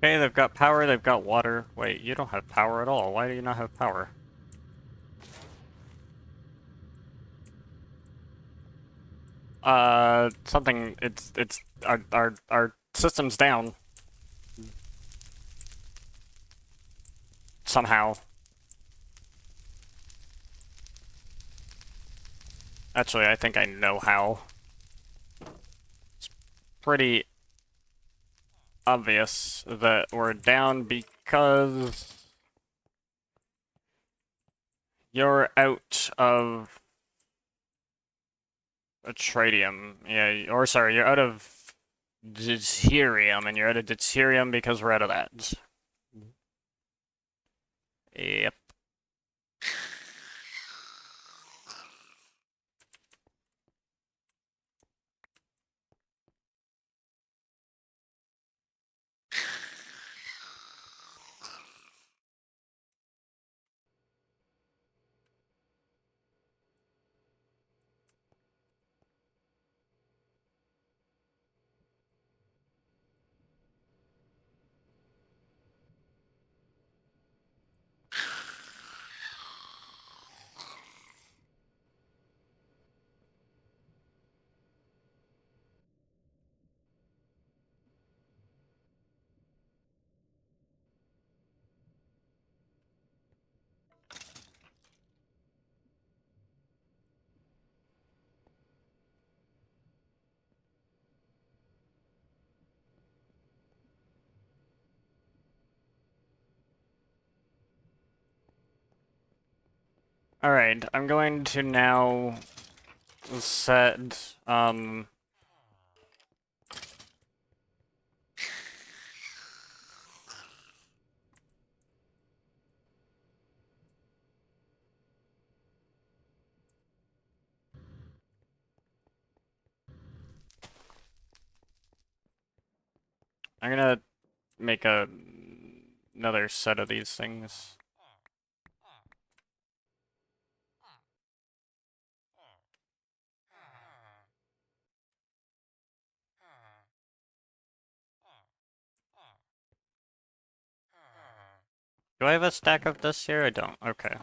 Speaker 1: Okay, they've got power, they've got water. Wait, you don't have power at all. Why do you not have power? Something, it's, our system's down. Somehow. Actually, I think I know how. It's pretty obvious that we're down because you're out of a tritium. Yeah, or sorry, you're out of deuterium, and you're out of deuterium because we're out of that. Yep. Alright, I'm going to now set, I'm gonna make another set of these things. Do I have a stack of this here? I don't. Okay.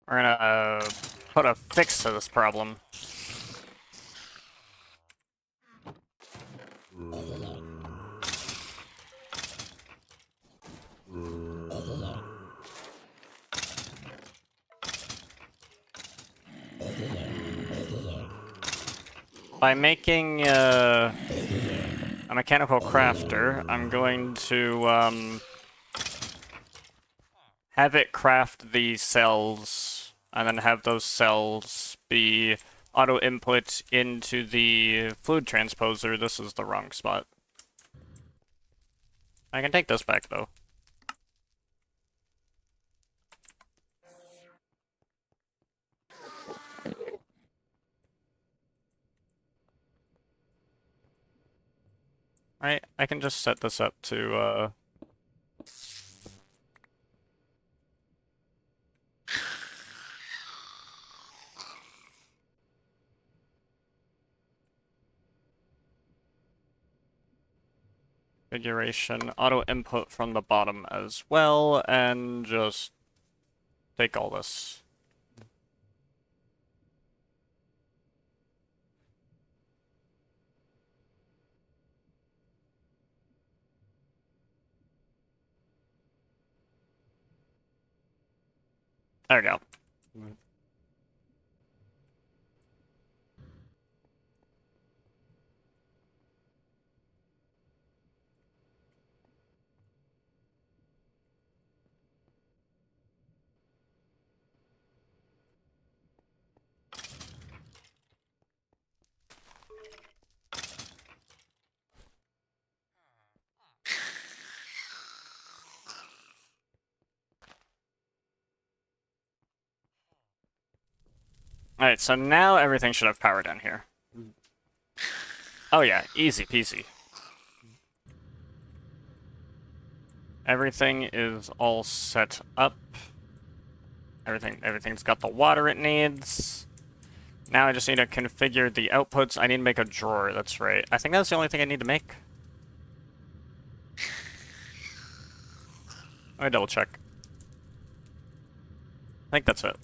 Speaker 1: We're gonna put a fix to this problem. By making a mechanical crafter, I'm going to have it craft the cells, and then have those cells be auto input into the fluid transposer. This is the wrong spot. I can take this back though. Right, I can just set this up to configuration, auto input from the bottom as well, and just take all this. There we go. Alright, so now everything should have power down here. Oh yeah, easy peasy. Everything is all set up. Everything's got the water it needs. Now I just need to configure the outputs. I need to make a drawer, that's right. I think that's the only thing I need to make. Let me double check. I think that's it.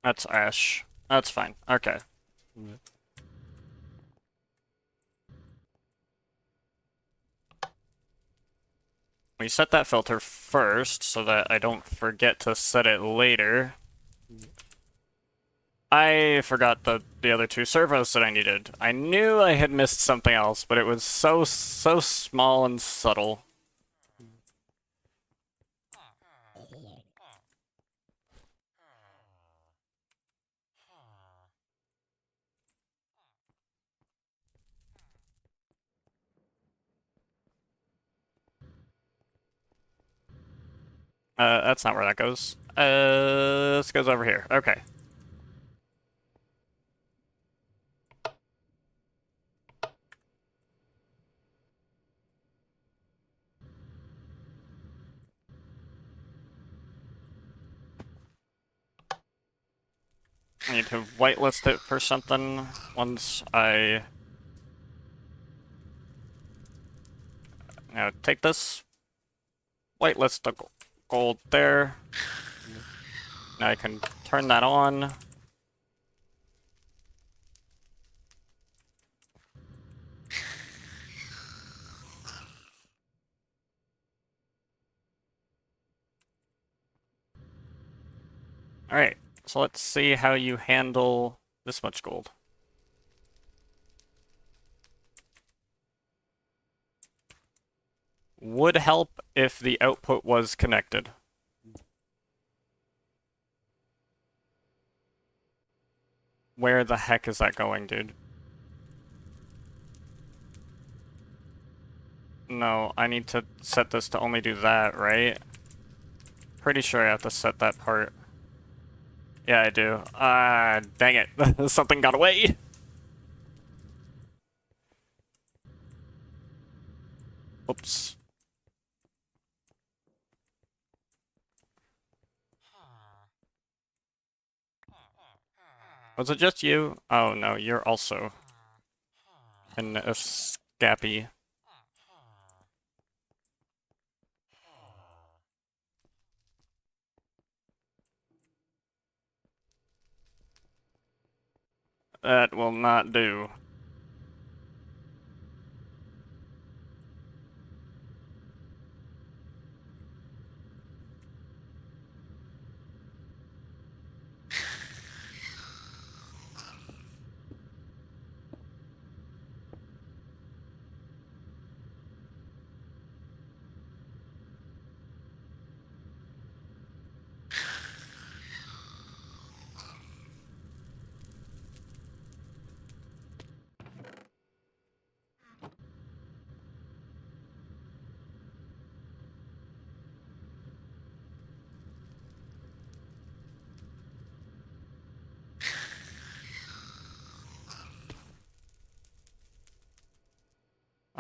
Speaker 1: That's ash. That's fine. Okay. We set that filter first so that I don't forget to set it later. I forgot the other two servos that I needed. I knew I had missed something else, but it was so small and subtle. That's not where that goes. This goes over here. Okay. I need to whitelist it for something once I... Now take this, whitelist the gold there. Now I can turn that on. Alright, so let's see how you handle this much gold. Would help if the output was connected. Where the heck is that going, dude? No, I need to set this to only do that, right? Pretty sure I have to set that part. Yeah, I do. Dang it. Something got away. Oops. Was it just you? Oh no, you're also an escapee. That will not do.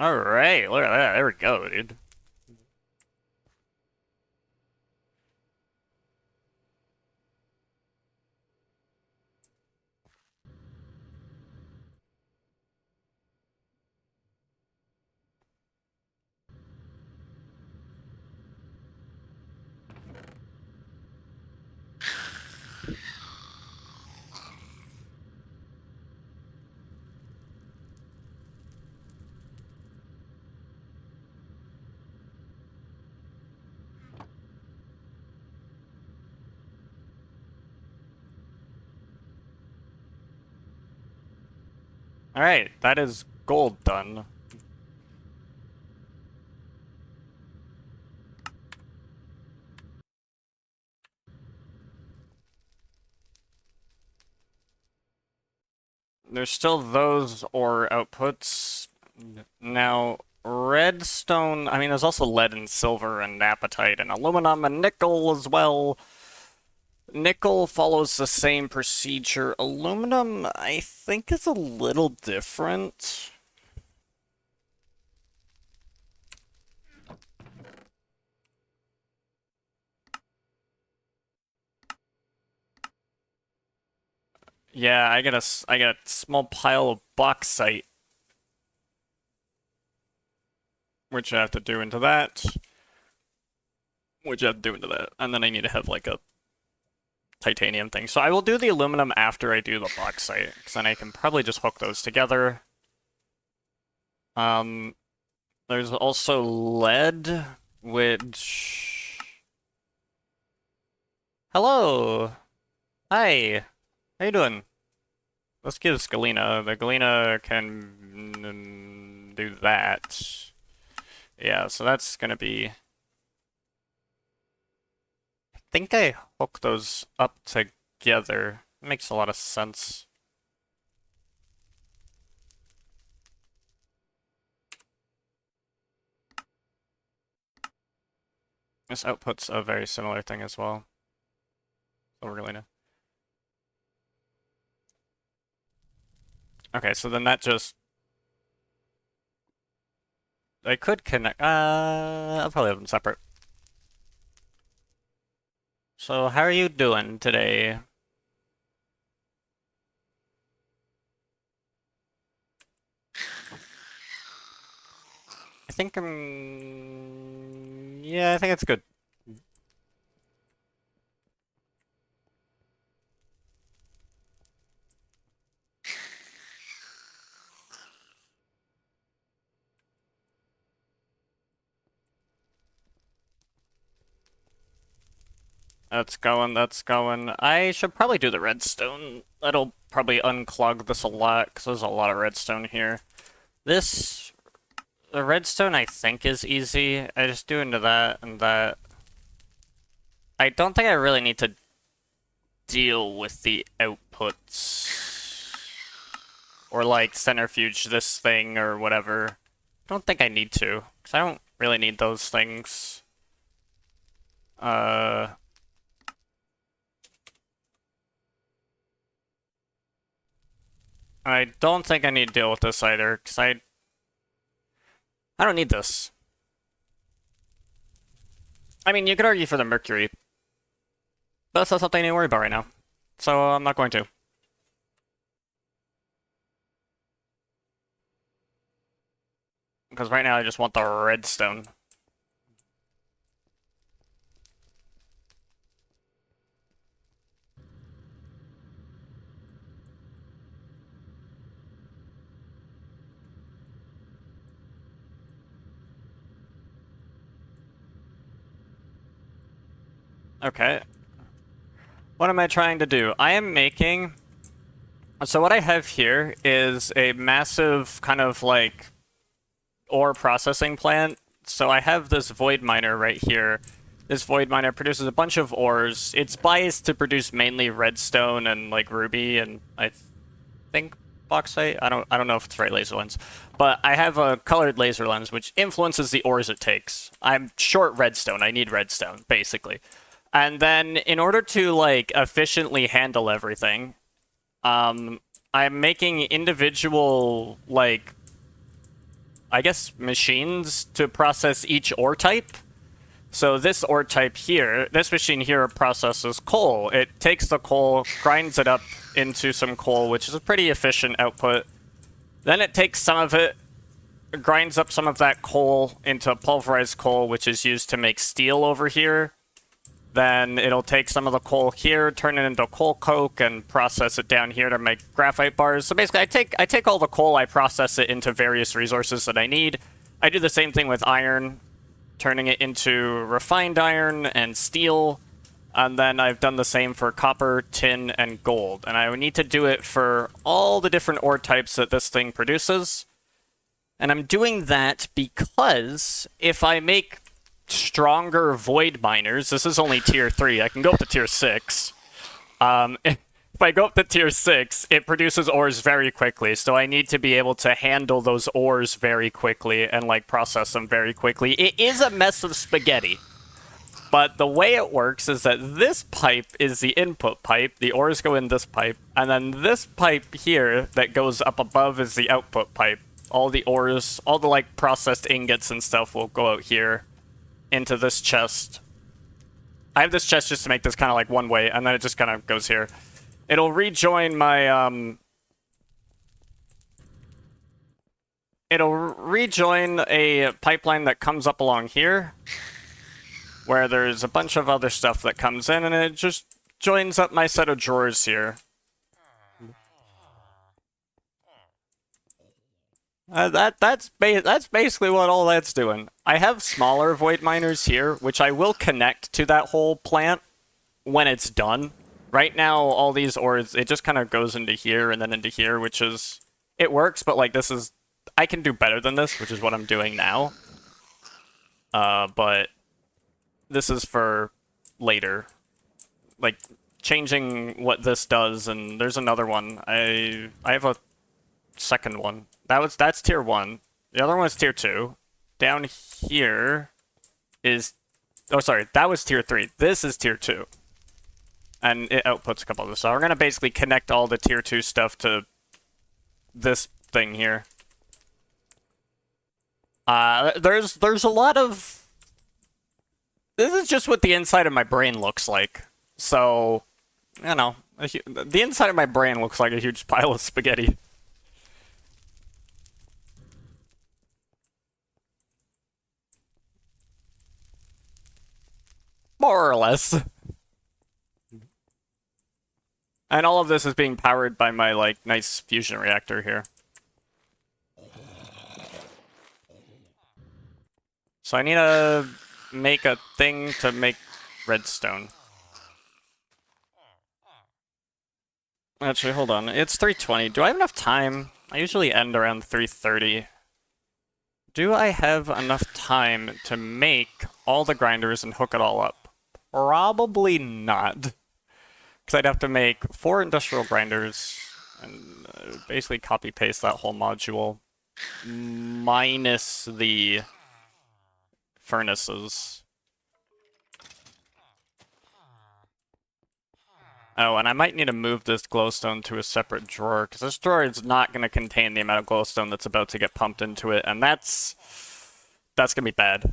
Speaker 1: Alright, look at that. There we go, dude. Alright, that is gold done. There's still those ore outputs. Now, redstone, I mean, there's also lead and silver and apatite and aluminum and nickel as well. Nickel follows the same procedure. Aluminum, I think, is a little different. Yeah, I get a small pile of bauxite, which I have to do into that. Which I have to do into that. And then I need to have like a titanium thing. So I will do the aluminum after I do the bauxite, because then I can probably just hook those together. There's also lead, which... Hello! Hi! How you doing? Let's give this Galena. The Galena can do that. Yeah, so that's gonna be... I think I hook those up together. Makes a lot of sense. This outputs a very similar thing as well. So we're gonna... Okay, so then that just... I could connect... I'll probably have them separate. So how are you doing today? I think I'm... Yeah, I think it's good. That's going, that's going. I should probably do the redstone. That'll probably unclog this a lot, because there's a lot of redstone here. This... The redstone, I think, is easy. I just do into that and that. I don't think I really need to deal with the outputs. Or, like, centrifuge this thing or whatever. I don't think I need to, because I don't really need those things. I don't think I need to deal with this either, because I don't need this. I mean, you could argue for the mercury, but that's not something I need to worry about right now. So I'm not going to. Because right now I just want the redstone. Okay. What am I trying to do? I am making... So what I have here is a massive kind of like ore processing plant. So I have this void miner right here. This void miner produces a bunch of ores. It's biased to produce mainly redstone and like ruby and I think bauxite. I don't know if it's right laser lens. But I have a colored laser lens which influences the ores it takes. I'm short redstone. I need redstone, basically. And then in order to like efficiently handle everything, I'm making individual like I guess machines to process each ore type. So this ore type here, this machine here processes coal. It takes the coal, grinds it up into some coal, which is a pretty efficient output. Then it takes some of it, grinds up some of that coal into pulverized coal, which is used to make steel over here. Then it'll take some of the coal here, turn it into coal coke, and process it down here to make graphite bars. So basically, I take all the coal, I process it into various resources that I need. I do the same thing with iron, turning it into refined iron and steel. And then I've done the same for copper, tin, and gold. And I would need to do it for all the different ore types that this thing produces. And I'm doing that because if I make stronger void miners, this is only tier 3, I can go up to tier 6. If I go up to tier 6, it produces ores very quickly, so I need to be able to handle those ores very quickly and, like, process them very quickly. It is a mess of spaghetti. But the way it works is that this pipe is the input pipe, the ores go in this pipe, and then this pipe here that goes up above is the output pipe. All the ores, all the, like, processed ingots and stuff will go out here into this chest. I have this chest just to make this kind of like one way, and then it just kind of goes here. It'll rejoin my, it'll rejoin a pipeline that comes up along here, where there's a bunch of other stuff that comes in, and it just joins up my set of drawers here. That's basically what all that's doing. I have smaller void miners here, which I will connect to that whole plant when it's done. Right now, all these ores, it just kind of goes into here and then into here, which is... It works, but, like, this is... I can do better than this, which is what I'm doing now. But... This is for later. Like, changing what this does, and there's another one. I have a second one. That's tier 1. The other one is tier 2. Down here is... Oh, sorry, that was tier 3. This is tier 2. And it outputs a couple of this. So we're going to basically connect all the tier 2 stuff to this thing here. There's a lot of... This is just what the inside of my brain looks like. So, you know, the inside of my brain looks like a huge pile of spaghetti. More or less. And all of this is being powered by my, like, nice fusion reactor here. So I need to make a thing to make redstone. Actually, hold on. It's 3:20. Do I have enough time? I usually end around 3:30. Do I have enough time to make all the grinders and hook it all up? Probably not. Because I'd have to make 4 industrial grinders and basically copy-paste that whole module. Minus the furnaces. Oh, and I might need to move this glowstone to a separate drawer, because this drawer is not going to contain the amount of glowstone that's about to get pumped into it, and that's going to be bad.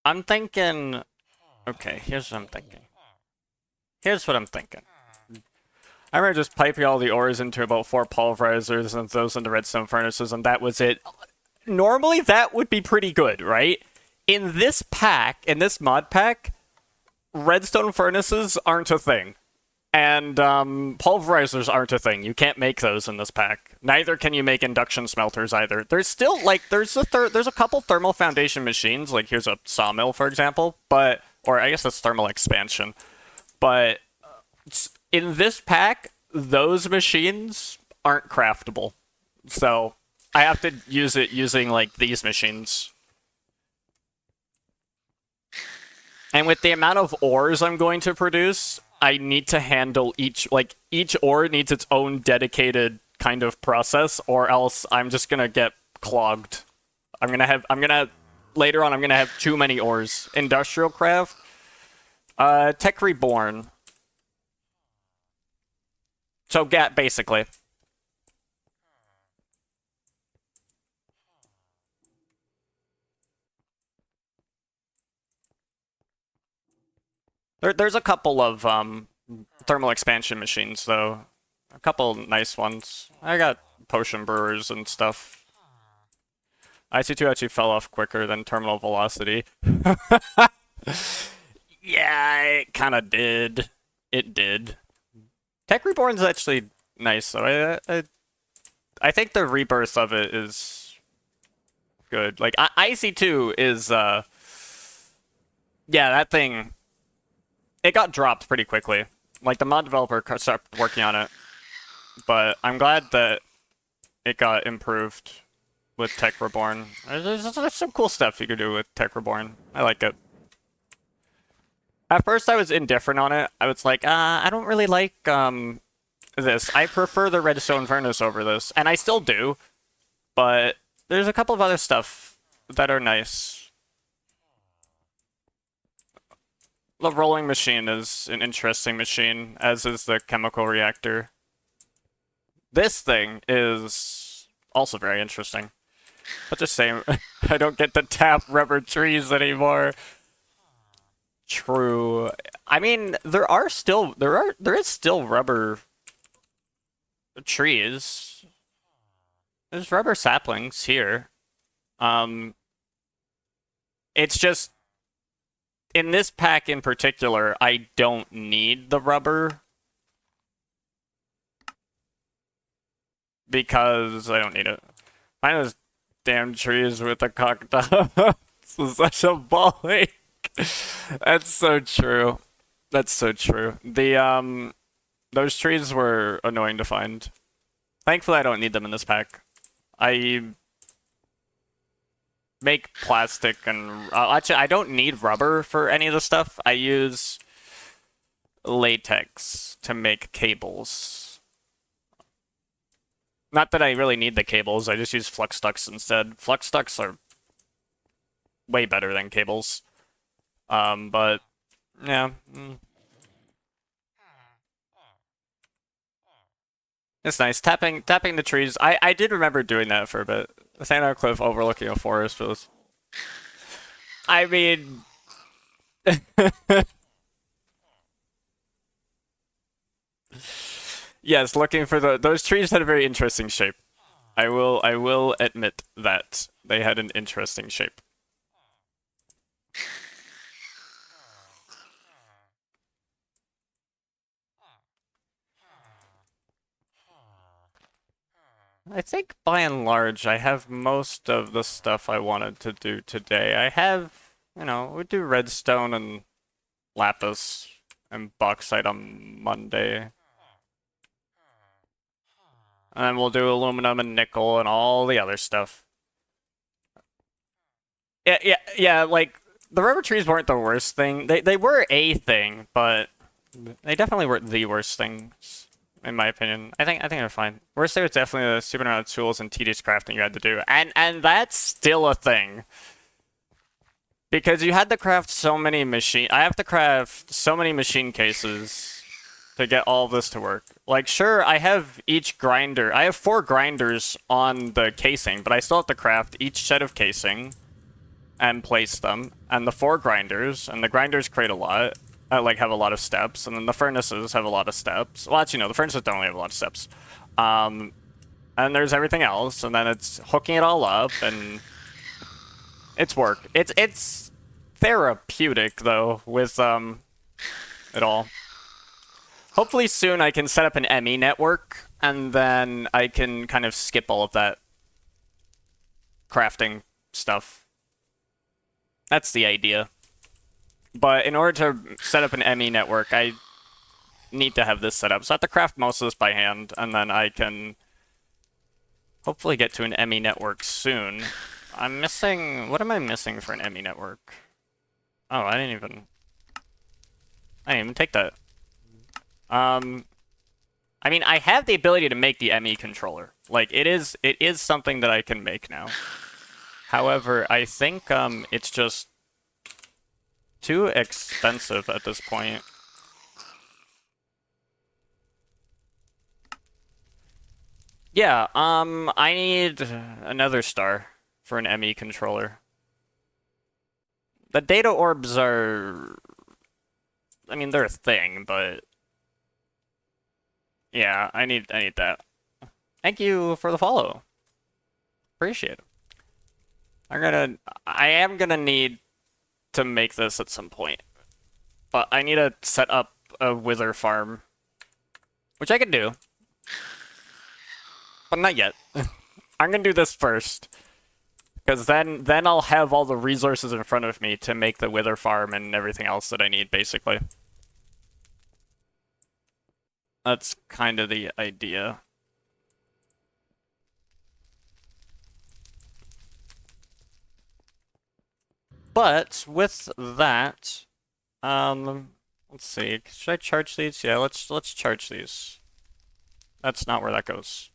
Speaker 1: I'm thinking... Okay, here's what I'm thinking. Here's what I'm thinking. I'm going to just pipe all the ores into about 4 pulverizers and those into redstone furnaces, and that was it. Normally, that would be pretty good, right? In this pack, in this mod pack, redstone furnaces aren't a thing. And pulverizers aren't a thing. You can't make those in this pack. Neither can you make induction smelters either. There's still, like, there's a couple thermal foundation machines, like here's a sawmill, for example, but, or I guess that's thermal expansion. But in this pack, those machines aren't craftable. So I have to use it using, like, these machines. And with the amount of ores I'm going to produce, I need to handle each ore needs its own dedicated kind of process, or else I'm just gonna get clogged. Later on, I'm gonna have too many ores. Industrial craft, Tech Reborn. So basically. There's a couple of thermal expansion machines, though. A couple nice ones. I got potion brewers and stuff. IC2 actually fell off quicker than terminal velocity. Yeah, it kind of did. It did. Tech Reborn's actually nice, though. I think the rebirth of it is good. Like, IC2 is, yeah, that thing, it got dropped pretty quickly. Like, the mod developer started working on it. But I'm glad that it got improved with Tech Reborn. There's some cool stuff you could do with Tech Reborn. I like it. At first, I was indifferent on it. I was like, I don't really like this. I prefer the Redstone Furnace over this, and I still do. But there's a couple of other stuff that are nice. The rolling machine is an interesting machine, as is the chemical reactor. This thing is also very interesting. But just saying, I don't get to tap rubber trees anymore. True. I mean, there is still rubber trees. There's rubber saplings here. It's just in this pack in particular, I don't need the rubber because I don't need it. Find those damn trees with the cacti. This is such a ball ache. That's so true. That's so true. The those trees were annoying to find. Thankfully, I don't need them in this pack. I make plastic and actually, I don't need rubber for any of the stuff. I use latex to make cables. Not that I really need the cables. I just use flux ducts instead. Flux ducts are way better than cables. But yeah. It's nice. Tapping the trees. I did remember doing that for a bit. Standing on a cliff overlooking a forest was... I mean... Yes, looking for those trees had a very interesting shape. I will admit that they had an interesting shape. I think by and large, I have most of the stuff I wanted to do today. I have, we do redstone and lapis and bauxite on Monday. And then we'll do aluminum and nickel and all the other stuff. Yeah, like, the rubber trees weren't the worst thing. They were a thing, but they definitely weren't the worst things. In my opinion, I think they're fine. Worst thing was definitely the stupid amount of tools and tedious crafting you had to do, and that's still a thing. Because you had to craft so many I have to craft so many machine cases to get all of this to work. Like, sure, I have each grinder. I have 4 grinders on the casing, but I still have to craft each set of casing and place them, and the 4 grinders, and the grinders create a lot. Like, have a lot of steps, and then the furnaces have a lot of steps. Well, actually, no, the furnaces don't really have a lot of steps. And there's everything else, and then it's hooking it all up, and it's work. It's therapeutic, though, with, it all. Hopefully soon I can set up an ME network, and then I can kind of skip all of that crafting stuff. That's the idea. But in order to set up an ME network, I need to have this set up. So I have to craft most of this by hand, and then I can hopefully get to an ME network soon. I'm missing... What am I missing for an ME network? Oh, I didn't even take that. I mean, I have the ability to make the ME controller. Like, it is something that I can make now. However, I think it's just too expensive at this point. Yeah, I need another star for an ME controller. The data orbs are... I mean, they're a thing, but... Yeah, I need that. Thank you for the follow. Appreciate it. I am gonna need to make this at some point. But I need to set up a wither farm. Which I can do. But not yet. I'm gonna do this first. Because then I'll have all the resources in front of me to make the wither farm and everything else that I need, basically. That's kind of the idea. But with that, let's see. Should I charge these? Yeah, let's charge these. That's not where that goes.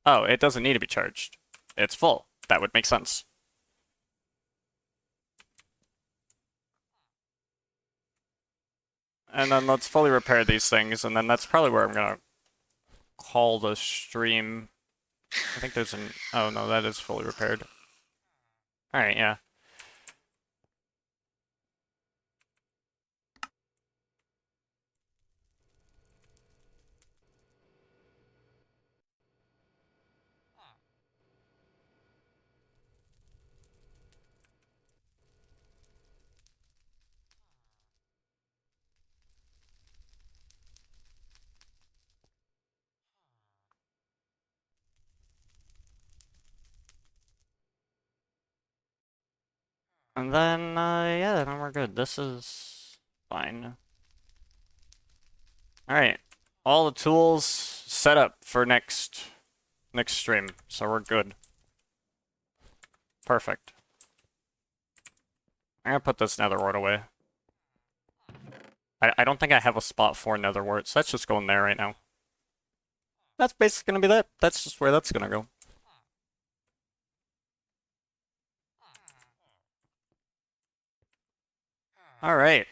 Speaker 1: Oh, it doesn't need to be charged. It's full. That would make sense. And then let's fully repair these things, and then that's probably where I'm gonna call the stream. I think there's an... Oh, no, that is fully repaired. Alright, yeah. And then, yeah, then we're good. This is fine. Alright. All the tools set up for next stream, so we're good. Perfect. I'm gonna put this nether wart away. I don't think I have a spot for nether wart, so that's just going there right now. That's basically gonna be that. That's just where that's gonna go. Alright.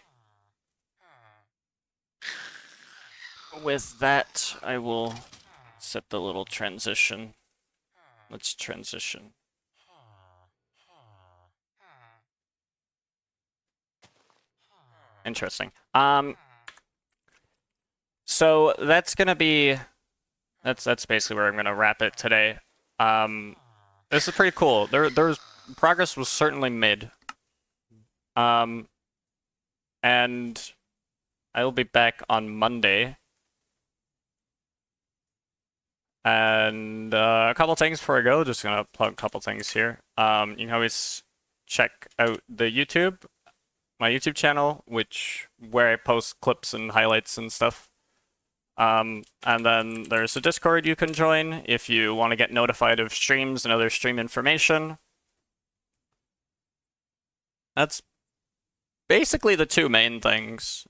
Speaker 1: With that, I will set the little transition. Let's transition. Interesting. So that's gonna be... That's basically where I'm gonna wrap it today. This is pretty cool. There's progress was certainly made. And I will be back on Monday. And a couple things before I go, just gonna plug a couple things here. You can always check out the YouTube, my YouTube channel, where I post clips and highlights and stuff. And then there's a Discord you can join if you want to get notified of streams and other stream information. That's basically the two main things.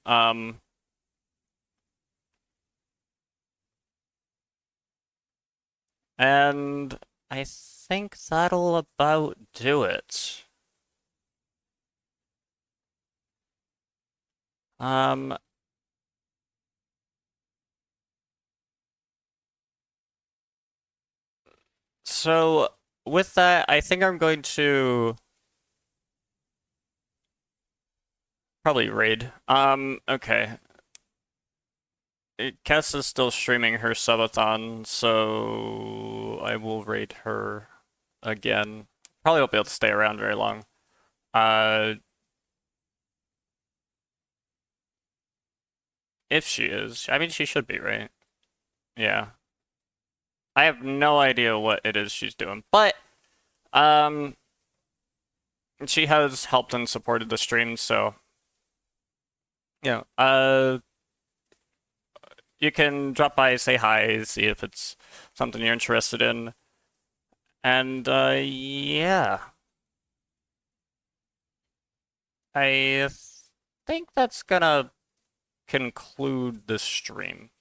Speaker 1: And I think that'll about do it. So with that, I think I'm going to probably raid. Okay. Cass is still streaming her subathon, so I will raid her again. Probably won't be able to stay around very long. If she is. I mean, she should be, right? Yeah. I have no idea what it is she's doing, but, she has helped and supported the stream, so, you know, you can drop by, say hi, see if it's something you're interested in. And, yeah. I think that's gonna conclude the stream.